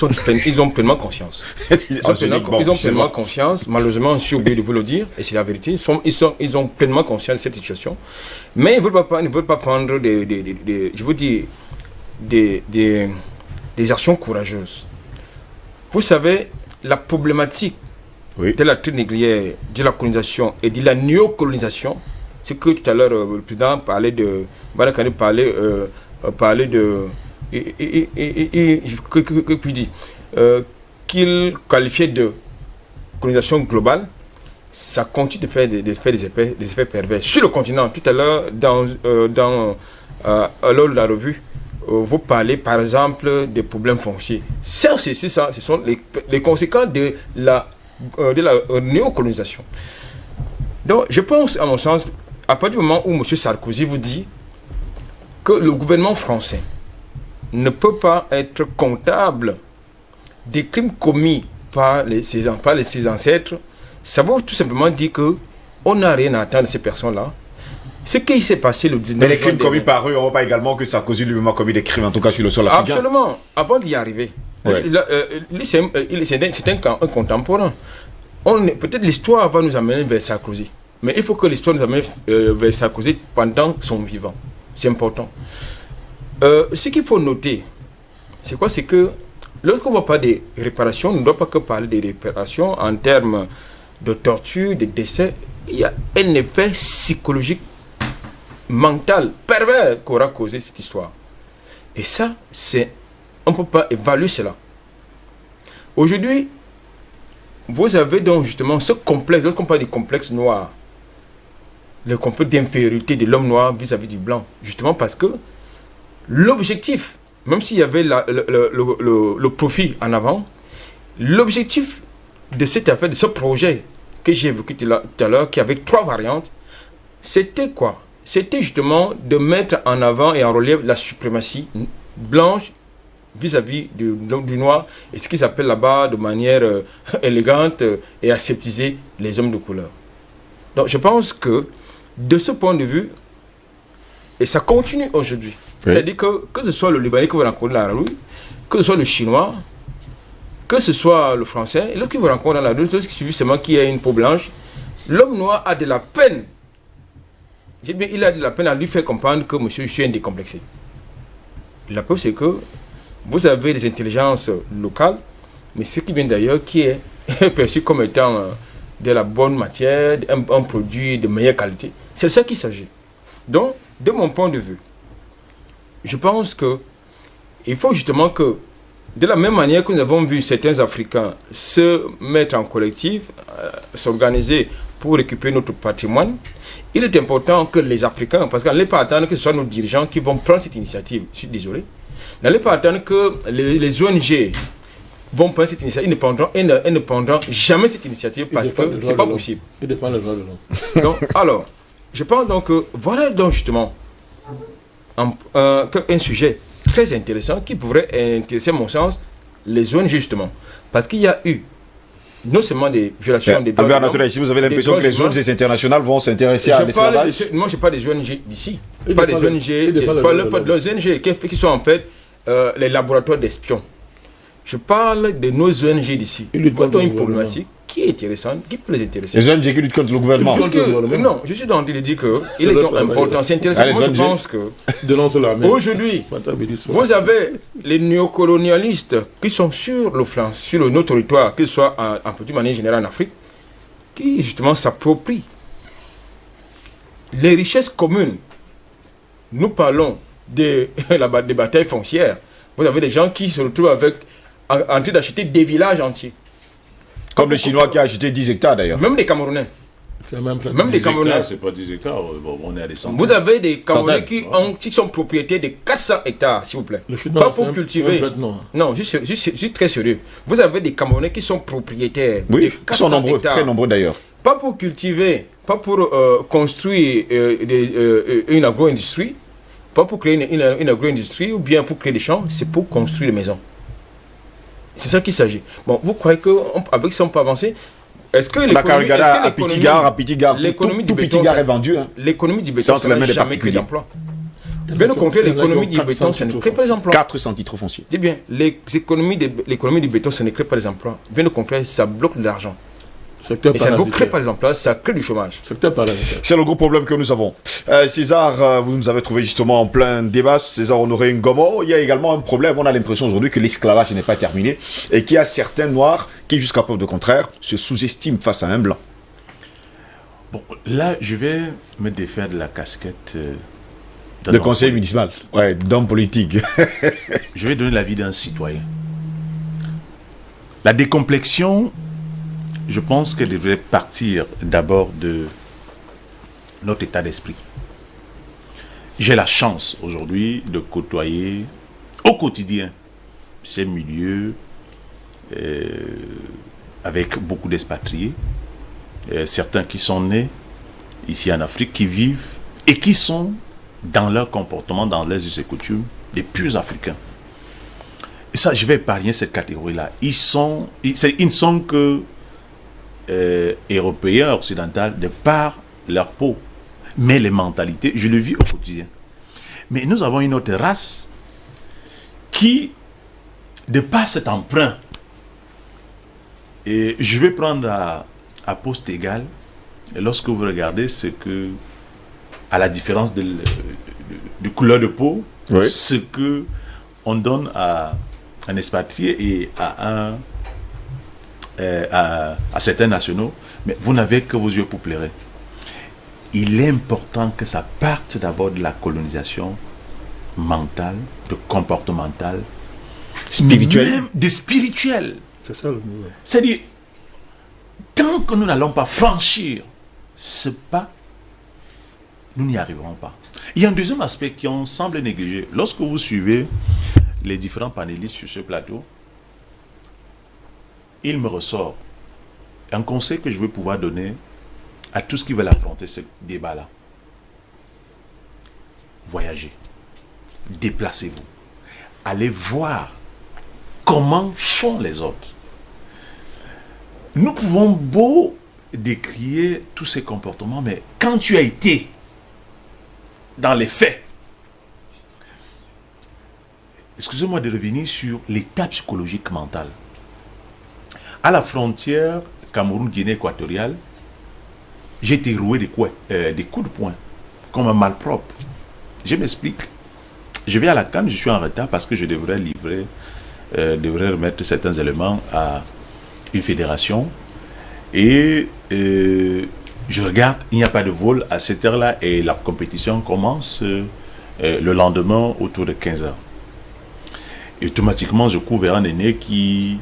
ils ont pleinement conscience. Ils ont pleinement conscience. Malheureusement, je suis obligé de vous le dire, et c'est la vérité. Ils ont pleinement conscience de cette situation. Mais ils ne veulent pas prendre des actions courageuses. Vous savez, la problématique de la traite négrière, de la colonisation et de la néocolonisation, c'est que tout à l'heure, le président parlait de... Mbadakani parlait de... que puis dit qu'il qualifiait de colonisation globale. Ça continue de faire des effets pervers. Sur le continent, tout à l'heure, dans la revue, vous parlez par exemple des problèmes fonciers. Ça, c'est ça, ce sont les conséquences de la néocolonisation. Donc, je pense, à mon sens, à partir du moment où M. Sarkozy vous dit que le gouvernement français ne peut pas être comptable des crimes commis par ses ancêtres, ça veut tout simplement dire qu'on n'a rien à attendre de ces personnes-là. Ce qui s'est passé le 19 juin... Mais les crimes commis par eux, on ne voit pas également que Sarkozy lui-même a commis des crimes, en tout cas sur le sol africain. Absolument. Avant d'y arriver, c'est un contemporain. Peut-être l'histoire va nous amener vers Sarkozy. Mais il faut que l'histoire nous amène vers Sarkozy pendant son vivant. C'est important. Ce qu'il faut noter, c'est quoi? C'est que lorsqu'on voit pas des réparations, on ne doit pas que parler des réparations en termes de torture, de décès. Il y a un effet psychologique, mental, pervers qu'aura causé cette histoire. Et ça, on ne peut pas évaluer cela. Aujourd'hui, vous avez donc justement ce complexe, lorsqu'on parle du complexe noir, le complexe d'infériorité de l'homme noir vis-à-vis du blanc, justement parce que l'objectif, même s'il y avait le profit en avant, l'objectif de cette affaire, de ce projet que j'ai évoqué tout à l'heure, qui avait 3 variantes, c'était quoi? C'était justement de mettre en avant et en relief la suprématie blanche vis-à-vis du noir, et ce qui s'appelle là-bas de manière élégante et aseptiser les hommes de couleur. Donc je pense que de ce point de vue, et ça continue aujourd'hui, c'est-à-dire que ce soit le Libanais que vous rencontrez dans la rue, que ce soit le Chinois, que ce soit le Français, et lorsqu'il vous rencontre dans la rue, lorsqu'il suffit seulement qu'il y ait une peau blanche, l'homme noir a de la peine. Il a de la peine à lui faire comprendre que monsieur, je suis un décomplexé. La preuve, c'est que vous avez des intelligences locales, mais ce qui vient d'ailleurs, qui est perçu comme étant de la bonne matière, un produit de meilleure qualité. C'est ça qu'il s'agit. Donc, de mon point de vue, je pense que il faut justement que, de la même manière que nous avons vu certains Africains se mettre en collectif, s'organiser pour récupérer notre patrimoine, il est important que les Africains, parce qu'on n'allait pas attendre que ce soit nos dirigeants qui vont prendre cette initiative, je suis désolé, n'allez pas attendre que les ONG vont prendre cette initiative, ils ne prendront jamais cette initiative parce que ce n'est pas possible. Ils défendent les droits de l'homme. Donc, alors, je pense donc que voilà donc justement un sujet très intéressant qui pourrait intéresser, à mon sens, les ONG justement. Parce qu'il y a eu non seulement des violations des droits de l'homme. Si vous avez l'impression que les ONG internationales vont s'intéresser à l'esclavage. Moi, je parle des ONG d'ici. Pas des ONG, les ONG qui sont en fait les laboratoires d'espions. Je parle de nos ONG d'ici. Ils ont une problématique qui est intéressante, qui peut les intéresser. Les ONG qui luttent contre le gouvernement. Non, je suis dans train de dire qu'il est donc important. C'est intéressant. Moi, je pense que aujourd'hui, vous avez les néocolonialistes qui sont sur nos territoires, que ce soit en petite manière générale en Afrique, qui justement s'approprient les richesses communes. Nous parlons des batailles foncières. Vous avez des gens qui se retrouvent en train d'acheter des villages entiers. Comme le Chinois qui a acheté 10 hectares d'ailleurs. Même des Camerounais. Même des Camerounais. C'est pas 10 hectares, on est à des centaines. Vous avez des Camerounais qui sont propriétaires de 400 hectares, s'il vous plaît. Pas pour cultiver. Non, je suis très sérieux. Vous avez des Camerounais qui sont propriétaires de 400 ils sont nombreux, hectares. très nombreux d'ailleurs. Pas pour cultiver, pas pour construire une agro-industrie, pas pour créer une agro-industrie ou bien pour créer des champs, c'est pour construire des maisons. C'est ça qu'il s'agit. Bon, vous croyez qu'avec ça on peut avancer? Est-ce que l'économie du Pitigar est vendu? L'économie du béton, ça n'a jamais créé d'emploi. Bien au contraire, l'économie du béton, ça ne crée pas des emplois. 400 titres fonciers. Dis bien, l'économie du béton, ça ne crée pas des emplois. Bien au contraire, ça bloque de l'argent. Et ça ne crée pas des emplois, ça crée du chômage. C'est le gros problème que nous avons. César, vous nous avez trouvé justement en plein débat. César Honoré Ngomo. Il y a également un problème. On a l'impression aujourd'hui que l'esclavage n'est pas terminé et qu'il y a certains noirs qui, jusqu'à preuve de contraire, se sous-estiment face à un blanc. Bon, là, je vais me défaire de la casquette de conseiller municipal, d'homme politique. Je vais donner l'avis d'un citoyen. La décomplexion, je pense qu'elle devrait partir d'abord de notre état d'esprit. J'ai la chance aujourd'hui de côtoyer au quotidien ces milieux avec beaucoup d'expatriés, certains qui sont nés ici en Afrique, qui vivent et qui sont dans leur comportement, dans leurs us et coutumes, les plus africains. Et ça, je vais épargner cette catégorie-là. Ils ne sont que européens, occidentaux, de par leur peau. Mais les mentalités, je le vis au quotidien. Mais nous avons une autre race qui, de par cet emprunt, et je vais prendre à poste égal, et lorsque vous regardez ce que, à la différence de couleur de peau, ce que on donne à un expatrié et à certains nationaux, mais vous n'avez que vos yeux pour pleurer. Il est important que ça parte d'abord de la colonisation mentale, de comportementale, spirituelle. Même de spirituelle. C'est ça le mot. C'est-à-dire, tant que nous n'allons pas franchir ce pas, nous n'y arriverons pas. Il y a un deuxième aspect qui on semble négliger. Lorsque vous suivez les différents panélistes sur ce plateau, il me ressort un conseil que je vais pouvoir donner à tous qui veulent affronter ce débat-là. Voyagez, déplacez-vous, allez voir comment font les autres. Nous pouvons beau décrier tous ces comportements, mais quand tu as été dans les faits, excusez-moi de revenir sur l'état psychologique mental. À la frontière Cameroun-Guinée équatoriale, j'ai été roué des coups de poing, comme un malpropre. Je m'explique. Je vais à la CAN, je suis en retard parce que je devrais remettre certains éléments à une fédération. Et je regarde, il n'y a pas de vol à cette heure-là et la compétition commence le lendemain autour de 15h. Et automatiquement, je cours vers un aîné qui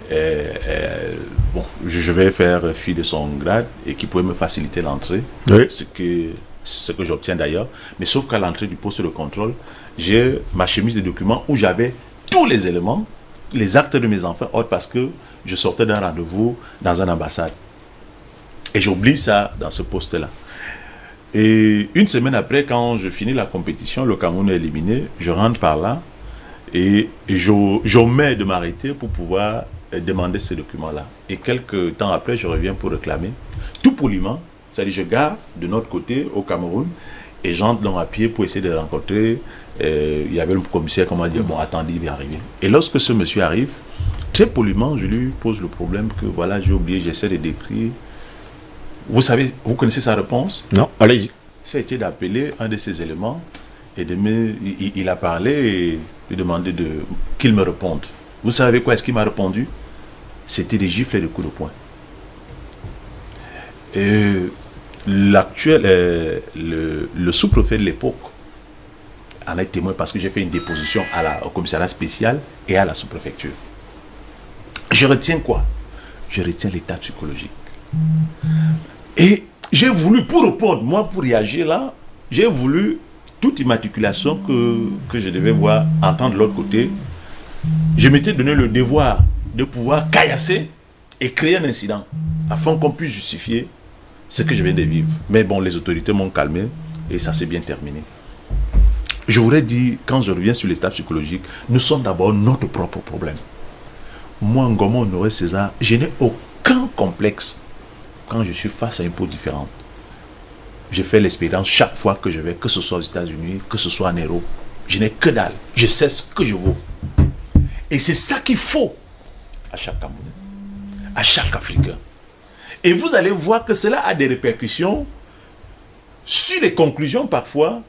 je vais faire fi de son grade et qui pouvait me faciliter l'entrée, ce que j'obtiens d'ailleurs. Mais sauf qu'à l'entrée du poste de contrôle, j'ai ma chemise de documents où j'avais tous les éléments, les actes de mes enfants, parce que je sortais d'un rendez-vous dans une ambassade. Et j'oublie ça dans ce poste-là. Et une semaine après, quand je finis la compétition, le Cameroun est éliminé, je rentre par là et j'omets de m'arrêter pour pouvoir demander ces documents-là. Et quelques temps après, je reviens pour réclamer. Tout poliment, c'est-à-dire je garde de notre côté au Cameroun et j'entre donc à pied pour essayer de rencontrer. Il y avait le commissaire qui m'a dit, bon, attendez, il va arriver. Et lorsque ce monsieur arrive, très poliment, je lui pose le problème que voilà, j'ai oublié, j'essaie de décrire. Vous savez, vous connaissez sa réponse? Non, allez-y. Ça a été d'appeler un de ces éléments et il a parlé et lui demander qu'il me réponde. Vous savez quoi est-ce qu'il m'a répondu? C'était des gifles et des coups de poing. Et le sous-préfet de l'époque en est témoin parce que j'ai fait une déposition au commissariat spécial et à la sous-préfecture. Je retiens quoi? Je retiens l'état psychologique. Et j'ai voulu, pour répondre, moi, pour réagir là, j'ai voulu toute immatriculation que je devais voir, entendre de l'autre côté. Je m'étais donné le devoir de pouvoir caillasser et créer un incident afin qu'on puisse justifier ce que je viens de vivre. Mais bon, les autorités m'ont calmé et ça s'est bien terminé. Je voudrais dire, quand je reviens sur l'état psychologique, nous sommes d'abord notre propre problème. Moi, Ngoma Honoré César, je n'ai aucun complexe quand je suis face à une peau différente. Je fais l'expérience chaque fois que je vais, que ce soit aux États-Unis, que ce soit en Europe. Je n'ai que dalle. Je sais ce que je vaux. Et c'est ça qu'il faut à chaque Camerounais, à chaque Africain. Et vous allez voir que cela a des répercussions sur les conclusions parfois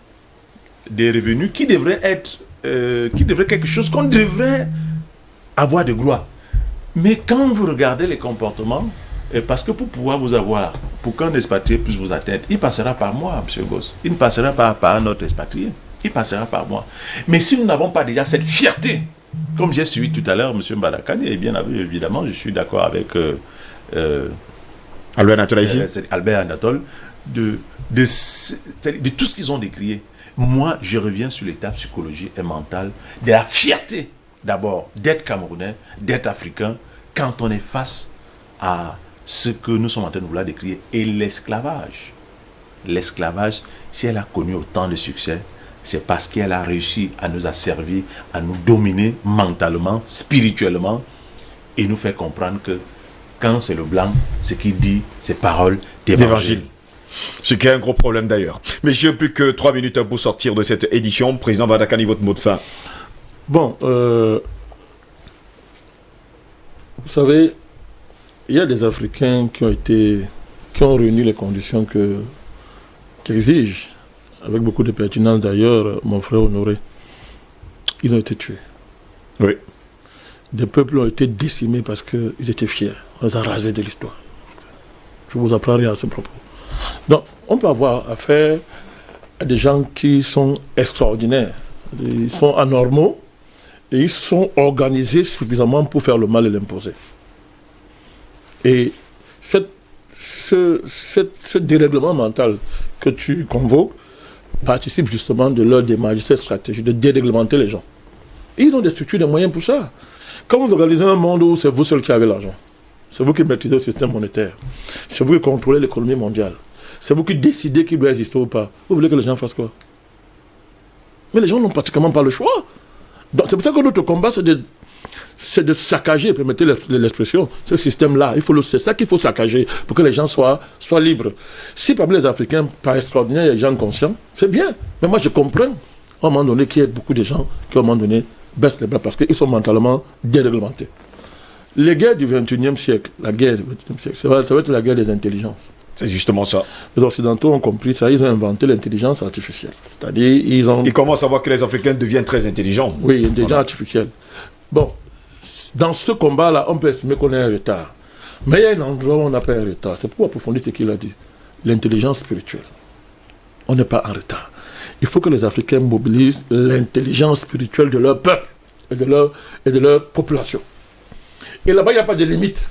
des revenus qui devraient être quelque chose qu'on devrait avoir de gloire. Mais quand vous regardez les comportements, parce que pour pouvoir vous avoir, pour qu'un expatrié puisse vous atteindre, il passera par moi, M. Goss. Il ne passera pas par un autre expatrié. Il passera par moi. Mais si nous n'avons pas déjà cette fierté, comme j'ai suivi tout à l'heure M. Mbadakani, et bien évidemment, je suis d'accord avec Albert Anatole ici. Albert Anatole, de tout ce qu'ils ont décrié. Moi, je reviens sur l'état psychologique et mental de la fierté, d'abord, d'être Camerounais, d'être Africain, quand on est face à ce que nous sommes en train de vouloir décrire. Et l'esclavage, si elle a connu autant de succès, c'est parce qu'elle a réussi à nous asservir, à nous dominer mentalement, spirituellement, et nous faire comprendre que quand c'est le blanc, ce qu'il dit, c'est paroles d'évangile. Ce qui est un gros problème d'ailleurs. Messieurs, plus que 3 minutes pour sortir de cette édition. Président Mbadakani, votre mot de fin. Bon, vous savez, il y a des Africains qui ont réuni les conditions qu'exige, avec beaucoup de pertinence d'ailleurs, mon frère Honoré. Ils ont été tués. Oui. Des peuples ont été décimés parce qu'ils étaient fiers. On les a rasés de l'histoire. Je vous apprends rien à ce propos. Donc, on peut avoir affaire à des gens qui sont extraordinaires. Ils sont anormaux et ils sont organisés suffisamment pour faire le mal et l'imposer. Et ce dérèglement mental que tu convoques participe justement de leur démarche, de cette stratégie de déréglementer les gens. Et ils ont des structures, des moyens pour ça. Quand vous organisez un monde où c'est vous seul qui avez l'argent, c'est vous qui maîtrisez le système monétaire, c'est vous qui contrôlez l'économie mondiale, c'est vous qui décidez qu'il doit exister ou pas, vous voulez que les gens fassent quoi? Mais les gens n'ont pratiquement pas le choix. Donc c'est pour ça que notre combat, c'est de saccager, permettez l'expression, ce système-là. C'est ça qu'il faut saccager pour que les gens soient libres. Si parmi les Africains, par extraordinaire, il y a des gens conscients, c'est bien. Mais moi, je comprends, à un moment donné, qu'il y a beaucoup de gens qui, à un moment donné, baissent les bras parce qu'ils sont mentalement déréglementés. Les guerres du XXIe siècle, ça va être la guerre des intelligences. C'est justement ça. Les Occidentaux ont compris ça, ils ont inventé l'intelligence artificielle. C'est-à-dire, Ils commencent à voir que les Africains deviennent très intelligents. Oui, intelligence artificielle. Bon, dans ce combat-là, on peut estimer qu'on est en retard. Mais il y a un endroit où on n'a pas un retard. C'est pour approfondir ce qu'il a dit. L'intelligence spirituelle. On n'est pas en retard. Il faut que les Africains mobilisent l'intelligence spirituelle de leur peuple et de leur population. Et là-bas, il n'y a pas de limite.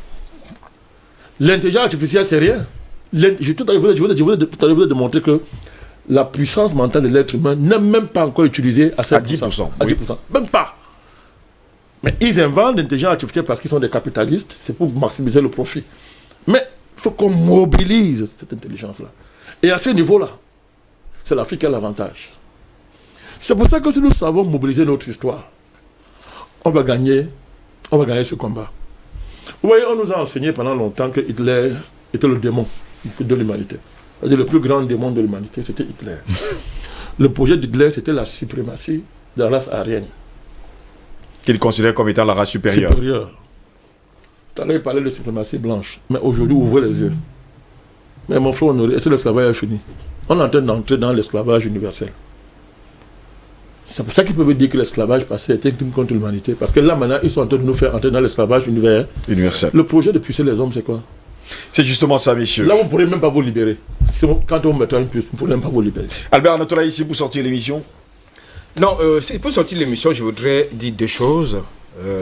L'intelligence artificielle, c'est rien. Je vous ai démontré que la puissance mentale de l'être humain n'est même pas encore utilisée à 10%. À 10%. Même pas. Mais ils inventent l'intelligence artificielle parce qu'ils sont des capitalistes. C'est pour maximiser le profit. Mais il faut qu'on mobilise cette intelligence-là. Et à ce niveau-là, c'est l'Afrique qui a l'avantage. C'est pour ça que si nous savons mobiliser notre histoire, on va gagner ce combat. Vous voyez, on nous a enseigné pendant longtemps que Hitler était le démon de l'humanité. C'est-à-dire le plus grand démon de l'humanité, c'était Hitler. Le projet d'Hitler, c'était la suprématie de la race aryenne. Qu'il considère comme étant la race supérieure. Tout à l'heure, il parlait de suprématie blanche. Mais aujourd'hui, ouvrez les yeux. Mais mon frère Honoré, est-ce que l'esclavage est fini? On est en train d'entrer dans l'esclavage universel. C'est pour ça qu'ils peuvent dire que l'esclavage passé était un crime contre l'humanité. Parce que là, maintenant, ils sont en train de nous faire entrer dans l'esclavage universel. Le projet de pucer les hommes, c'est quoi? C'est justement ça, messieurs. Là, vous ne pourrez même pas vous libérer. Quand on mettra une puce, vous ne pourrez même pas vous libérer. Albert Anatola, ici, pour sortir l'émission. Non, pour sortir l'émission, je voudrais dire deux choses.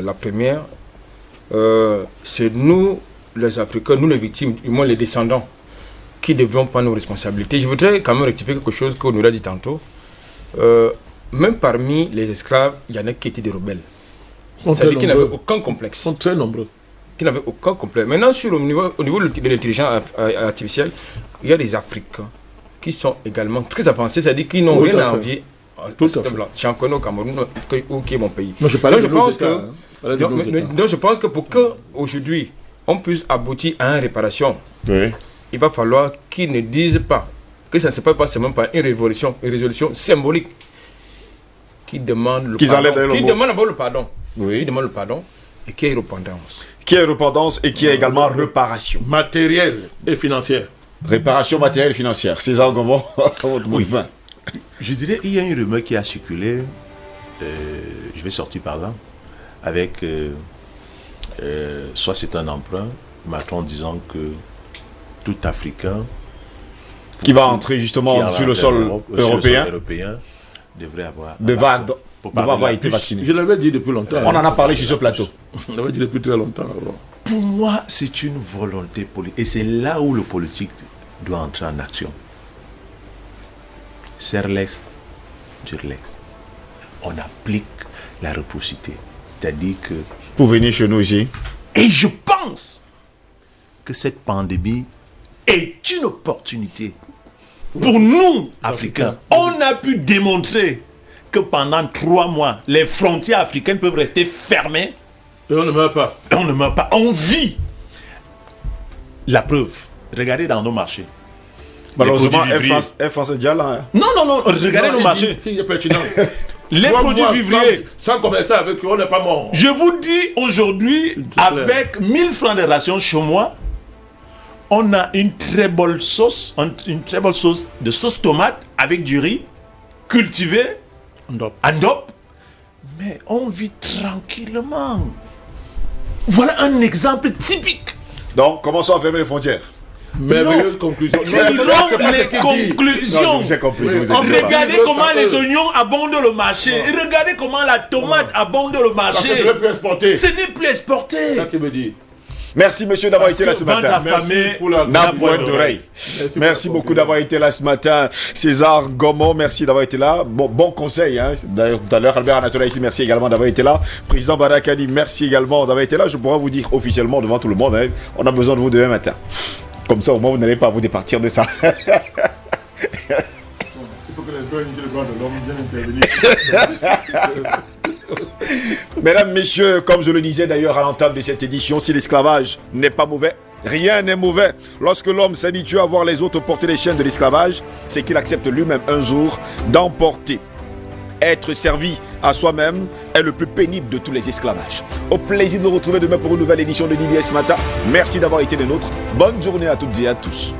La première, c'est nous, les Africains, nous les victimes, du moins les descendants, qui devront prendre nos responsabilités. Je voudrais quand même rectifier quelque chose qu'on nous a dit tantôt. Même parmi les esclaves, il y en a qui étaient des rebelles. C'est-à-dire qui n'avaient aucun complexe. Ils sont très nombreux. Qui n'avaient aucun complexe. Maintenant, au niveau de l'intelligence artificielle, il y a des Africains qui sont également très avancés, c'est-à-dire qui n'ont rien à envier. J'en connais au Cameroun, qui est mon pays. Non, je pense que pour qu'aujourd'hui, on puisse aboutir à une réparation, il va falloir qu'ils ne disent pas que ça ne se passe pas seulement par une résolution symbolique qui demande le pardon. Qui demande d'abord le pardon. Qui demande le pardon et qui est repentance. Qui est repentance et qui est également réparation. Matérielle et financière. Réparation matérielle et financière. César Gomon, votre mot de fin. Je dirais qu'il y a une rumeur qui a circulé, je vais sortir par là, avec soit c'est un emprunt, Macron disant que tout Africain qui va entrer justement sur le sol européen devrait avoir été vacciné. Je l'avais dit depuis longtemps. On en a parlé sur ce plateau. On l'avait dit depuis très longtemps. Alors. Pour moi, c'est une volonté politique. Et c'est là où le politique doit entrer en action. Serlex, Durlex. On applique la réciprocité. C'est-à-dire que... Pour venir chez nous ici. Et je pense que cette pandémie est une opportunité pour nous, Africains. On a pu démontrer que pendant 3 mois, les frontières africaines peuvent rester fermées. Et on ne meurt pas. On ne meurt pas. On vit. La preuve. Regardez dans nos marchés. Malheureusement, Air France est déjà là. Non. Regardez nos marchés. Les produits vivriers. Sans converser avec eux, on n'est pas mort. Je vous dis aujourd'hui, avec 1000 francs de ration chez moi, on a une très bonne sauce, de sauce tomate avec du riz cultivé en DOP. Mais on vit tranquillement. Voilà un exemple typique. Donc, commençons à fermer les frontières. Merveilleuse conclusion. Tirons les conclusions. Regardez comment les oignons abondent le marché. Regardez comment la tomate abonde le marché. Ce n'est plus exporté. Ce n'est plus exporté. C'est ça qui me dit. Merci monsieur d'avoir été là ce matin. N'a point d'oreille. Merci beaucoup d'avoir été là ce matin. César Gomon, merci d'avoir été là. Bon conseil. Hein. D'ailleurs, tout à l'heure, Albert Anatola ici, merci également d'avoir été là. Président Barakani, merci également d'avoir été là. Je pourrais vous dire officiellement devant tout le monde, hein, on a besoin de vous demain matin. Comme ça, au moins, vous n'allez pas vous départir de ça. Il faut que les droits de l'homme viennent intervenir. Mesdames, messieurs, comme je le disais d'ailleurs à l'entame de cette édition, si l'esclavage n'est pas mauvais, rien n'est mauvais. Lorsque l'homme s'habitue à voir les autres porter les chaînes de l'esclavage, c'est qu'il accepte lui-même un jour d'emporter. Être servi à soi-même est le plus pénible de tous les esclavages. Au plaisir de vous retrouver demain pour une nouvelle édition de DBS Matin. Merci d'avoir été des nôtres. Bonne journée à toutes et à tous.